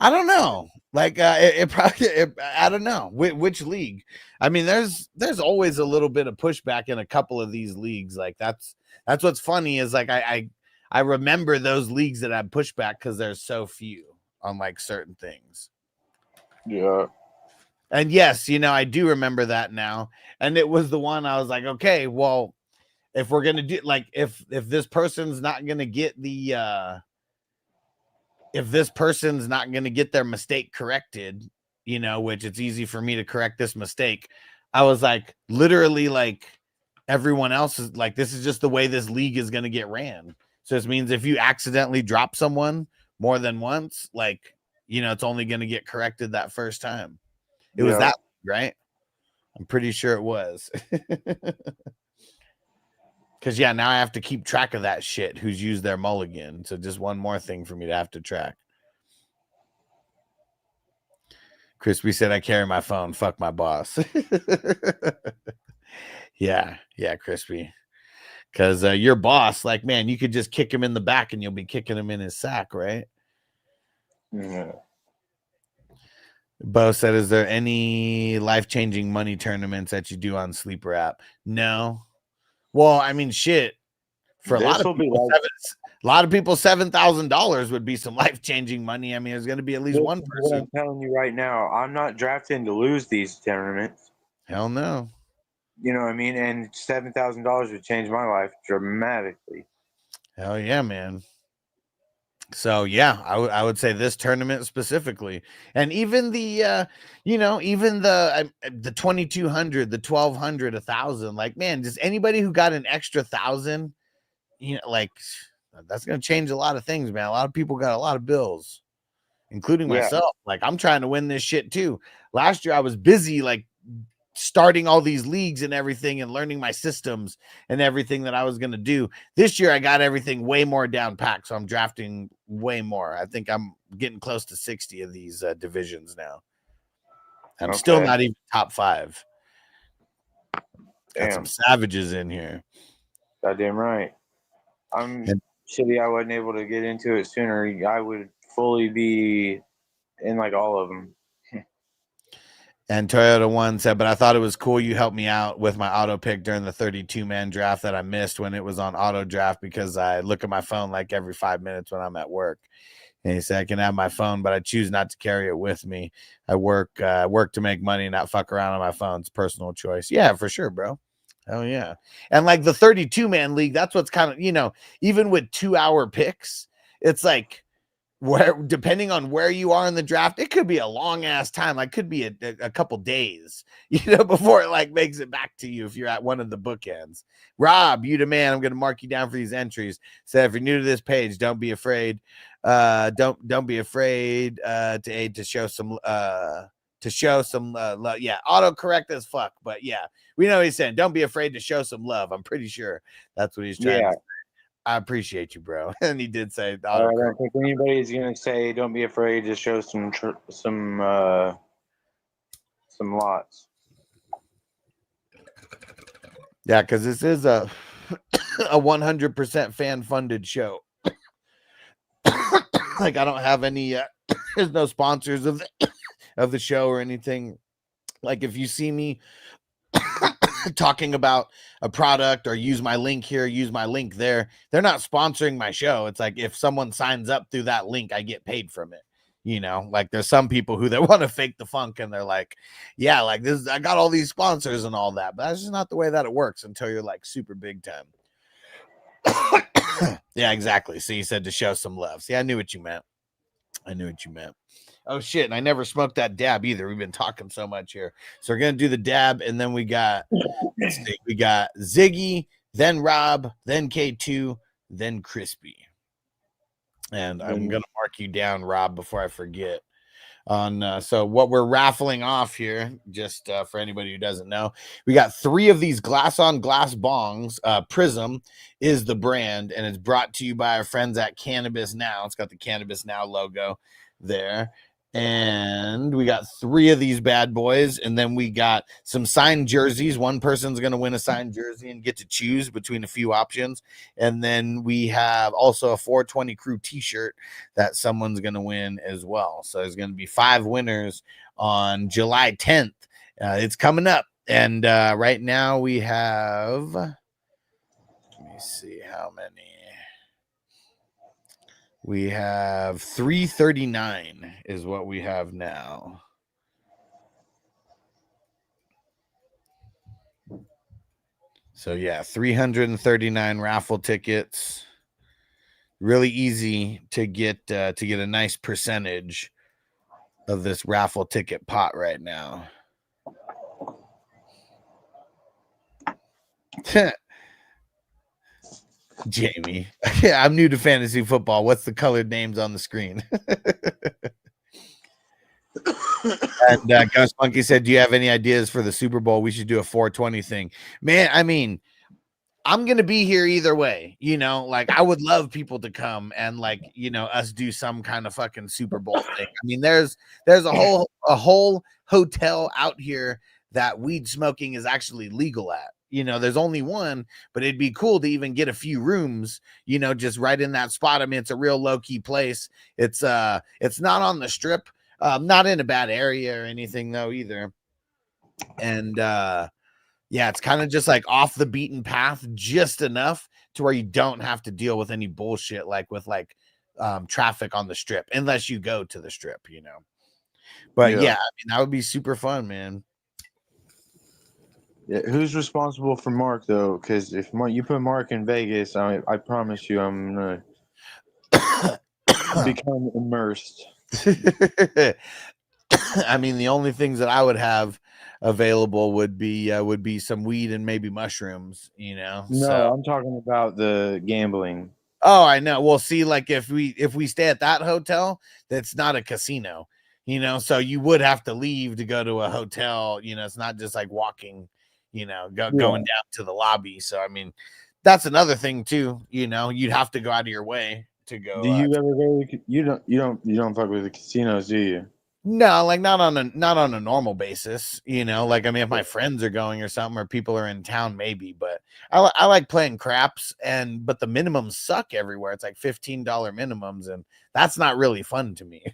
don't know. Like, it probably, I don't know which league. I mean, there's always a little bit of pushback in a couple of these leagues. Like, that's what's funny is like, I remember those leagues that had pushback because there's so few on like certain things. Yeah. And yes, I do remember that now. And it was the one I was like, okay, well, if we're going to do like, if this person's not going to get if this person's not going to get their mistake corrected, which it's easy for me to correct this mistake. I was like, literally like everyone else is like, this is just the way this league is going to get ran. So this means if you accidentally drop someone more than once, like, it's only going to get corrected that first time. It was that, right? I'm pretty sure it was. Because, now I have to keep track of that shit, who's used their mulligan. So just one more thing for me to have to track. Crispy said, I carry my phone. Fuck my boss. Yeah, Crispy. Because your boss, like, man, you could just kick him in the back and you'll be kicking him in his sack, right? Yeah. Bo said, is there any life-changing money tournaments that you do on Sleeper app? No. Well, I mean, shit. For a lot of people, $7,000 would be some life-changing money. I mean, there's going to be at least one person. I'm telling you right now, I'm not drafting to lose these tournaments. Hell no. You know what I mean? And $7,000 would change my life dramatically. Hell yeah, man. So yeah, I would say this tournament specifically, and even the even the 2,200, the 1,200, 1,000. Like, man, just anybody who got an extra 1,000, like that's gonna change a lot of things, man. A lot of people got a lot of bills, including myself. Like, I'm trying to win this shit too. Last year I was busy like starting all these leagues and everything and learning my systems and everything that I was going to do. This year I got everything way more down packed, so I'm drafting way more. I think I'm getting close to 60 of these divisions now. I'm still not even top 5. Got some savages in here. Goddamn right. I'm shitty I wasn't able to get into it sooner. I would fully be in like all of them. And Toyota 1 said, but I thought it was cool you helped me out with my auto pick during the 32-man draft that I missed when it was on auto draft, because I look at my phone like every 5 minutes when I'm at work. And he said, I can have my phone, but I choose not to carry it with me. I work to make money, not fuck around on my phone. It's personal choice. Yeah, for sure, bro. Hell yeah. And like the 32-man league, that's what's kind of, even with 2-hour picks, it's like, where depending on where you are in the draft, it could be a long ass time. Like, could be a couple days, before it like makes it back to you if you're at one of the bookends. Rob, you the man. I'm gonna mark you down for these entries. So if you're new to this page, don't be afraid. Don't be afraid to show some love. Yeah, autocorrect as fuck, but yeah, we know what he's saying. Don't be afraid to show some love. I'm pretty sure that's what he's trying to say. I appreciate you, bro. And he did say, I don't think anybody's gonna say don't be afraid to show some lots. Yeah, because this is a 100% fan funded show. Like, I don't have any there's no sponsors of the show or anything. Like, if you see me talking about a product or use my link here, use my link there, they're not sponsoring my show. It's like if someone signs up through that link, I get paid from it. Like there's some people who they want to fake the funk and they're like, yeah, like this, I got all these sponsors and all that, but that's just not the way that it works until you're like super big time. Yeah, exactly. So you said to show some love. See, I knew what you meant. Oh shit, and I never smoked that dab either. We've been talking so much here. So we're gonna do the dab, and then we got Ziggy, then Rob, then K2, then Crispy. And I'm gonna mark you down, Rob, before I forget. on so what we're raffling off here, just for anybody who doesn't know, we got 3 of these glass on glass bongs. Prism is the brand, and it's brought to you by our friends at Cannabis Now. It's got the Cannabis Now logo there. And we got 3 of these bad boys, and then we got some signed jerseys. One person's going to win a signed jersey and get to choose between a few options. And then we have also a 420 Crew t-shirt that someone's going to win as well. So there's going to be 5 winners on July 10th. It's coming up. And right now we have, let me see how many. We have 339 is what we have now. So yeah, 339 raffle tickets. Really easy to get a nice percentage of this raffle ticket pot right now. Jamie, yeah, I'm new to fantasy football. What's the colored names on the screen? And Ghost Monkey said, do you have any ideas for the Super Bowl? We should do a 420 thing. Man, I mean, I'm going to be here either way. You know, like I would love people to come and like, you know, us do some kind of fucking Super Bowl thing. I mean, there's a whole hotel out here that weed smoking is actually legal at. You know, there's only one, but it'd be cool to even get a few rooms, you know, just right in that spot. I mean, it's a real low key place. It's not on the strip, not in a bad area or anything though either. And yeah, it's kind of just like off the beaten path, just enough to where you don't have to deal with any bullshit like with like traffic on the strip, unless you go to the strip, you know. But yeah, I mean, that would be super fun, man. Yeah, who's responsible for Mark though? Because if you put Mark in Vegas, I promise you, I'm gonna become immersed. I mean, the only things that I would have available would be some weed and maybe mushrooms. You know, no, so I'm talking about the gambling. Oh, I know. Well, see, like if we stay at that hotel, that's not a casino. You know, so you would have to leave to go to a hotel. You know, it's not just like walking. You know, going down to the lobby. So, I mean, that's another thing too. You know, you'd have to go out of your way to go. Do you ever go? You don't fuck with the casinos, do you? No, like not on a normal basis. You know, like I mean, if my friends are going or something, or people are in town, maybe. But I like playing craps, but the minimums suck everywhere. It's like $15 minimums, and that's not really fun to me.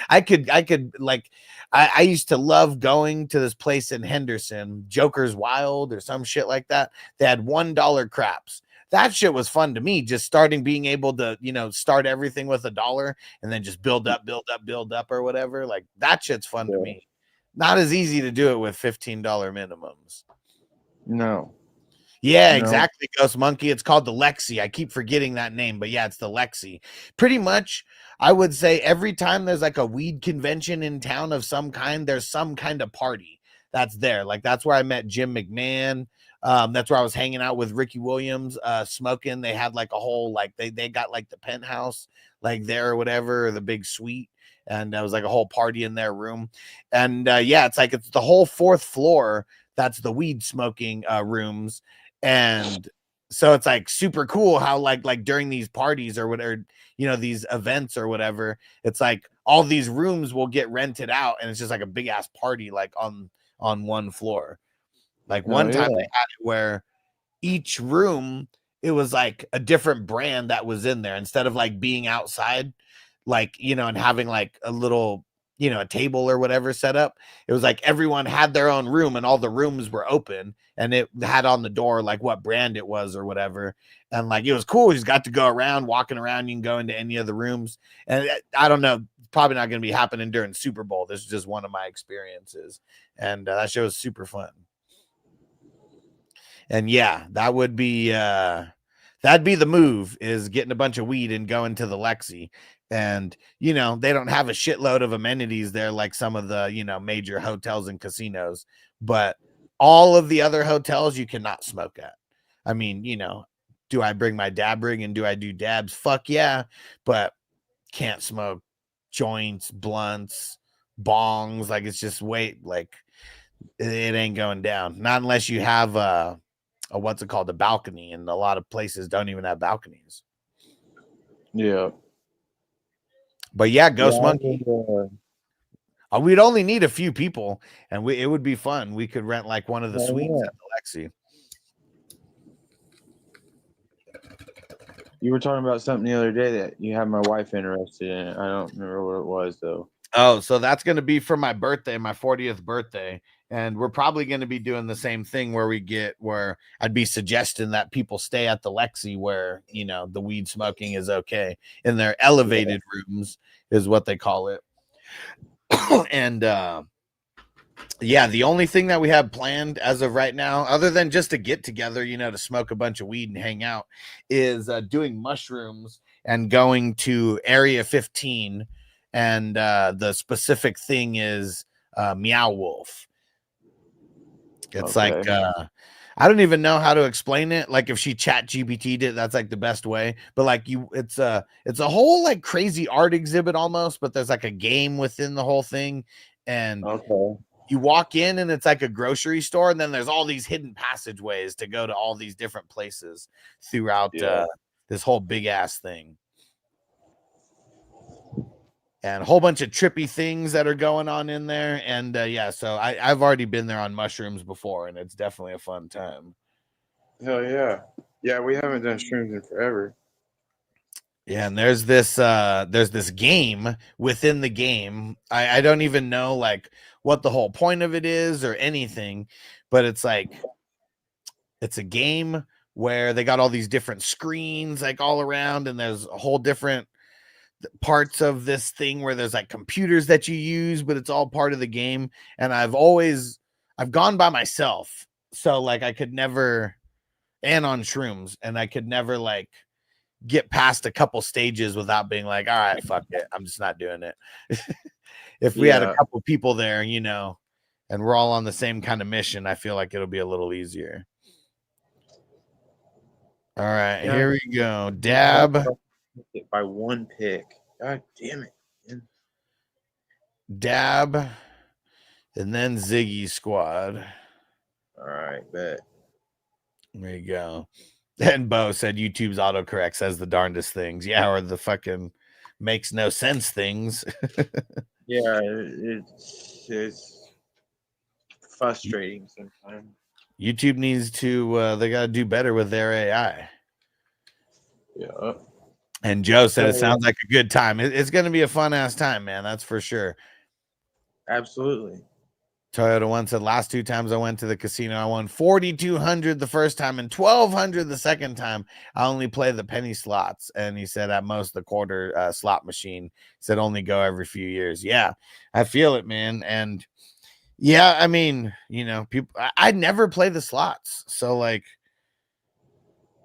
I could like I used to love going to this place in Henderson, Joker's Wild or some shit like that. They had $1 craps. That shit was fun to me, just being able to, you know, start everything with $1 and then just build up or whatever. Like that shit's fun to me. Not as easy to do it with $15 minimums. No. Yeah, exactly, Ghost Monkey. It's called the Lexi. I keep forgetting that name, but yeah, it's the Lexi. Pretty much, I would say every time there's like a weed convention in town of some kind, there's some kind of party that's there. Like that's where I met Jim McMahon. That's where I was hanging out with Ricky Williams, smoking. They had like a whole, like they got like the penthouse like there or whatever, or the big suite. And there was like a whole party in their room. And yeah, it's like, it's the whole 4th floor. That's the weed smoking rooms. And so it's like super cool how like during these parties or whatever, you know, these events or whatever, it's like all these rooms will get rented out. And it's just like a big ass party, like on one floor. Like one time they had it where each room, it was like a different brand that was in there, instead of like being outside, like, you know, and having like a little, you know, a table or whatever set up. It was like everyone had their own room and all the rooms were open, and it had on the door like what brand it was or whatever. And like it was cool. You just got to go around, walking around. You can go into any of the rooms. And I don't know, probably not going to be happening during Super Bowl. This is just one of my experiences. And that show was super fun. And yeah, that would be that'd be the move, is getting a bunch of weed and going to the Lexi. And, you know, they don't have a shitload of amenities there like some of the, you know, major hotels and casinos, but all of the other hotels you cannot smoke at. I mean, you know, do I bring my dab rig and do I do dabs? Fuck yeah. But can't smoke joints, blunts, bongs. Like it's just it ain't going down. Not unless you have a what's it called, a balcony, and a lot of places don't even have balconies. Yeah. But yeah, Ghost Monkey. We'd only need a few people, and it would be fun. We could rent like one of the suites at the Lexi. You were talking about something the other day that you had my wife interested in. I don't remember what it was though. Oh, so that's going to be for my birthday, my 40th birthday. And we're probably going to be doing the same thing where I'd be suggesting that people stay at the Lexi where, you know, the weed smoking is okay in their elevated rooms is what they call it. And, yeah, the only thing that we have planned as of right now, other than just to get together, you know, to smoke a bunch of weed and hang out, is doing mushrooms and going to Area 15. And the specific thing is Meow Wolf. It's like I don't even know how to explain it. Like if she chat GPT'd it, that's like the best way. But like it's a whole like crazy art exhibit almost, but there's like a game within the whole thing. And you walk in and it's like a grocery store, and then there's all these hidden passageways to go to all these different places throughout this whole big ass thing. And a whole bunch of trippy things that are going on in there. And yeah, so I've already been there on mushrooms before, and it's definitely a fun time. Hell yeah. Yeah, we haven't done shrooms in forever. Yeah, and there's this game within the game. I don't even know like what the whole point of it is or anything, but it's like it's a game where they got all these different screens like all around, and there's a whole different parts of this thing where there's like computers that you use, but it's all part of the game. And I've gone by myself, so like I could never, and on shrooms, and I could never like get past a couple stages without being like, all right, fuck it, I'm just not doing it. If we had a couple people there, you know, and we're all on the same kind of mission, I feel like it'll be a little easier. All right, here we go. Dab by one pick. God damn it. Man. Dab and then Ziggy Squad. All right, bet. There you go. And Bo said YouTube's autocorrect says the darndest things. Yeah, or the fucking makes no sense things. Yeah, it's frustrating sometimes. YouTube needs to they got to do better with their AI. Yeah. And Joe said it sounds like a good time. It's going to be a fun ass time, man. That's for sure. Absolutely. Toyota One said last 2 times I went to the casino, I won 4,200 the first time and 1,200 the second time. I only play the penny slots, and he said at most the quarter slot machine. He said only go every few years. Yeah, I feel it, man. And yeah, I mean, you know, people. I never play the slots, so like,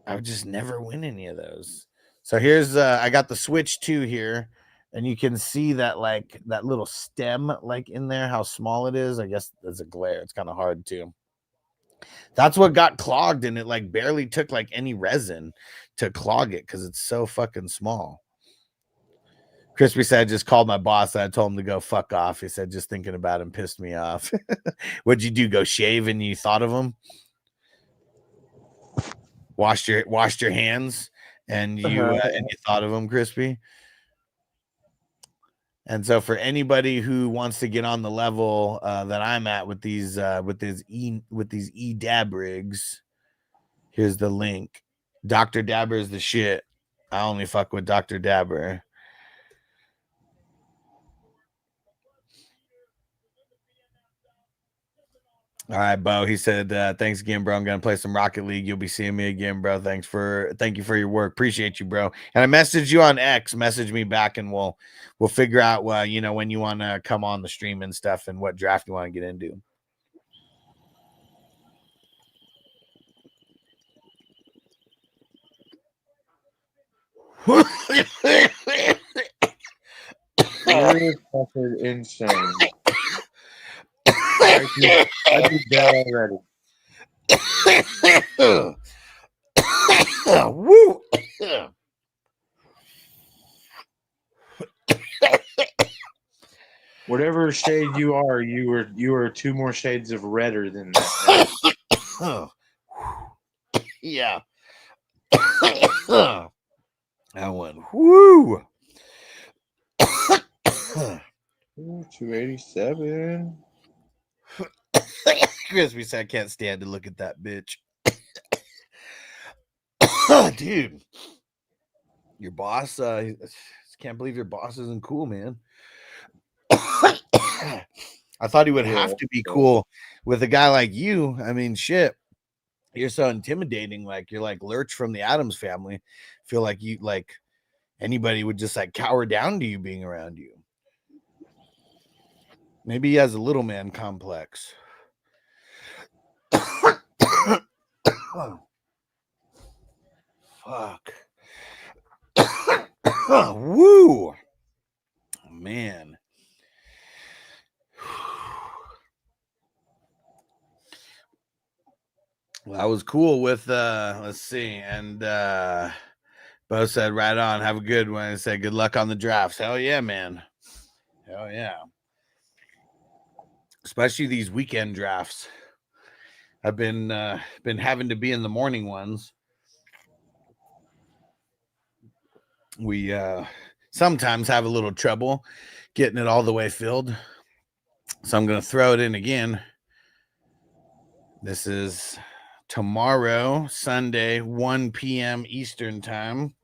I would just never win any of those. So here's I got the Switch 2 here, and you can see that like that little stem like in there, how small it is. I guess there's a glare. It's kind of hard too. That's what got clogged, and it like barely took like any resin to clog it because it's so fucking small. Crispy said I just called my boss and I told him to go fuck off. He said just thinking about him pissed me off. What'd you do? Go shave and you thought of him? Washed your hands and you thought of him, Crispy. And so for anybody who wants to get on the level that I'm at with these e-dab rigs, here's the link. Dr. Dabber is the shit. I only fuck with Dr. Dabber. All right, Bo. He said, thanks again, bro. I'm gonna play some Rocket League. You'll be seeing me again, bro. Thank you for your work. Appreciate you, bro. And I messaged you on X. Message me back, and we'll figure out when you want to come on the stream and stuff, and what draft you want to get into. You're insane. I do that already. Woo! Whatever shade you are 2 more shades of redder than that. Oh. Yeah. That one. Woo. 287. Crispy said, I can't stand to look at that bitch. Dude, your boss, can't believe your boss isn't cool, man. I thought he would have to be cool with a guy like you. I mean, shit, you're so intimidating. Like, you're like Lurch from the Addams Family. Feel like you, like, anybody would just like cower down to you being around you. Maybe he has a little man complex. Oh. Fuck. Woo. Man. Well, that was cool with let's see. And Bo said, right on, have a good one. And said, good luck on the drafts. Hell yeah, man. Hell yeah. Especially these weekend drafts. I've been having to be in the morning ones. We sometimes have a little trouble getting it all the way filled. So I'm going to throw it in again. This is tomorrow, Sunday, 1 p.m. Eastern time.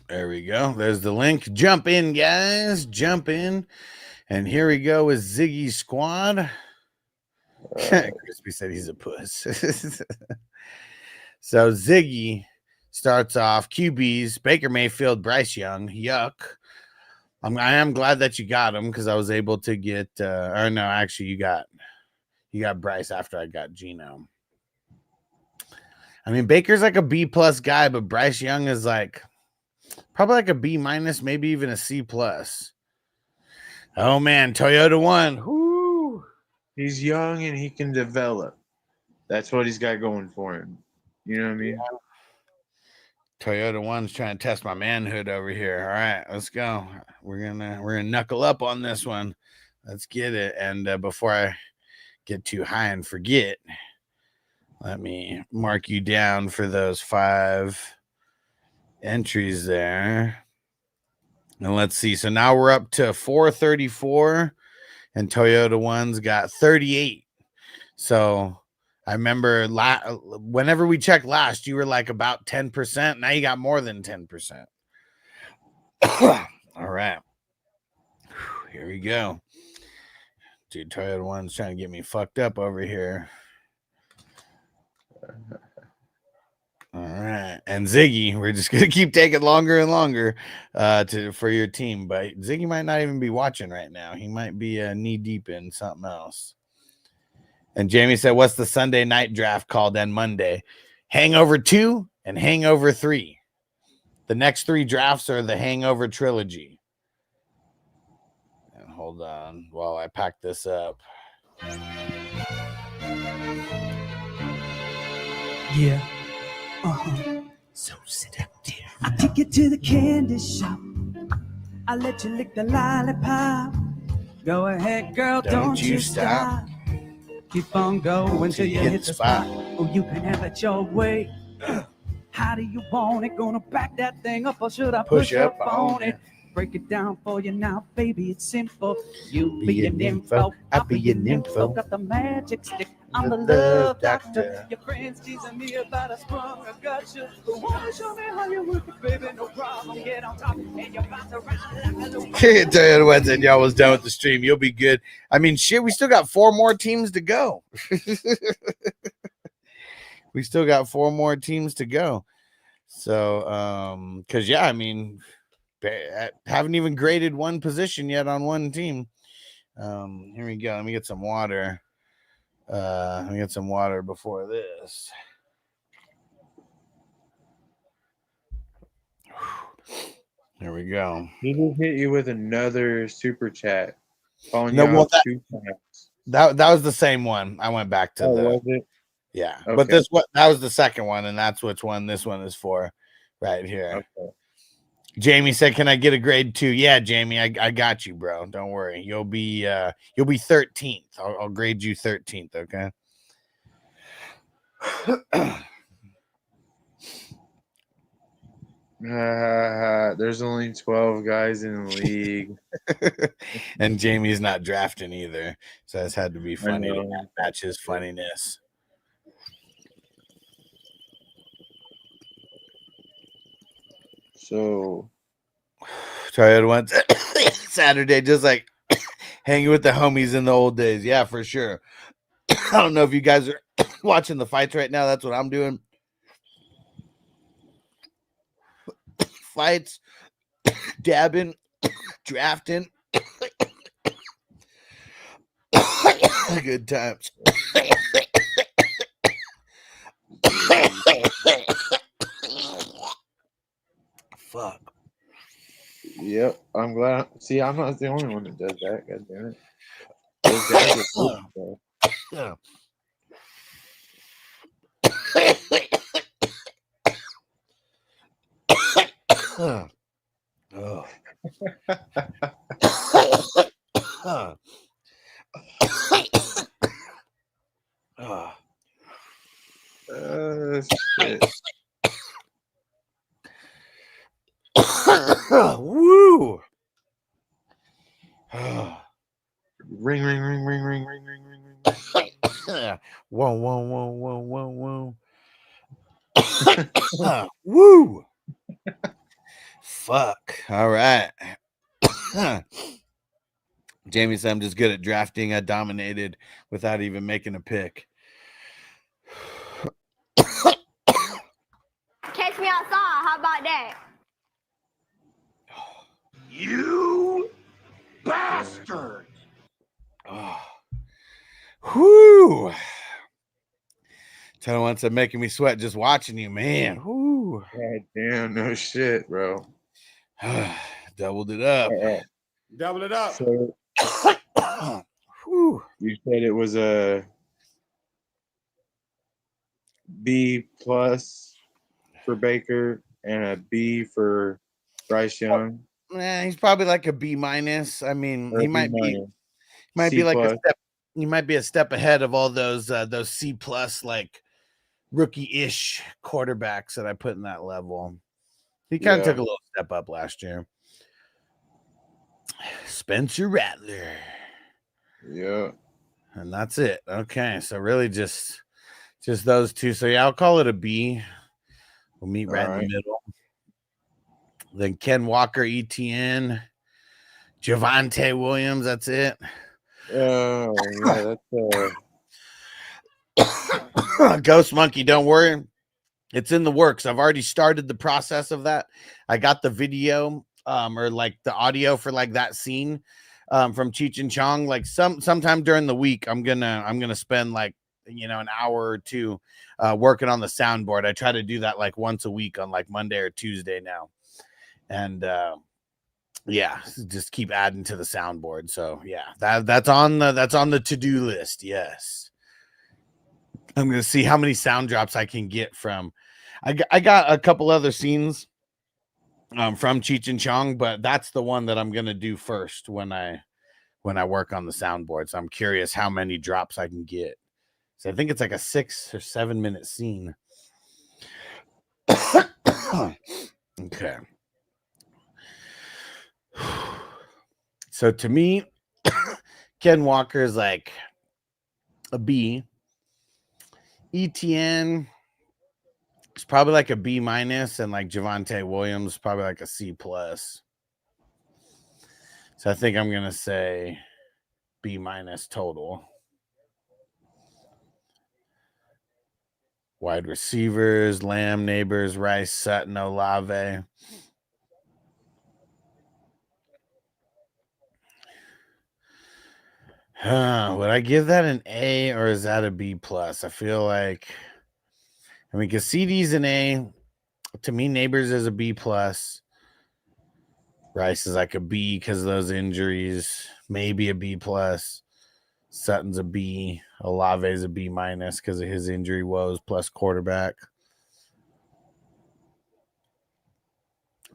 There we go. There's the link. Jump in, guys. Jump in. And here we go with Ziggy's squad. Crispy said he's a puss. So Ziggy starts off QBs, Baker Mayfield, Bryce Young. Yuck. I am glad that you got him because I was able to get or no, actually you got Bryce after I got Geno. I mean, Baker's like a B+ guy, but Bryce Young is like probably like a B-, maybe even a C+. Oh man, Toyota 1. Woo. He's young and he can develop. That's what he's got going for him. You know what I mean? Yeah. Toyota 1's trying to test my manhood over here. All right, let's go. We're gonna knuckle up on this one. Let's get it. And before I get too high and forget, let me mark you down for those 5 entries there. And let's see. So now we're up to 434, and Toyota 1's got 38. So I remember whenever we checked last, you were like about 10%. Now you got more than 10%. All right. Here we go. Dude, Toyota 1's trying to get me fucked up over here. All right. And Ziggy, we're just going to keep taking longer and longer for your team. But Ziggy might not even be watching right now. He might be knee deep in something else. And Jamie said, what's the Sunday night draft called then Monday? Hangover 2 and Hangover 3. The next 3 drafts are the Hangover trilogy. And hold on while I pack this up. Yeah. So seductive. I take you to the candy shop. I let you lick the lollipop. Go ahead, girl, don't you stop. Keep on going till you hit the spot. Oh, you can have it your way. How do you want it? Gonna back that thing up, or should I push up on it? Break it down for you now, baby. It's simple. You be an info, I'll be an info. Got the magic stick. I'm the love doctor. Your friends teasing me about a sprung. I got you. But wanna show me how you work it, baby? No problem. Get on top and you're about to run like a little. Can't tell you Wednesday, y'all was done with the stream. You'll be good. I mean, shit, we still got 4 more teams to go. We still got 4 more teams to go. So, because yeah, I mean, haven't even graded one position yet on one team. Here we go. Let me get some water. Let me get some water before this. Here we go. He will hit you with another super chat. No, well, That was the same one. I went back to was it? Yeah, Okay. but that was the second one, and that's which one this one is for, right here. Okay. Jamie said, "Can I get a grade 2?" Yeah, Jamie, I got you, bro. Don't worry. You'll be 13th. I'll grade you 13th. Okay. There's only 12 guys in the league. And Jamie's not drafting either, so this had to be funny to match his funniness. So Tried once Saturday, just like hanging with the homies in the old days. Yeah, for sure. I don't know if you guys are watching the fights right now. That's what I'm doing. Fights, dabbing, drafting. Good times. Fuck. Yep, I'm glad. See, I'm not the only one that does that. God damn it. Those guys are cool, bro. Yeah. Oh. Shit. Woo! Ring, ring, ring, ring, ring, ring, ring, ring, ring. Whoa, whoa, whoa, whoa, whoa, whoa. Woo! Fuck. All right. Jamie said, I'm just good at drafting. I dominated without even making a pick. Catch me outside. How about that? You bastard! Oh. Whoo! Tell wants to making me sweat just watching you, man. Whoo! God damn, no shit, bro. Doubled it up. Double it up. So, whew. You said it was a B plus for Baker and a B for Bryce Young. He's probably like a B minus. I mean, he might be C like plus. a step. He might be a step ahead of all those C plus like rookie-ish quarterbacks that I put in that level. He kind of took a little step up last year. Spencer Rattler. Yeah. And that's it. Okay. So really just those two. So yeah, I'll call it a B. We'll meet right in the middle. Then Ken Walker, ETN, Javonte Williams. That's it. Oh, yeah, that's Ghost Monkey. Don't worry. It's in the works. I've already started the process of that. I got the video or like the audio for like that scene from Cheech and Chong. Like sometime during the week, I'm gonna spend like an hour or two working on the soundboard. I try to do that like once a week on like Monday or Tuesday now. And yeah, just keep adding to the soundboard. So yeah, that's on the to-do list. Yes. I'm gonna see how many sound drops I can get from. I got a couple other scenes from Cheech and Chong, but that's the one that I'm gonna do first when I work on the soundboard. So I'm curious how many drops I can get. So I think it's like a 6 or 7 minute scene. Okay. So to me, Ken Walker is like a B. ETN is probably like a B minus, and like Javonte Williams probably like a C plus. So I think I'm gonna say B minus total. Wide receivers: Lamb, Neighbors, Rice, Sutton, Olave. Would I give that an A or is that a B plus? I feel like, because CD's an A. To me, Neighbors is a B plus. Rice is like a B because of those injuries. Maybe a B plus. Sutton's a B. Olave's a B- because of his injury woes plus quarterback.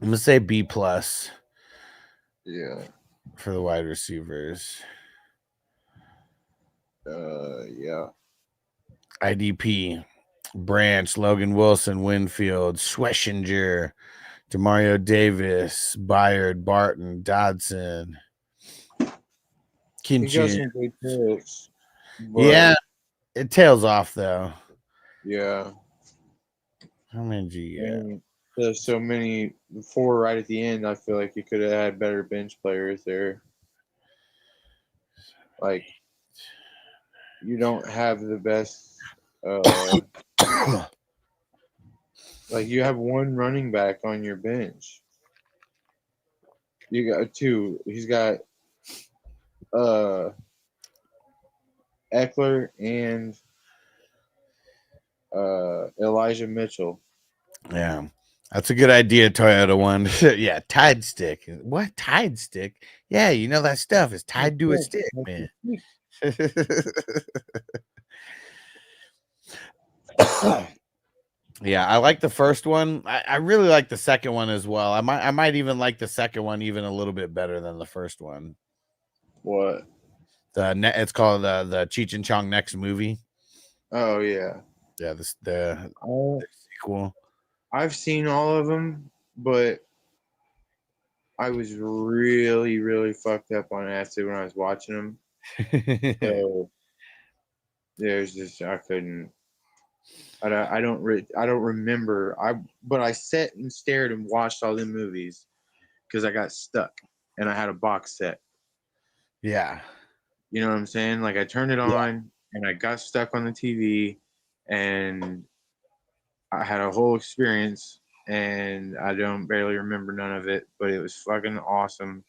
I'm gonna say B+. Yeah. For the wide receivers. Yeah. IDP. Branch, Logan Wilson, Winfield, Schwessinger, Demario Davis, Byard, Barton, Dodson, He got Kinchin. some good picks. Yeah, it tails off though. Yeah. How many do you get? There's so many. 4 right at the end. I feel like he could have had better bench players there. Like, you don't have the best. Like, you have one running back on your bench. You got 2. He's got Eckler and Elijah Mitchell. Yeah, that's a good idea, Toyota one. Yeah, Tide stick. What Tide stick? Yeah, you know that stuff is tied to a stick, man. Yeah, I like the first one. I really like the second one as well. I might even like the second one even a little bit better than the first one. What? It's called the Cheech and Chong Next Movie. Oh yeah. Yeah, the sequel. I've seen all of them, but I was really, really fucked up on acid when I was watching them. So there's just I couldn't. I don't remember. But I sat and stared and watched all the movies because I got stuck and I had a box set. Yeah. You know what I'm saying? Like, I turned it on and I got stuck on the TV and I had a whole experience and I don't barely remember none of it, but it was fucking awesome.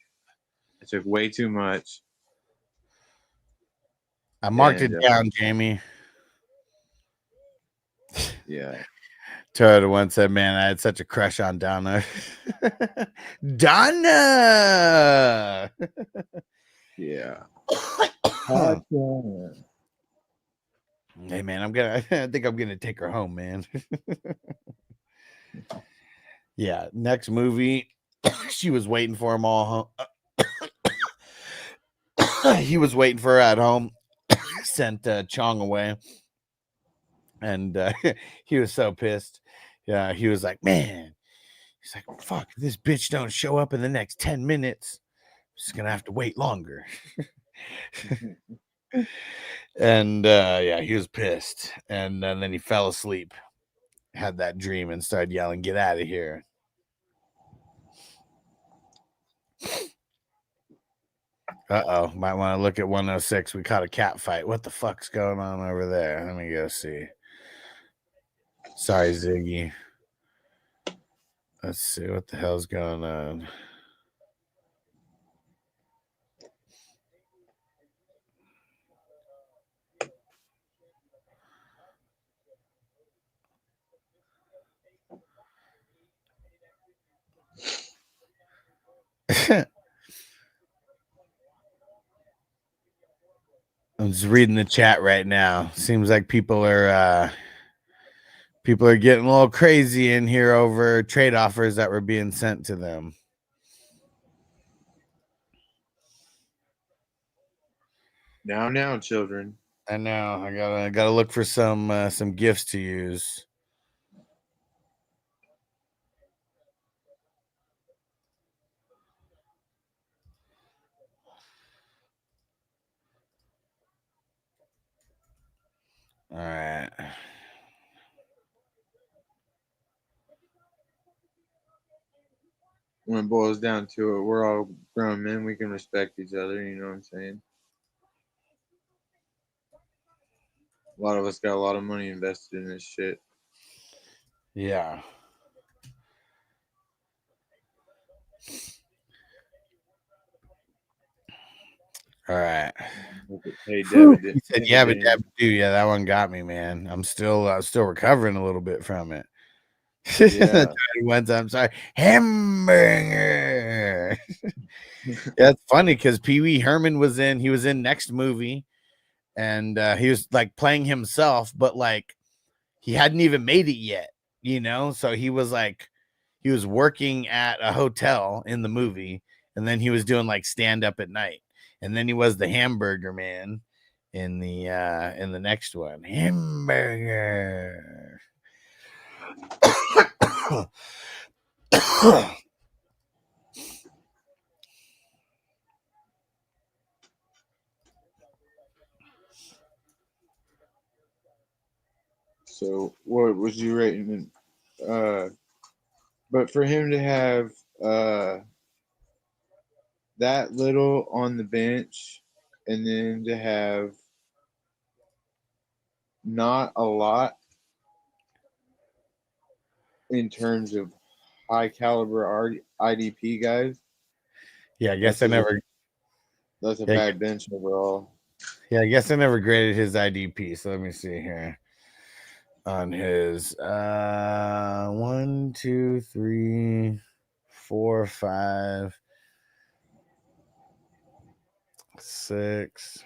It took way too much. I marked it down, Jamie. Yeah. Toyota once said, man, I had such a crush on Donna. Donna! Yeah. Hey, man, I think I'm gonna take her home, man. Yeah, next movie. She was waiting for him all home. He was waiting for her at home. Sent Chong away. And he was so pissed. Yeah, he was like, man, he's like, fuck, if this bitch don't show up in the next 10 minutes, I'm just gonna have to wait longer. And yeah, he was pissed. And then he fell asleep, had that dream, and started yelling, get out of here. Uh-oh, might want to look at 106. We caught a cat fight. What the fuck's going on over there? Let me go see. Sorry, Ziggy. Let's see what the hell's going on. I'm just reading the chat right now. Seems like people are getting a little crazy in here over trade offers that were being sent to them. Now, children. I know. I gotta look for some gifts to use. All right. When it boils down to it, we're all grown men. We can respect each other. You know what I'm saying? A lot of us got a lot of money invested in this shit. Yeah. All right. Hey, He said, yeah, but yeah, that one got me, man. I'm still recovering a little bit from it. Yeah. I'm sorry. Hamburger. Yeah, it's funny because Pee Wee Herman was in next movie, and he was like playing himself, but like he hadn't even made it yet, you know. So he was working at a hotel in the movie, and then he was doing like stand up at night, and then he was the hamburger man in the next one. Hamburger. So what was you rating? But for him to have that little on the bench, and then to have not a lot in terms of high caliber IDP guys. Yeah, I guess That's a bad bench overall. Yeah, I guess I never graded his IDP. So let me see here. On his 1, 2, 3, 4, 5, 6.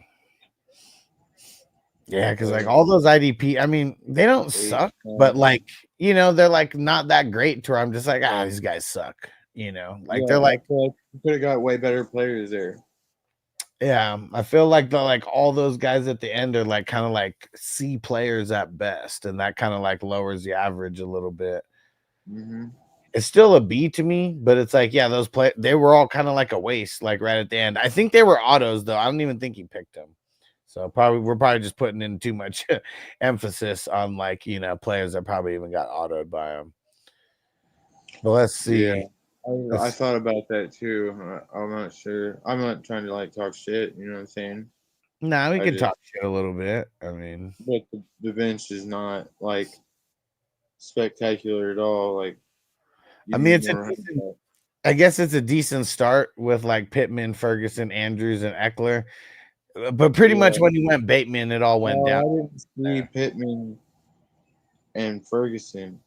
Yeah, because like all those IDP, I mean, they don't suck, but like, you know, they're like not that great to where I'm just like, these guys suck, you know, like they're like, you could have got way better players there. Yeah, I feel like all those guys at the end are like kind of like C players at best, and that kind of like lowers the average a little bit. Mm-hmm. It's still a B to me, but it's like, yeah, they were all kind of like a waste, like right at the end. I think they were autos though. I don't even think he picked them. So we're probably just putting in too much emphasis on like, you know, players that probably even got autoed by him. But let's see. Yeah. I thought about that too. I'm not sure. I'm not trying to like talk shit. You know what I'm saying? Nah, we can talk shit a little bit. I mean, but the bench is not like spectacular at all. Like, I mean, I guess it's a decent start with like Pittman, Ferguson, Andrews, and Eckler. But pretty much when he went Bateman, it all went down. I didn't see Pittman and Ferguson.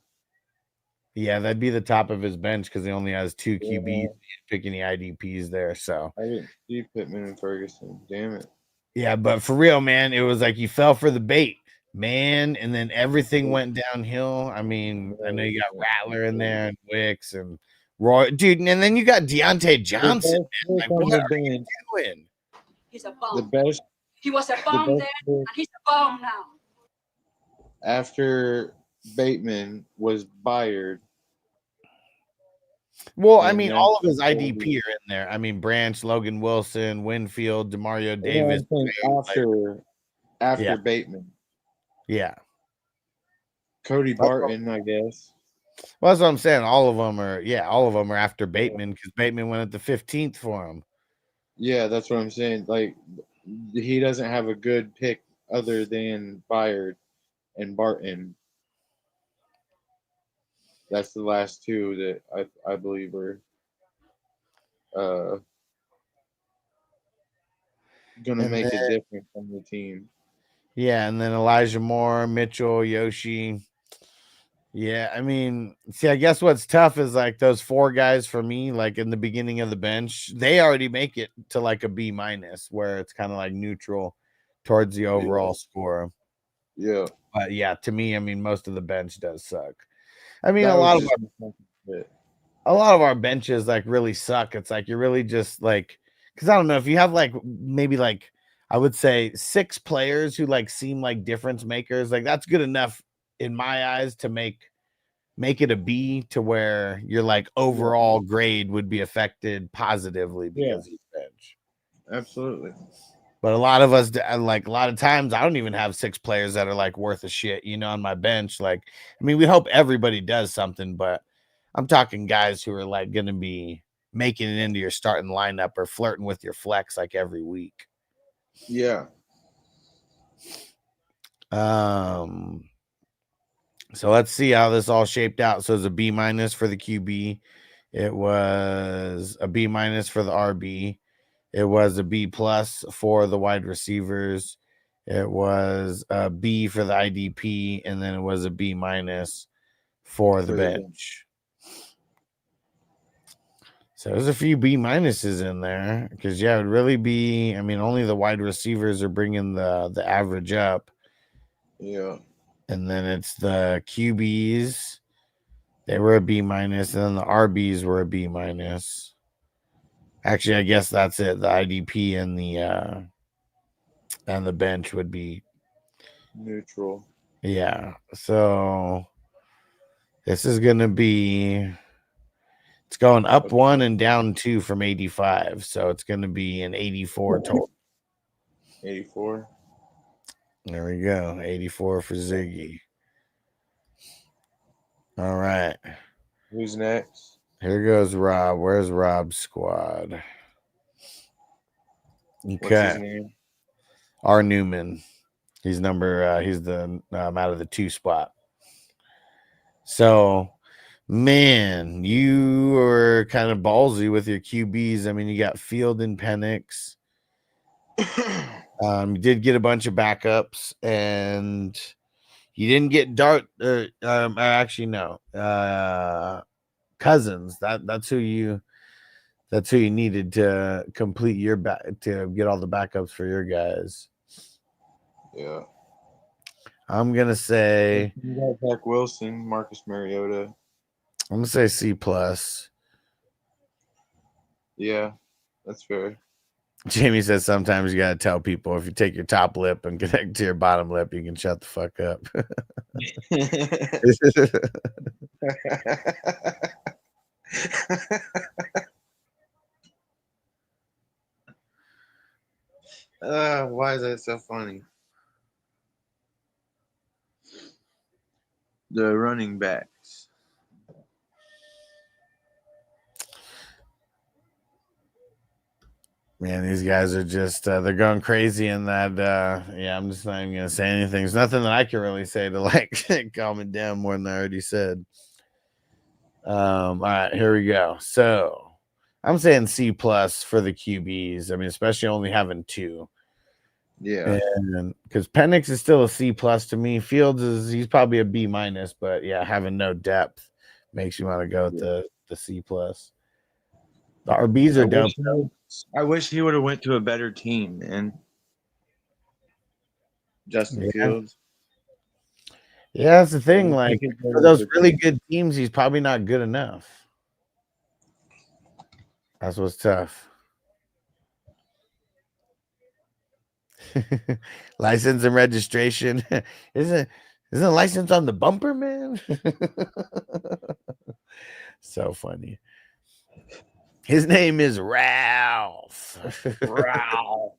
Yeah, that'd be the top of his bench because he only has 2 QBs. He didn't pick any IDPs there. So I didn't see Pittman and Ferguson. Damn it. Yeah, but for real, man, it was like you fell for the bait, man, and then everything went downhill. I mean, I know you got Rattler in there and Wicks and Roy, dude, and then you got Deontay Johnson. Man. Like, what are you doing? He's a bum. The best. He was a bum then, and he's a bum now. After Bateman was Byard. Well, I mean, all of his IDP are in there. I mean, Branch, Logan Wilson, Winfield, Demario Davis. After Bateman. Yeah. Cody Barton, I guess. Well, that's what I'm saying. All of them are after Bateman because Bateman went at the 15th for him. Yeah, that's what I'm saying. Like, he doesn't have a good pick other than Byard and Barton. That's the last two that I believe are gonna make a difference on the team. Yeah, and then Elijah Moore, Mitchell, Yoshi. Yeah, I mean, see, I guess what's tough is like those 4 guys for me, like in the beginning of the bench, they already make it to like a B-, where it's kind of like neutral towards the overall score. Yeah. But yeah, to me, I mean, most of the bench does suck. I mean, a lot of our benches like really suck. It's like you're really just like, because I don't know if you have like maybe like I would say 6 players who like seem like difference makers, like that's good enough in my eyes to make it a B, to where your like overall grade would be affected positively because of your bench. Absolutely. But a lot of us, like a lot of times, I don't even have 6 players that are like worth a shit, you know, on my bench. Like, I mean, we hope everybody does something, but I'm talking guys who are like going to be making it into your starting lineup or flirting with your flex like every week. Yeah. So let's see how this all shaped out. So it's a B- for the QB. It was a B- for the RB. It was a B+ for the wide receivers. It was a B for the IDP, and then it was a B- for the bench. So there's a few B minuses in there because yeah, it would really be. I mean, only the wide receivers are bringing the average up. Yeah. And then it's the QBs. They were a B minus, and then the RBs were a B minus. Actually, I guess that's it. The IDP and the bench would be neutral. Yeah. So this is gonna be. It's going up 1 and down 2 from 85, so it's gonna be an 84 total. 84. There we go. 84 for Ziggy. All right. Who's next? Here goes Rob. Where's Rob's squad? Okay. What's his name? R. Newman. He's he's the out of the 2 spot. So, man, you were kind of ballsy with your QBs. I mean, you got Field and Penix. You did get a bunch of backups, and you didn't get Dart. Actually, no. Cousins. That's who you needed to complete your to get all the backups for your guys. Yeah. I'm gonna say you got Zach Wilson, Marcus Mariota. I'm gonna say C plus. Yeah, that's fair. Jamie says sometimes you gotta tell people if you take your top lip and connect to your bottom lip, you can shut the fuck up. Why is that so funny? The running backs. Man, these guys are just they're going crazy in that yeah, I'm just not even gonna say anything. There's nothing that I can really say to like calm it down more than I already said. All right, here we go. So I'm saying C plus for the QBs. I mean, especially only having 2. Yeah, and because Penix is still a C plus to me. Fields he's probably a B minus, but yeah, having no depth makes you want to go with the C plus. The RBs are dope. I wish he would have went to a better team, man. Justin Fields. Yeah, that's the thing. Like for those really good teams, he's probably not good enough. That's what's tough. License and registration. Isn't license on the bumper, man? So funny. His name is Ralph. Ralph.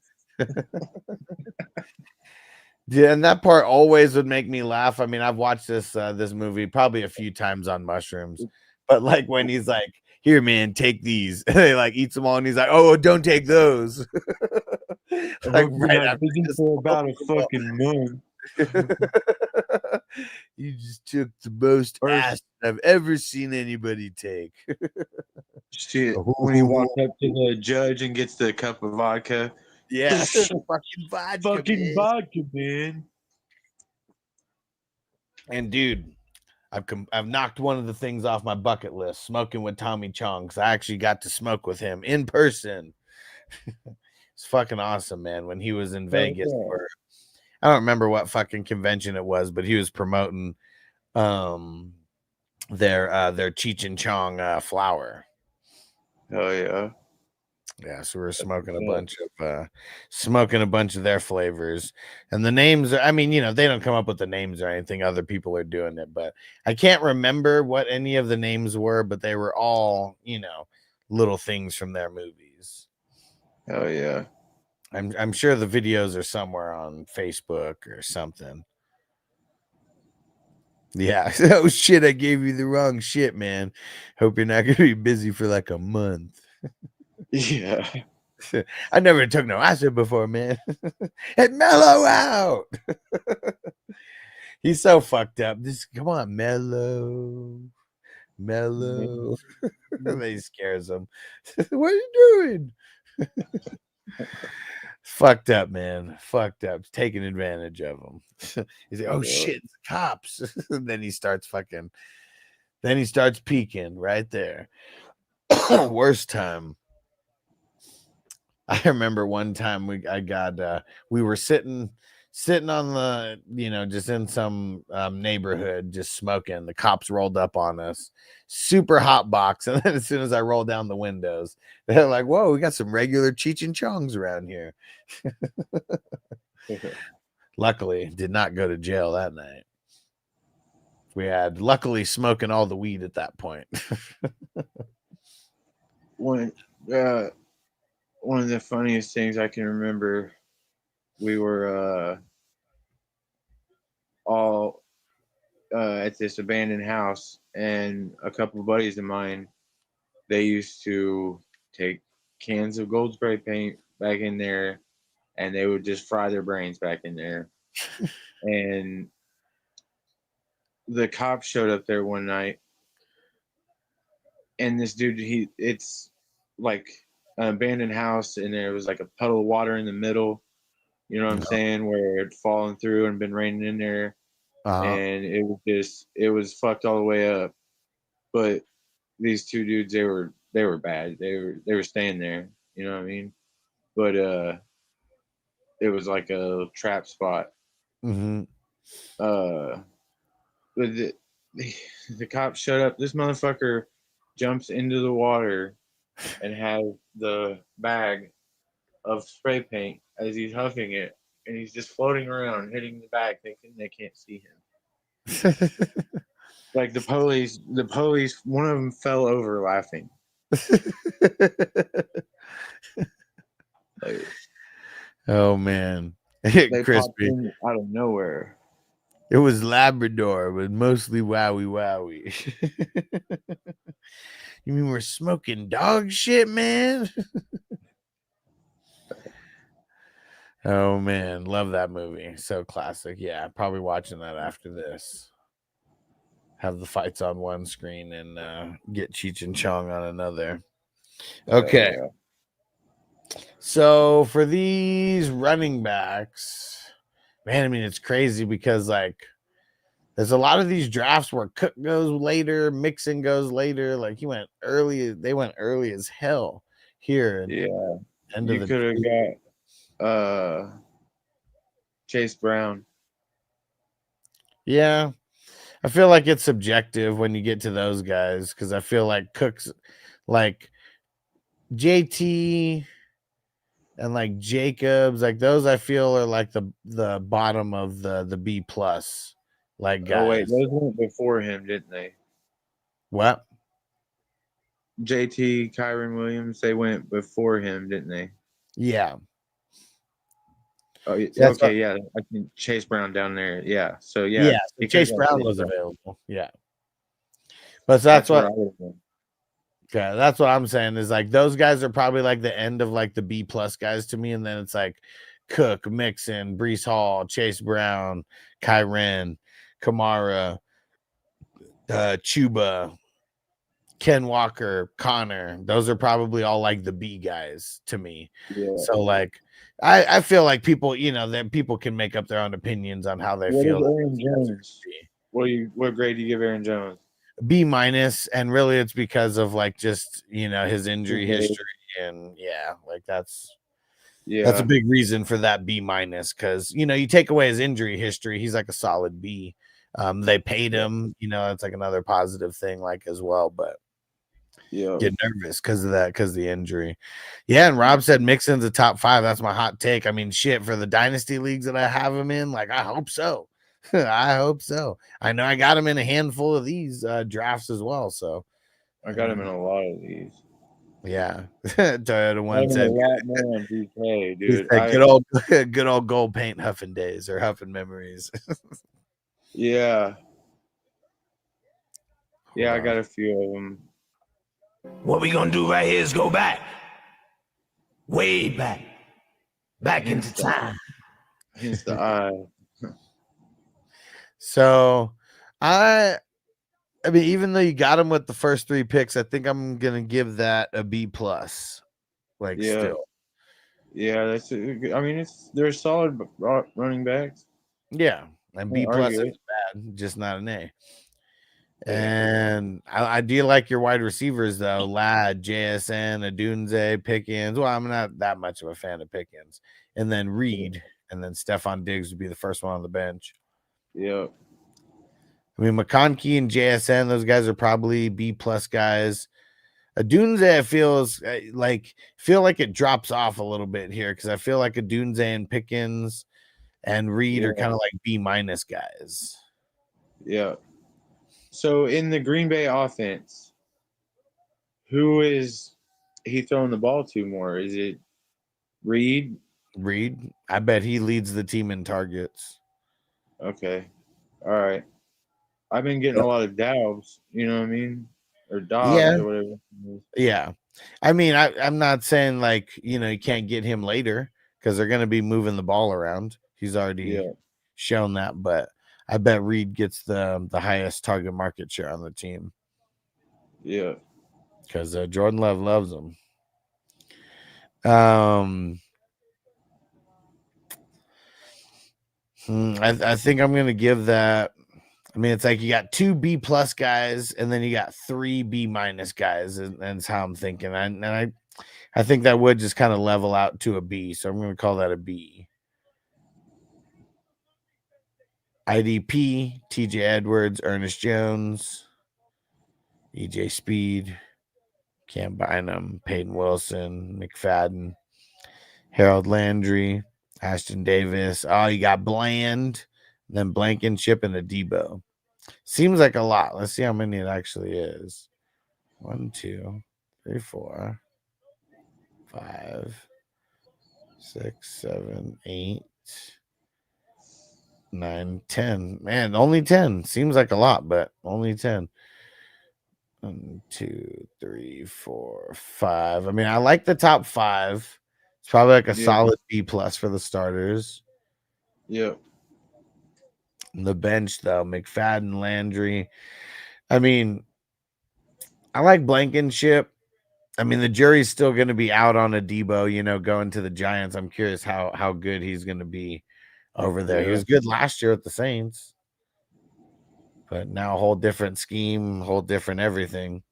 Yeah, and that part always would make me laugh. I mean, I've watched this movie probably a few times on mushrooms, but like when he's like, "Here, man, take these," and they like eats them all, and he's like, "Oh, don't take those." Like right after for about a fucking month. You just took the most ass I've ever seen anybody take. Shit. When he walks up to the judge and gets the cup of vodka. Yeah. Fucking vodka, man. And dude, I've knocked one of the things off my bucket list, smoking with Tommy Chong, because I actually got to smoke with him in person. It's fucking awesome, man. When he was in Vegas, I don't remember what fucking convention it was, but he was promoting their Cheech and Chong flower. Oh yeah. Yeah, so we're smoking a bunch of their flavors. And the names are, I mean, you know, they don't come up with the names or anything, other people are doing it, but I can't remember what any of the names were, but they were all, you know, little things from their movies. Oh yeah. I'm sure the videos are somewhere on Facebook or something. Yeah. Oh shit, I gave you the wrong shit, man. Hope you're not gonna be busy for like a month. Yeah. I never took no acid before, man. It mellow out. He's so fucked up. Just come on, mellow. He scares him. What are you doing? Fucked up, man. Fucked up. Taking advantage of him. He's like, oh shit, it's the cops. And then he starts peeking right there. Worst time. I remember one time we were sitting on the, just in some neighborhood, just smoking. The cops rolled up on us, super hot box. And then as soon as I rolled down the windows, they're like, whoa, we got some regular Cheech and Chongs around here. Luckily, did not go to jail that night. We had luckily smoking all the weed at that point. One of the funniest things I can remember, we were all at this abandoned house, and a couple of buddies of mine, they used to take cans of gold spray paint back in there, and they would just fry their brains back in there. And the cops showed up there one night, and this dude, it's like an abandoned house, and there was like a puddle of water in the middle, you know what I'm saying, where it'd fallen through and been raining in there. And it was fucked all the way up. But these two dudes, they were bad. They were staying there, you know what I mean? But it was like a trap spot. Mm-hmm. But the cops showed up. This motherfucker jumps into the water and has the bag of spray paint as he's huffing it, and he's just floating around, hitting the bag, thinking they can't see him. Like the police, one of them fell over laughing. Like, oh man, they Crispy out of nowhere. It was Labrador, but mostly wowie wowie. You mean we're smoking dog shit, man? Oh man, love that movie. So classic. Yeah, probably watching that after this. Have the fights on one screen and get Cheech and Chong on another. Okay. So for these running backs, man, I mean, it's crazy because like there's a lot of these drafts where Cook goes later, Mixon goes later. Like he went early, they went early as hell here. Yeah. End you of could have got Chase Brown. Yeah. I feel like it's subjective when you get to those guys because I feel like Cook's like JT and like Jacobs, like those I feel are like the bottom of the B plus like guys. Oh wait, those went before him, didn't they? What? JT, Kyron Williams, they went before him, didn't they? Yeah. Oh, okay, yeah. I think Chase Brown down there. Yeah. So yeah. Yeah. So Chase Brown was available. Yeah. But that's what. Okay, that's what I'm saying is like those guys are probably like the end of like the B plus guys to me, and then it's like Cook, Mixon, Breece Hall, Chase Brown, Kyren, Kamara, Chuba, Ken Walker, Connor. Those are probably all like the B guys to me. Yeah. So like I feel like people, that people can make up their own opinions on how they feel. Aaron Jones? What grade do you give Aaron Jones? B minus, and really it's because of like just his injury history, and that's a big reason for that B minus, because you take away his injury history, he's like a solid B. They paid him, it's like another positive thing like as well, but get nervous because of that, because the injury. And Rob said Mixon's a top 5. That's my hot take. I mean, shit, for the dynasty leagues that I have him in, like I hope so. I hope so. I know I got him in a handful of these drafts as well. So I got him in a lot of these. Yeah. Toyota one said, a lot more on DK, dude. Good old gold paint huffing days or huffing memories. Yeah. Yeah, I got a few of them. What we gonna do right here is go back. Way back. Back into time. Hence the eye. So I mean, even though you got him with the first 3 picks, I think I'm gonna give that a B plus. Like still. Yeah, they're solid running backs. Yeah, and B plus is bad, just not an A. And I do like your wide receivers though. Ladd, JSN, Adunze, Pickens. Well, I'm not that much of a fan of Pickens. And then Reed, and then Stephon Diggs would be the first one on the bench. Yeah. I mean, McConkey and JSN, those guys are probably B+ guys. Adunze feels like it drops off a little bit here because I feel like Adunze and Pickens and Reed are kind of like B- guys. Yeah. So in the Green Bay offense, who is he throwing the ball to more? Is it Reed? Reed. I bet he leads the team in targets. Okay. All right. I've been getting a lot of Dobbs, you know what I mean? Or Dobbs or whatever. Yeah. I mean, I'm not saying like, you can't get him later because they're going to be moving the ball around. He's already shown that, but I bet Reed gets the highest target market share on the team. Yeah. Because Jordan Love loves him. I think I'm going to give that. I mean, it's like you got 2 B+ guys, and then you got 3 B- guys, and that's how I'm thinking. I think that would just kind of level out to a B, so I'm going to call that a B. IDP, TJ Edwards, Ernest Jones, EJ Speed, Cam Bynum, Peyton Wilson, McFadden, Harold Landry, Ashton Davis. Oh, you got Bland, then Blankenship and a Debo. Seems like a lot. Let's see how many it actually is. 1, 2, 3, 4, 5, 6, 7, 8, 9, 10. Man, only 10. Seems like a lot, but only 10. 1, 2, 3, 4, 5. I mean, I like the top 5. It's probably like a solid B+ for the starters. Yep. The bench, though, McFadden, Landry. I mean, I like Blankenship. I mean, the jury's still going to be out on a Debo, going to the Giants. I'm curious how good he's going to be over there. He was good last year at the Saints, but now a whole different scheme, whole different everything.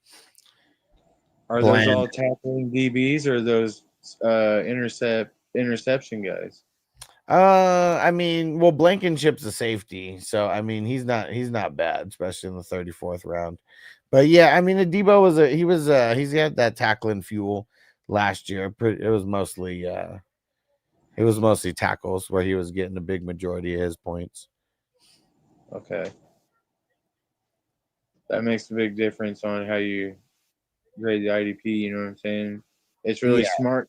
Are those all tackling DBs or those interception guys? I mean, well, Blankenship's a safety, so I mean, he's not bad, especially in the 34th round. But yeah, I mean, Debo he's had that tackling fuel last year. It was mostly tackles where he was getting a big majority of his points. Okay. That makes a big difference on how you grade the IDP, you know what I'm saying? It's really smart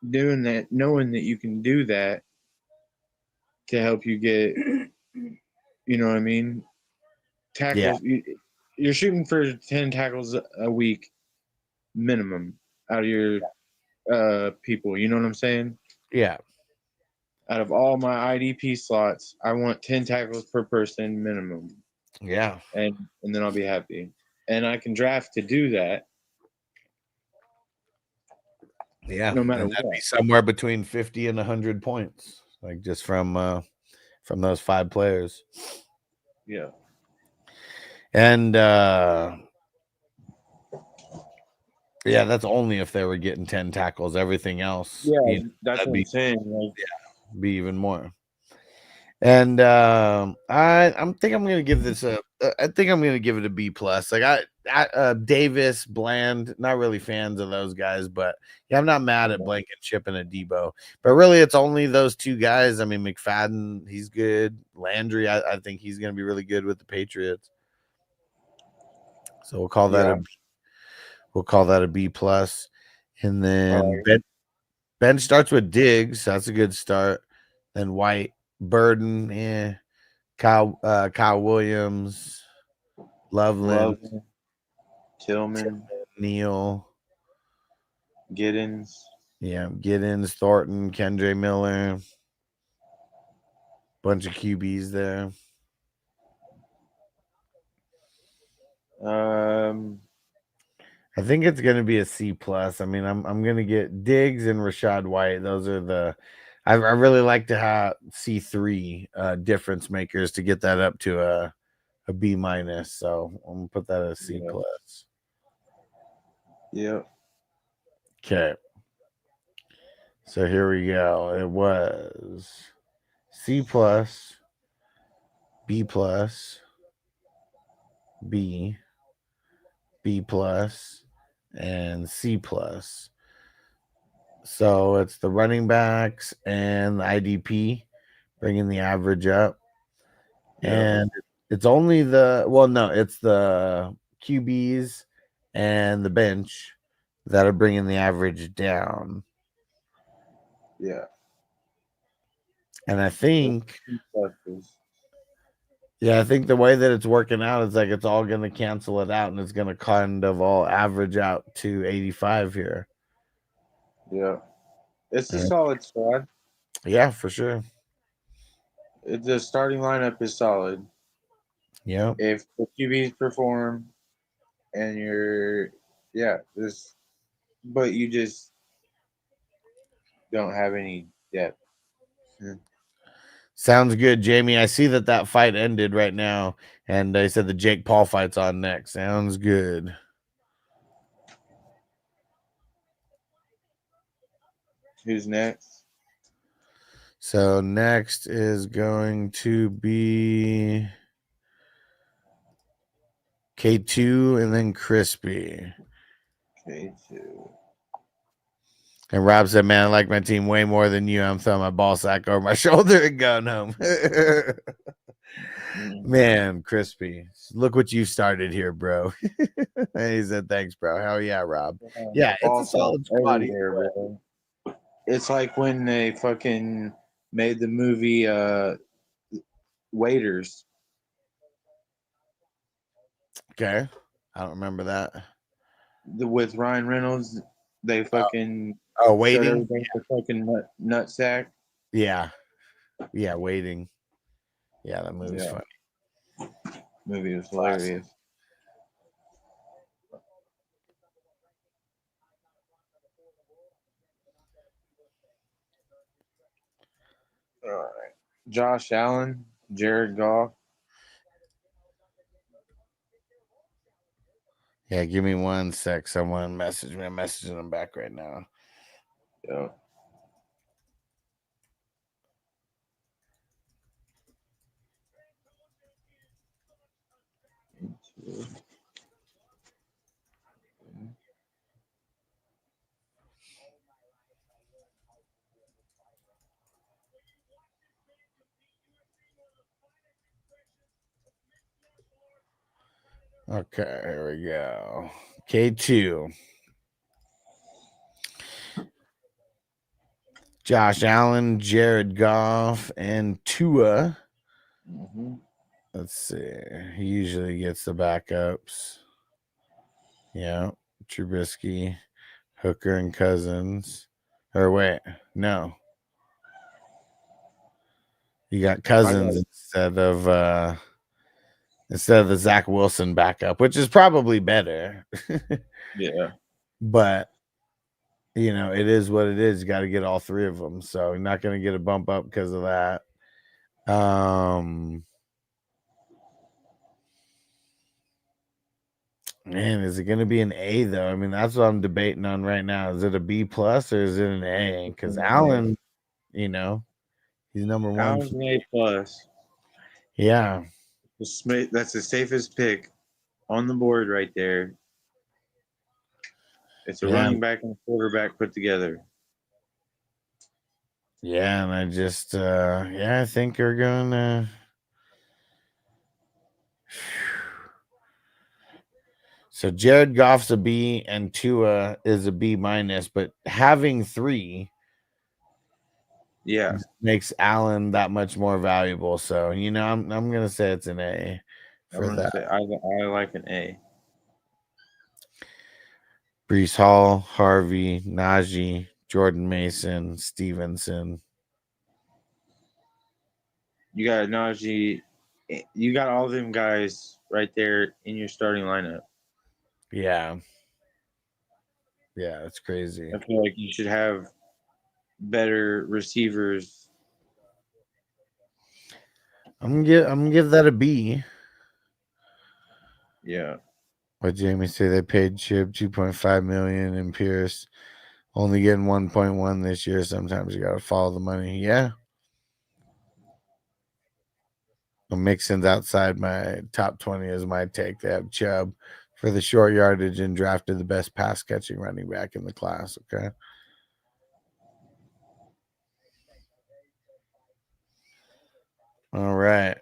doing that, knowing that you can do that to help you get, you know what I mean? Tackles. Yeah. You're shooting for 10 tackles a week minimum out of your people. You know what I'm saying? Yeah. Out of all my IDP slots, I want 10 tackles per person minimum. Yeah. And then I'll be happy. And I can draft to do that. Yeah. No matter that'd what. be somewhere between 50 and 100 points, like just from those 5 players. Yeah. And that's only if they were getting 10 tackles. Everything else, that's what I'm saying. Like, be even more. And I think I'm gonna give this I think I'm gonna give it a B+. Like Davis, Bland, not really fans of those guys, but I'm not mad at Blankenship and a Debo. But really, it's only those 2 guys. I memean, McFadden, he's good. Landry, I think he's gonna be really good with the Patriots. So we'll call that a B+. And then Ben starts with Diggs. That's a good start. Then White, Burden, Kyle Williams, Loveland, Tillman, Neal, Giddens. Yeah, Giddens, Thornton, Kendre Miller. Bunch of QBs there. I think it's going to be a C+. I mean, I'm going to get Diggs and Rashad White. Those are I really like to have C3 difference makers to get that up to a B minus. So I'm gonna put that as C plus. Yep. Okay. So here we go. It was C plus, B plus, B, B plus, and C plus. So it's the running backs and the IDP bringing the average up. And it's only it's the QBs and the bench that are bringing the average down. Yeah. And I think I think the way that it's working out is like it's all going to cancel it out and it's going to kind of all average out to 85 here. Yeah. It's a solid squad. Yeah, for sure. The starting lineup is solid. Yeah. If the QBs perform and but you just don't have any depth. Sounds good, Jamie. I see that fight ended right now, and they said the Jake Paul fight's on next. Sounds good. Who's next? So next is going to be K2 and then Crispy. K2. And Rob said, man, I like my team way more than you. I'm throwing my ball sack over my shoulder and going home. Man, Crispy, look what you started here, bro. And he said, thanks, bro. Hell yeah, Rob. Yeah, it's a solid squad here, bro. It's like when they fucking made the movie Waiters. Okay. I don't remember that. With Ryan Reynolds, they fucking Waiting. Fucking nut sack. Yeah. Yeah, Waiting. Yeah, that movie's funny. Movie was hilarious. All right. Josh Allen, Jared Goff. Yeah, give me 1 sec. Someone message me. I'm messaging them back right now. Yeah. Okay, here we go. K2. Josh Allen, Jared Goff, and Tua. Mm-hmm. Let's see. He usually gets the backups. Yeah. Trubisky, Hooker, and Cousins. Or wait, no. You got Cousins instead of the Zach Wilson backup, which is probably better. Yeah. But it is what it is. You got to get all three of them. So you're not going to get a bump up because of that. Man, is it going to be an A though? I mean, that's what I'm debating on right now. Is it a B plus or is it an A? Because Allen, he's number one. Allen's an A plus. Yeah. That's the safest pick on the board right there. It's a running back and a quarterback put together. Yeah, and I just I think we're gonna So Jared Goff's a B and Tua is a B minus, but having 3 makes Allen that much more valuable. So I'm gonna say it's an A for that. I like an A. Brees Hall, Harvey, Najee, Jordan Mason, Stevenson. You got Najee. You got all them guys right there in your starting lineup. Yeah. Yeah, that's crazy. I feel like you should have better receivers. I'm gonna give that a B. Yeah. What Jamie say? They paid Chip 2.5 million and Pierce only getting 1.1 this year. Sometimes you got to follow the money. Yeah. Mixon's outside my top 20 is my take. They have Chubb for the short yardage and drafted the best pass catching running back in the class. Okay. All right.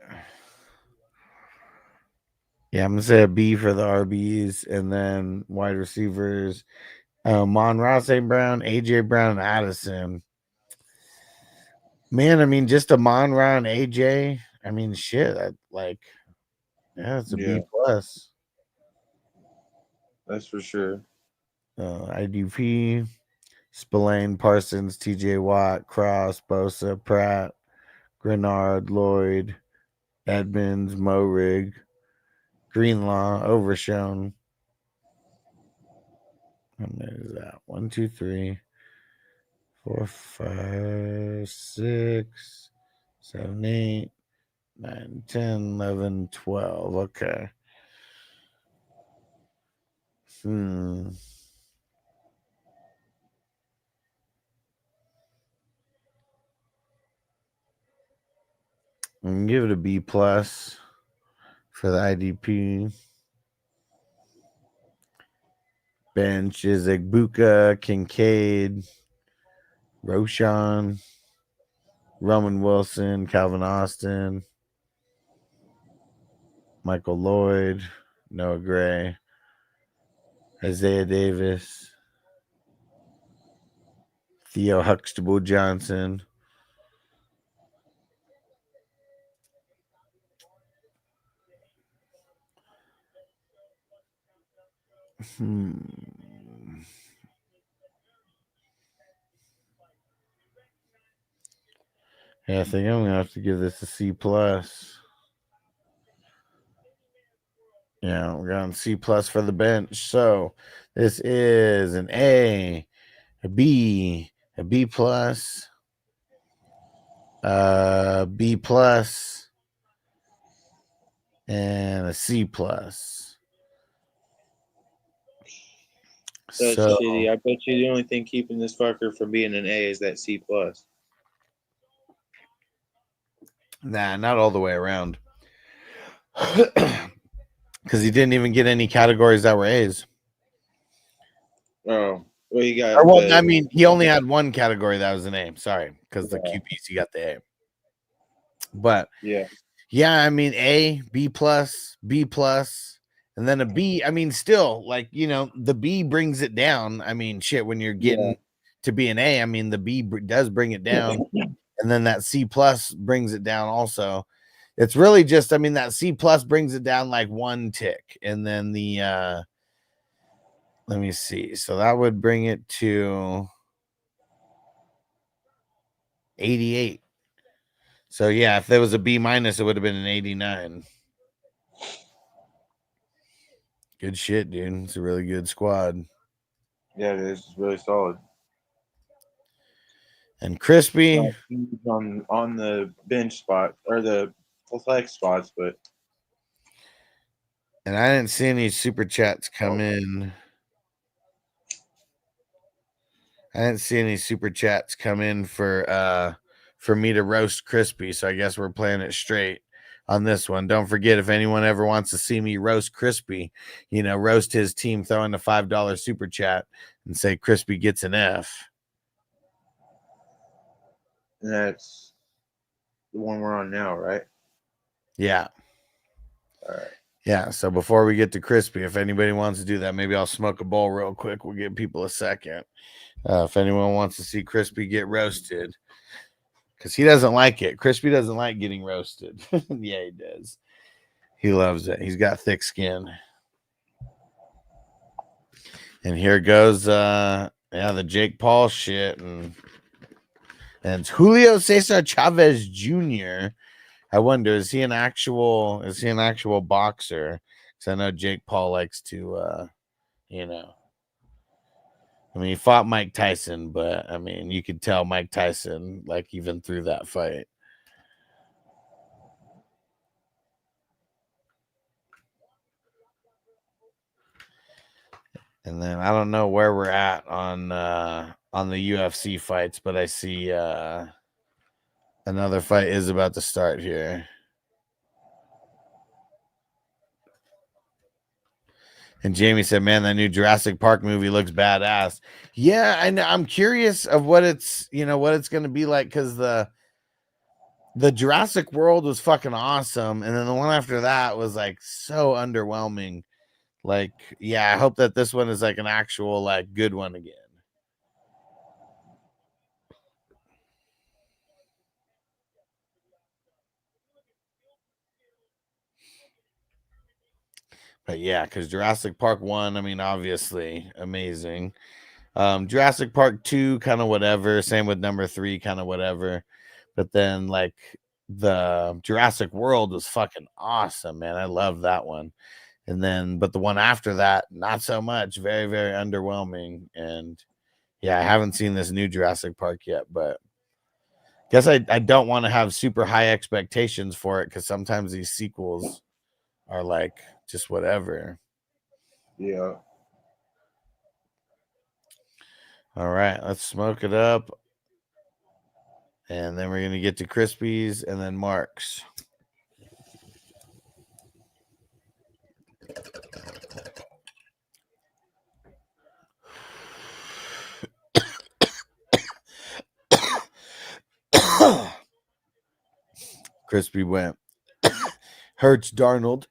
Yeah, I'm gonna say a B for the RBs and then wide receivers. Monroe St. Brown, AJ Brown, and Addison. Man, I mean, just a Monroe and AJ. I mean, shit. Yeah, it's a B plus. That's for sure. IDP, Spillane, Parsons, TJ Watt, Cross, Bosa, Pratt, Grenard, Lloyd, Edmonds, Morig, Greenlaw, Overshown. How many is that? 1, 2, 3, 4, 5, 6, 7, 8, 9, 10, 11, 12. Okay. I'm gonna give it a B plus for the IDP. Bench is Egbuka, Kincaid, Roshan, Roman Wilson, Calvin Austin, Michael Lloyd, Noah Gray, Isaiah Davis, Theo Huxtable Johnson. Yeah, I think I'm gonna have to give this a C plus. Yeah, we're on C plus for the bench. So this is an A, a B plus, B plus, and a C plus. That's shitty. I bet you the only thing keeping this fucker from being an A is that C plus. Nah, not all the way around. Because he didn't even get any categories that were A's. Oh, well, you got. I mean, he only had one category that was an A. Sorry, because the QBs he got the A. But yeah, I mean, A, B plus, and then a B. I mean, still, like, you know, the B brings it down. I mean, shit, when you're getting to be an A, I mean, the B does bring it down, and then that C plus brings it down also. It's really just, I mean, that C plus brings it down like one tick, and then the let me see. So that would bring it to 88. So yeah, if there was a B minus, it would have been an 89. Good shit, dude. It's a really good squad. Yeah, it is. It's really solid. And Crispy on the bench spot or the flex spots, but and I didn't see any super chats come in. I didn't see any super chats come in for me to roast Crispy, so I guess we're playing it straight on this one. Don't forget, if anyone ever wants to see me roast Crispy, you know, roast his team, throw in a $5 super chat and say Crispy gets an F. And that's the one we're on now, right? Yeah. All right. Yeah, so before we get to Crispy, if anybody wants to do that, maybe I'll smoke a bowl real quick. We'll give people a second. If anyone wants to see Crispy get roasted, because he doesn't like it. Crispy doesn't like getting roasted. Yeah, he does. He loves it. He's got thick skin. And here goes the Jake Paul shit. And it's Julio Cesar Chavez Jr. I wonder, is he an actual boxer? Because I know Jake Paul likes to you know. I mean, he fought Mike Tyson, but I mean, you could tell Mike Tyson, like, even through that fight. And then I don't know where we're at on the UFC fights, but I see another fight is about to start here. And Jamie said, "Man, that new Jurassic Park movie looks badass." Yeah, I'm curious of what it's what it's going to be like, because the Jurassic World was fucking awesome, and then the one after that was like so underwhelming. Like, yeah, I hope that this one is like an actual like good one again. But yeah, because Jurassic Park 1, I mean, obviously amazing. Jurassic Park 2, kind of whatever. Same with number 3, kind of whatever. But then like the Jurassic World was fucking awesome, man. I love that one. And then, but the one after that, not so much. Very, very underwhelming. And yeah, I haven't seen this new Jurassic Park yet, but guess I don't want to have super high expectations for it, because sometimes these sequels are like just whatever. Yeah. All right, let's smoke it up. And then we're going to get to Crispies and then Mark's. Crispy went Hurts, Darnold,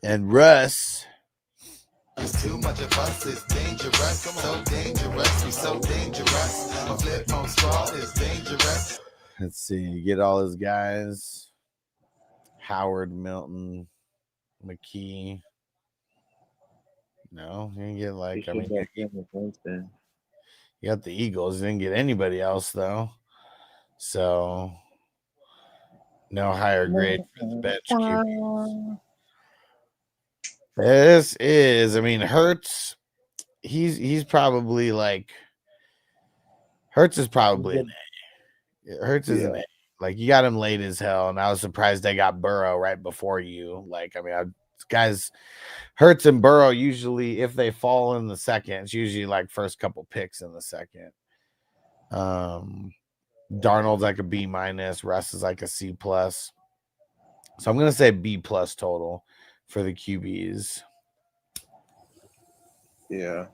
and Russ. It's too much of us, it's dangerous, so dangerous, we so dangerous. A flip on straw is dangerous. Let's see, you get all his guys. Howard, Milton, McKee. No, you didn't get like, I mean, you got the Eagles. You didn't get anybody else though. So no higher grade for the bench QBs. This is, I mean, Hurts. He's probably like, Hurts is probably an A. Hurts is an A. Like, you got him late as hell, and I was surprised they got Burrow right before you. Like, I mean, guys, Hurts and Burrow usually, if they fall in the second, it's usually like first couple picks in the second. Darnold's like a B minus. Russ is like a C plus. So I'm gonna say B plus total for the QBs. Yeah.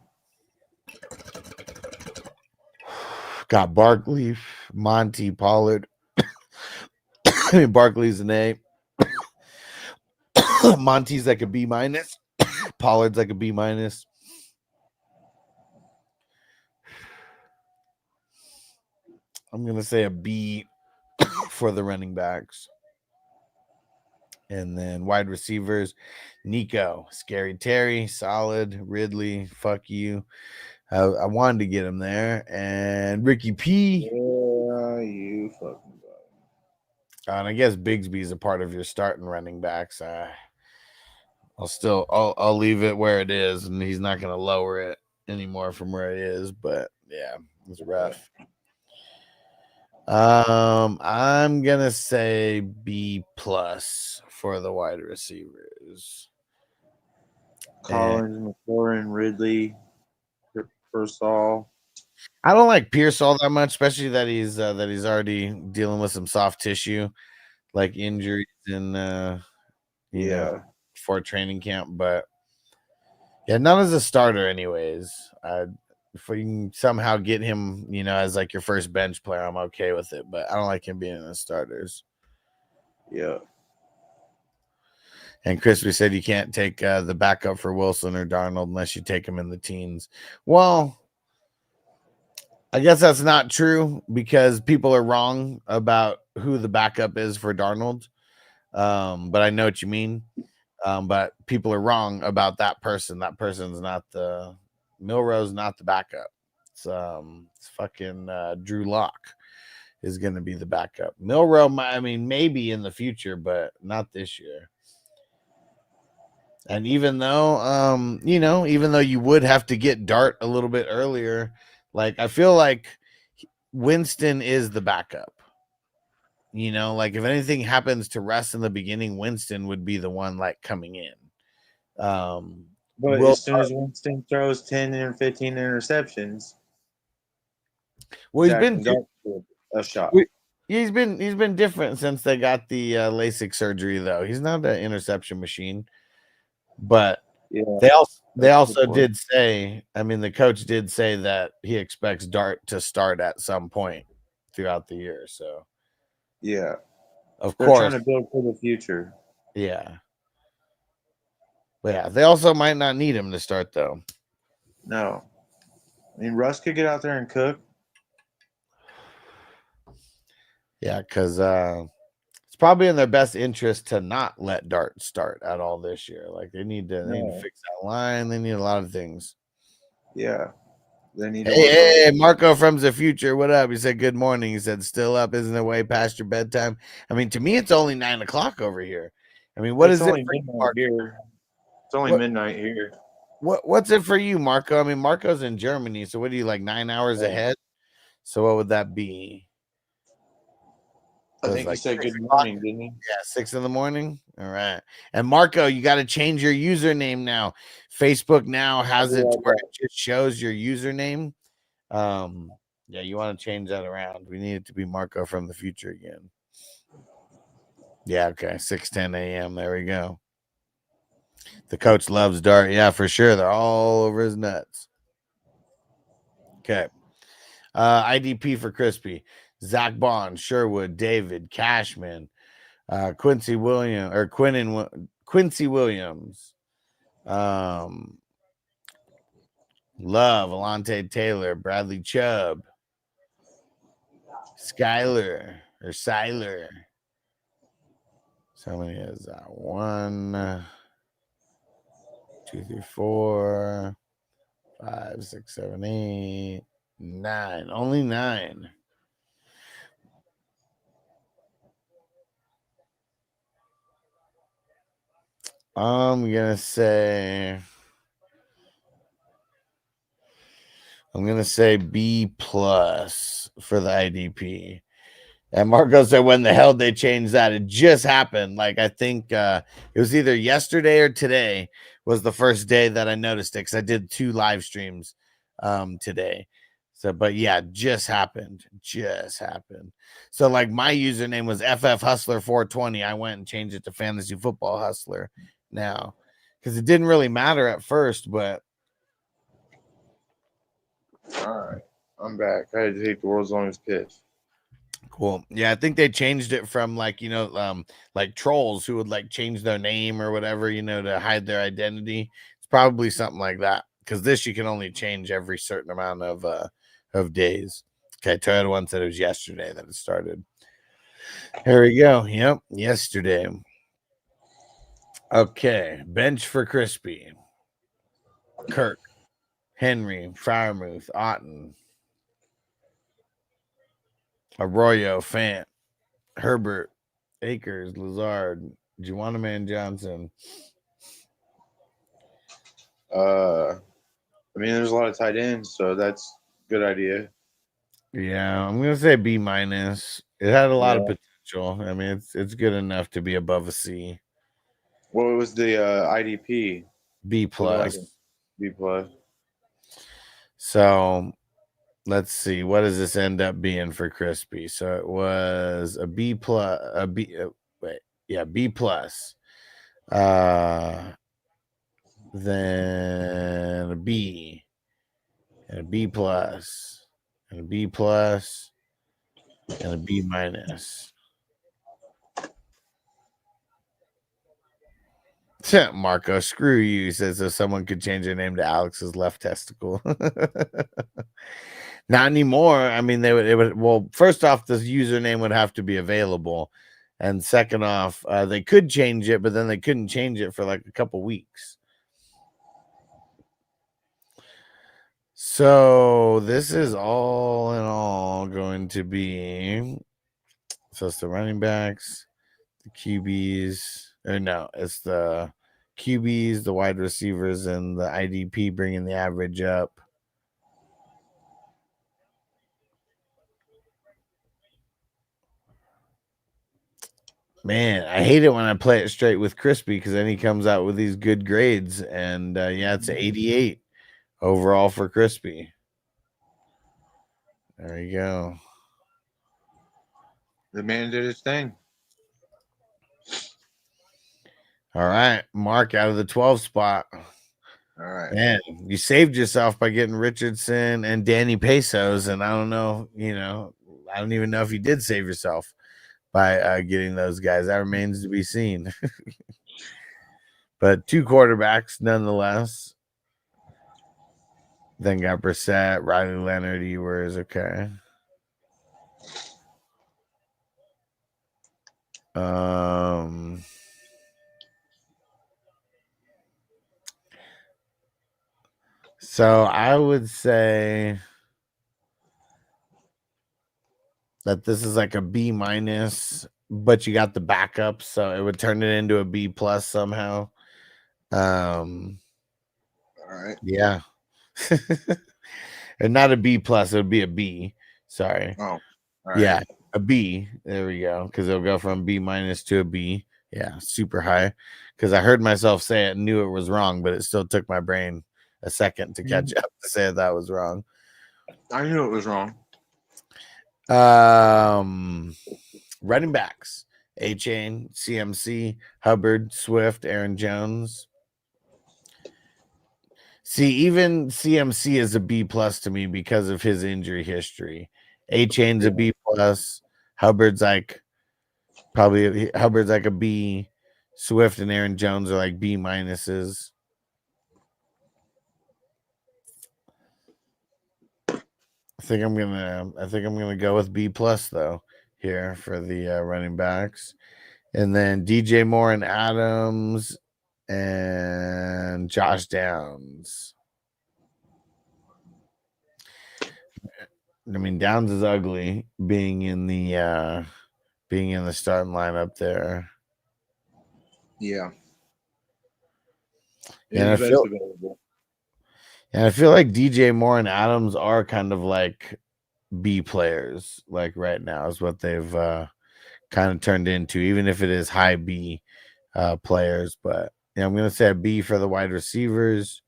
Got Barkley, Monty, Pollard. I mean, Barkley's an A. Monty's like a B minus. Pollard's like a B minus. I'm gonna say a B for the running backs. And then wide receivers, Nico, Scary Terry, solid. Ridley, fuck you. I wanted to get him there. And Ricky P. Yeah, you fucking got him. And I guess Bigsby's a part of your starting running backs. I'll leave it where it is, and he's not going to lower it anymore from where it is. But yeah, it's rough. I'm gonna say B plus for the wide receivers. Collins, McLaurin, Ridley, Pearsall. I don't like Pearsall that much, especially that he's already dealing with some soft tissue, like injuries and before training camp. But yeah, not as a starter, anyways. If we can somehow get him, as like your first bench player, I'm okay with it. But I don't like him being in the starters. Yeah. And Crispy said you can't take the backup for Wilson or Darnold unless you take him in the teens. Well, I guess that's not true, because people are wrong about who the backup is for Darnold. But I know what you mean. But people are wrong about that person. That person's not the Milrow's not the backup. It's fucking Drew Lock is going to be the backup. Milrow, I mean, maybe in the future, but not this year. And even though, even though you would have to get Dart a little bit earlier, like, I feel like Winston is the backup. Like, if anything happens to Russ in the beginning, Winston would be the one like coming in. But Will as soon as Winston throws 10 and 15 interceptions, well, he's Zach been Dart a shot. he's been different since they got the LASIK surgery, though. He's not an interception machine, but Yeah, they also did say, I mean, the coach did say that he expects Dart to start at some point throughout the year. So yeah, of they're course, trying to build for the future. yeah. But yeah, they also might not need him to start, though. No, I mean Russ could get out there and cook. Yeah, because it's probably in their best interest to not let Dart start at all this year. Like they need to fix that line. They need a lot of things. Yeah, they need. Hey, Marco from the future. What up? He said good morning. He said still up, isn't it way past your bedtime? I mean, to me, it's only 9 o'clock over here. I mean, what it's is only it for you, midnight Marco? here? It's only midnight here. What's it for you, Marco? I mean, Marco's in Germany, so what are you like 9 hours ahead? So what would that be? I think he said good morning, didn't he? Yeah, 6 in the morning. All right. And Marco, you got to change your username now. Facebook now has it to where it just shows your username. Yeah, you want to change that around. We need it to be Marco from the future again. Yeah, okay. 6:10 a.m. There we go. The coach loves Dart. Yeah, for sure. They're all over his nuts. Okay. IDP for Crispy. Zach Bond, Sherwood, David, Cashman, Quincy Williams, Love, Alante Taylor, Bradley Chubb, Skyler. So how many is that? 1, 2, 3, 4, 5, 6, 7, 8, 9. Only 9. I'm gonna say B plus for the IDP. And Marco said, when the hell they changed that? It just happened. Like, I think it was either yesterday or today was the first day that I noticed it, because I did 2 live streams today. So, but yeah, just happened. So, like, my username was FF Hustler 420. I went and changed it to Fantasy Football Hustler now, because it didn't really matter at first, but. All right, I'm back. I had to take the world's longest piss. Cool. Yeah, I think they changed it from like trolls who would like change their name or whatever, to hide their identity. It's probably something like that, because this you can only change every certain amount of days. Okay, Toyota one said it was yesterday that it started. Here we go. Yep, yesterday. Okay, bench for Crispy. Kirk, Henry, Firemouth, Otten, Arroyo, Fant, Herbert, Akers, Lazard, Juwanna Johnson. I mean, there's a lot of tight ends, so that's a good idea. Yeah, I'm gonna say B minus. It had a lot of potential. I mean, it's good enough to be above a C. What was the IDP? B plus. B plus. So let's see. What does this end up being for Crispy? So it was a B plus. B plus. Then a B, and a B plus, and a B plus, and a B minus. Marco, screw you, says if someone could change their name to Alex's left testicle. Not anymore. I mean, it would well, first off, the username would have to be available. And second off, they could change it, but then they couldn't change it for like a couple weeks. So this is all in all going to be, so it's the running backs, the QBs, or no, it's the QBs, the wide receivers, and the IDP bringing the average up. Man, I hate it when I play it straight with Crispy because then he comes out with these good grades. And yeah, it's 88 overall for Crispy. There you go. The man did his thing. All right, Mark out of the 12 spot. All right. Man, you saved yourself by getting Richardson and Danny Pesos. And I don't know, I don't even know if you did save yourself by getting those guys. That remains to be seen. But 2 quarterbacks nonetheless. Then got Brissett, Riley Leonard, Ewers. Okay. So I would say that this is like a B minus, but you got the backup, so it would turn it into a B plus somehow. All right. Yeah. And not a B plus, it would be a B. Sorry. Oh, yeah, a B. There we go. Because it'll go from B minus to a B. Yeah, super high. Because I heard myself say it and knew it was wrong, but it still took my brain a second to catch up to say that was wrong. I knew it was wrong. Running backs: A-Chain, CMC, Hubbard, Swift, Aaron Jones. See, even CMC is a B plus to me because of his injury history. A-Chain's a B plus. Hubbard's like a B. Swift and Aaron Jones are like B minuses. I think I'm gonna go with B plus though here for the running backs, and then DJ Moore and Adams and Josh Downs. I mean, Downs is ugly being in the starting lineup there. Yeah. And I feel like DJ Moore and Adams are kind of like B players, like right now is what they've kind of turned into, even if it is high B players. But yeah, I'm gonna say a B for the wide receivers.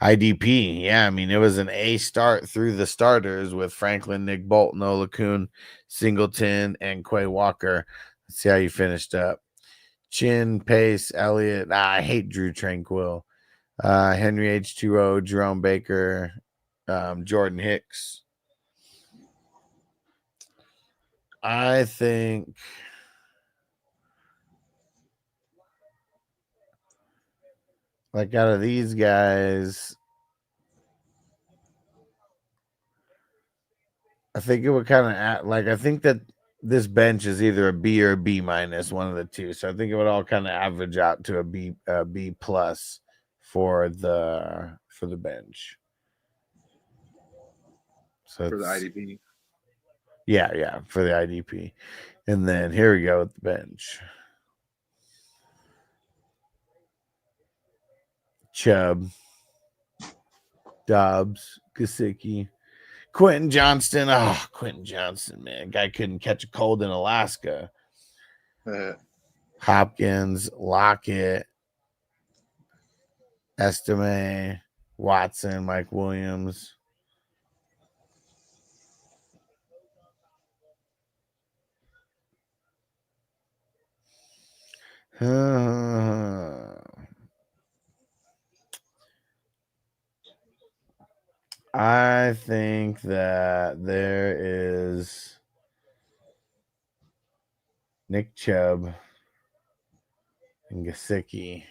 IDP, yeah, I mean it was an A start through the starters with Franklin, Nick Bolton, Ola Kuhn, Singleton, and Quay Walker. Let's see how you finished up. Chin, Pace, Elliott. I hate Drew Tranquil. Henry H2O, Jerome Baker, Jordan Hicks. I think like out of these guys, I think it would kind of I think that this bench is either a B or a B minus, one of the two. So I think it would all kind of average out to a B plus for the bench. So for the IDP. Yeah, for the IDP. And then here we go with the bench. Chubb, Dobbs, Gesicki, Quentin Johnston. Oh, Quentin Johnston, man. Guy couldn't catch a cold in Alaska. Hopkins, Lockett, Estime, Watson, Mike Williams. I think that there is Nick Chubb and Gesicki.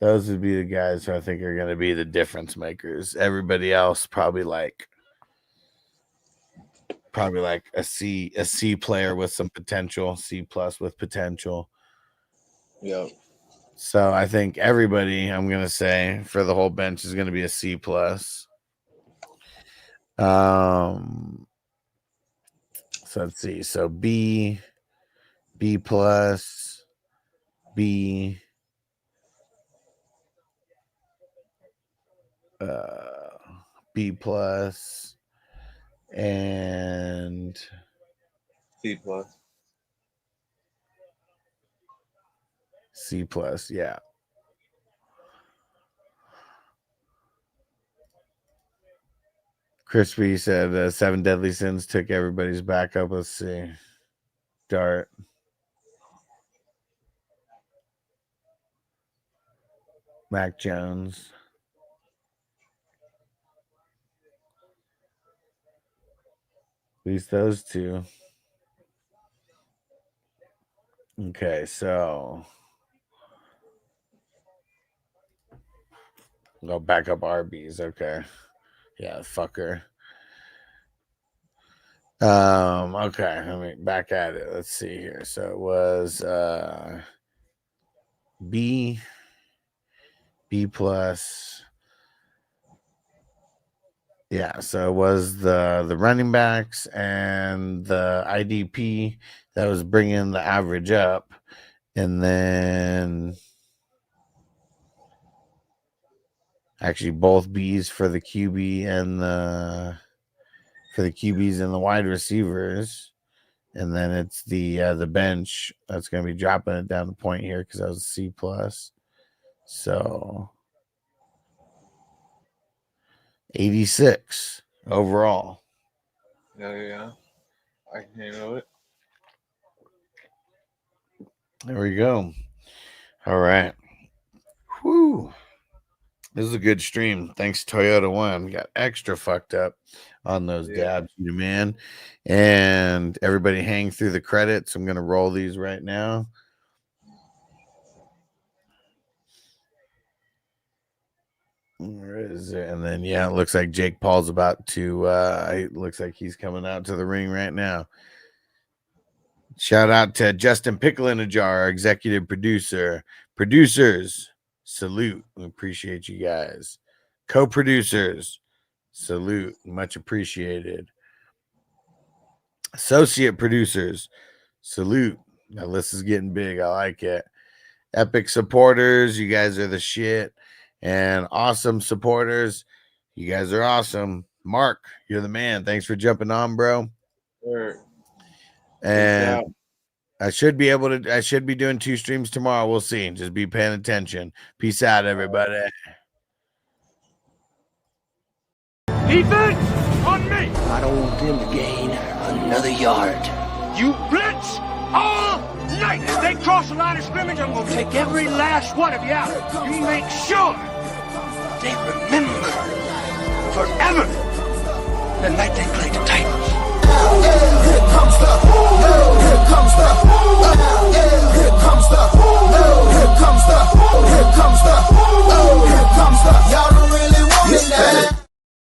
Those would be the guys who I think are going to be the difference makers. Everybody else probably like a C player with some potential, C plus with potential. Yeah. So I think everybody, I'm going to say, for the whole bench is going to be a C plus. So let's see. So B plus, B, B plus, and C plus. C plus, yeah. Crispy said 7 Deadly Sins took everybody's back up. Let's see. Dart. Mac Jones. At least those two. Okay, so go back up Arby's. Okay. Yeah, fucker. Okay, let me back at it. Let's see here. So it was B plus. Yeah, so it was the running backs and the IDP that was bringing the average up, and then actually both B's for the QB and the QBs and the wide receivers, and then it's the bench that's going to be dropping it down the point here because that was a C plus. So 86 overall. Yeah, I can handle it. There we go. All right. Whew. This is a good stream. Thanks, Toyota One. Got extra fucked up on those dabs, you man. And everybody hang through the credits. I'm going to roll these right now. Where is it? And then, yeah, it looks like Jake Paul's about to, it looks like he's coming out to the ring right now. Shout out to Justin Pickle in a Jar, our executive producer. Producers, salute. We appreciate you guys. Co-producers, salute. Much appreciated. Associate producers, salute. That list is getting big. I like it. Epic supporters, you guys are the shit. And awesome supporters, you guys are awesome. Mark, you're the man. Thanks for jumping on, bro. Sure. And I should be doing 2 streams tomorrow. We'll see. Just be paying attention. Peace out, everybody. Defense on me. I don't want them to gain another yard. You blitz all night. If they cross the line of scrimmage, I'm going to take every last one of you out. You make sure they remember forever the night they played the Titans. Here comes the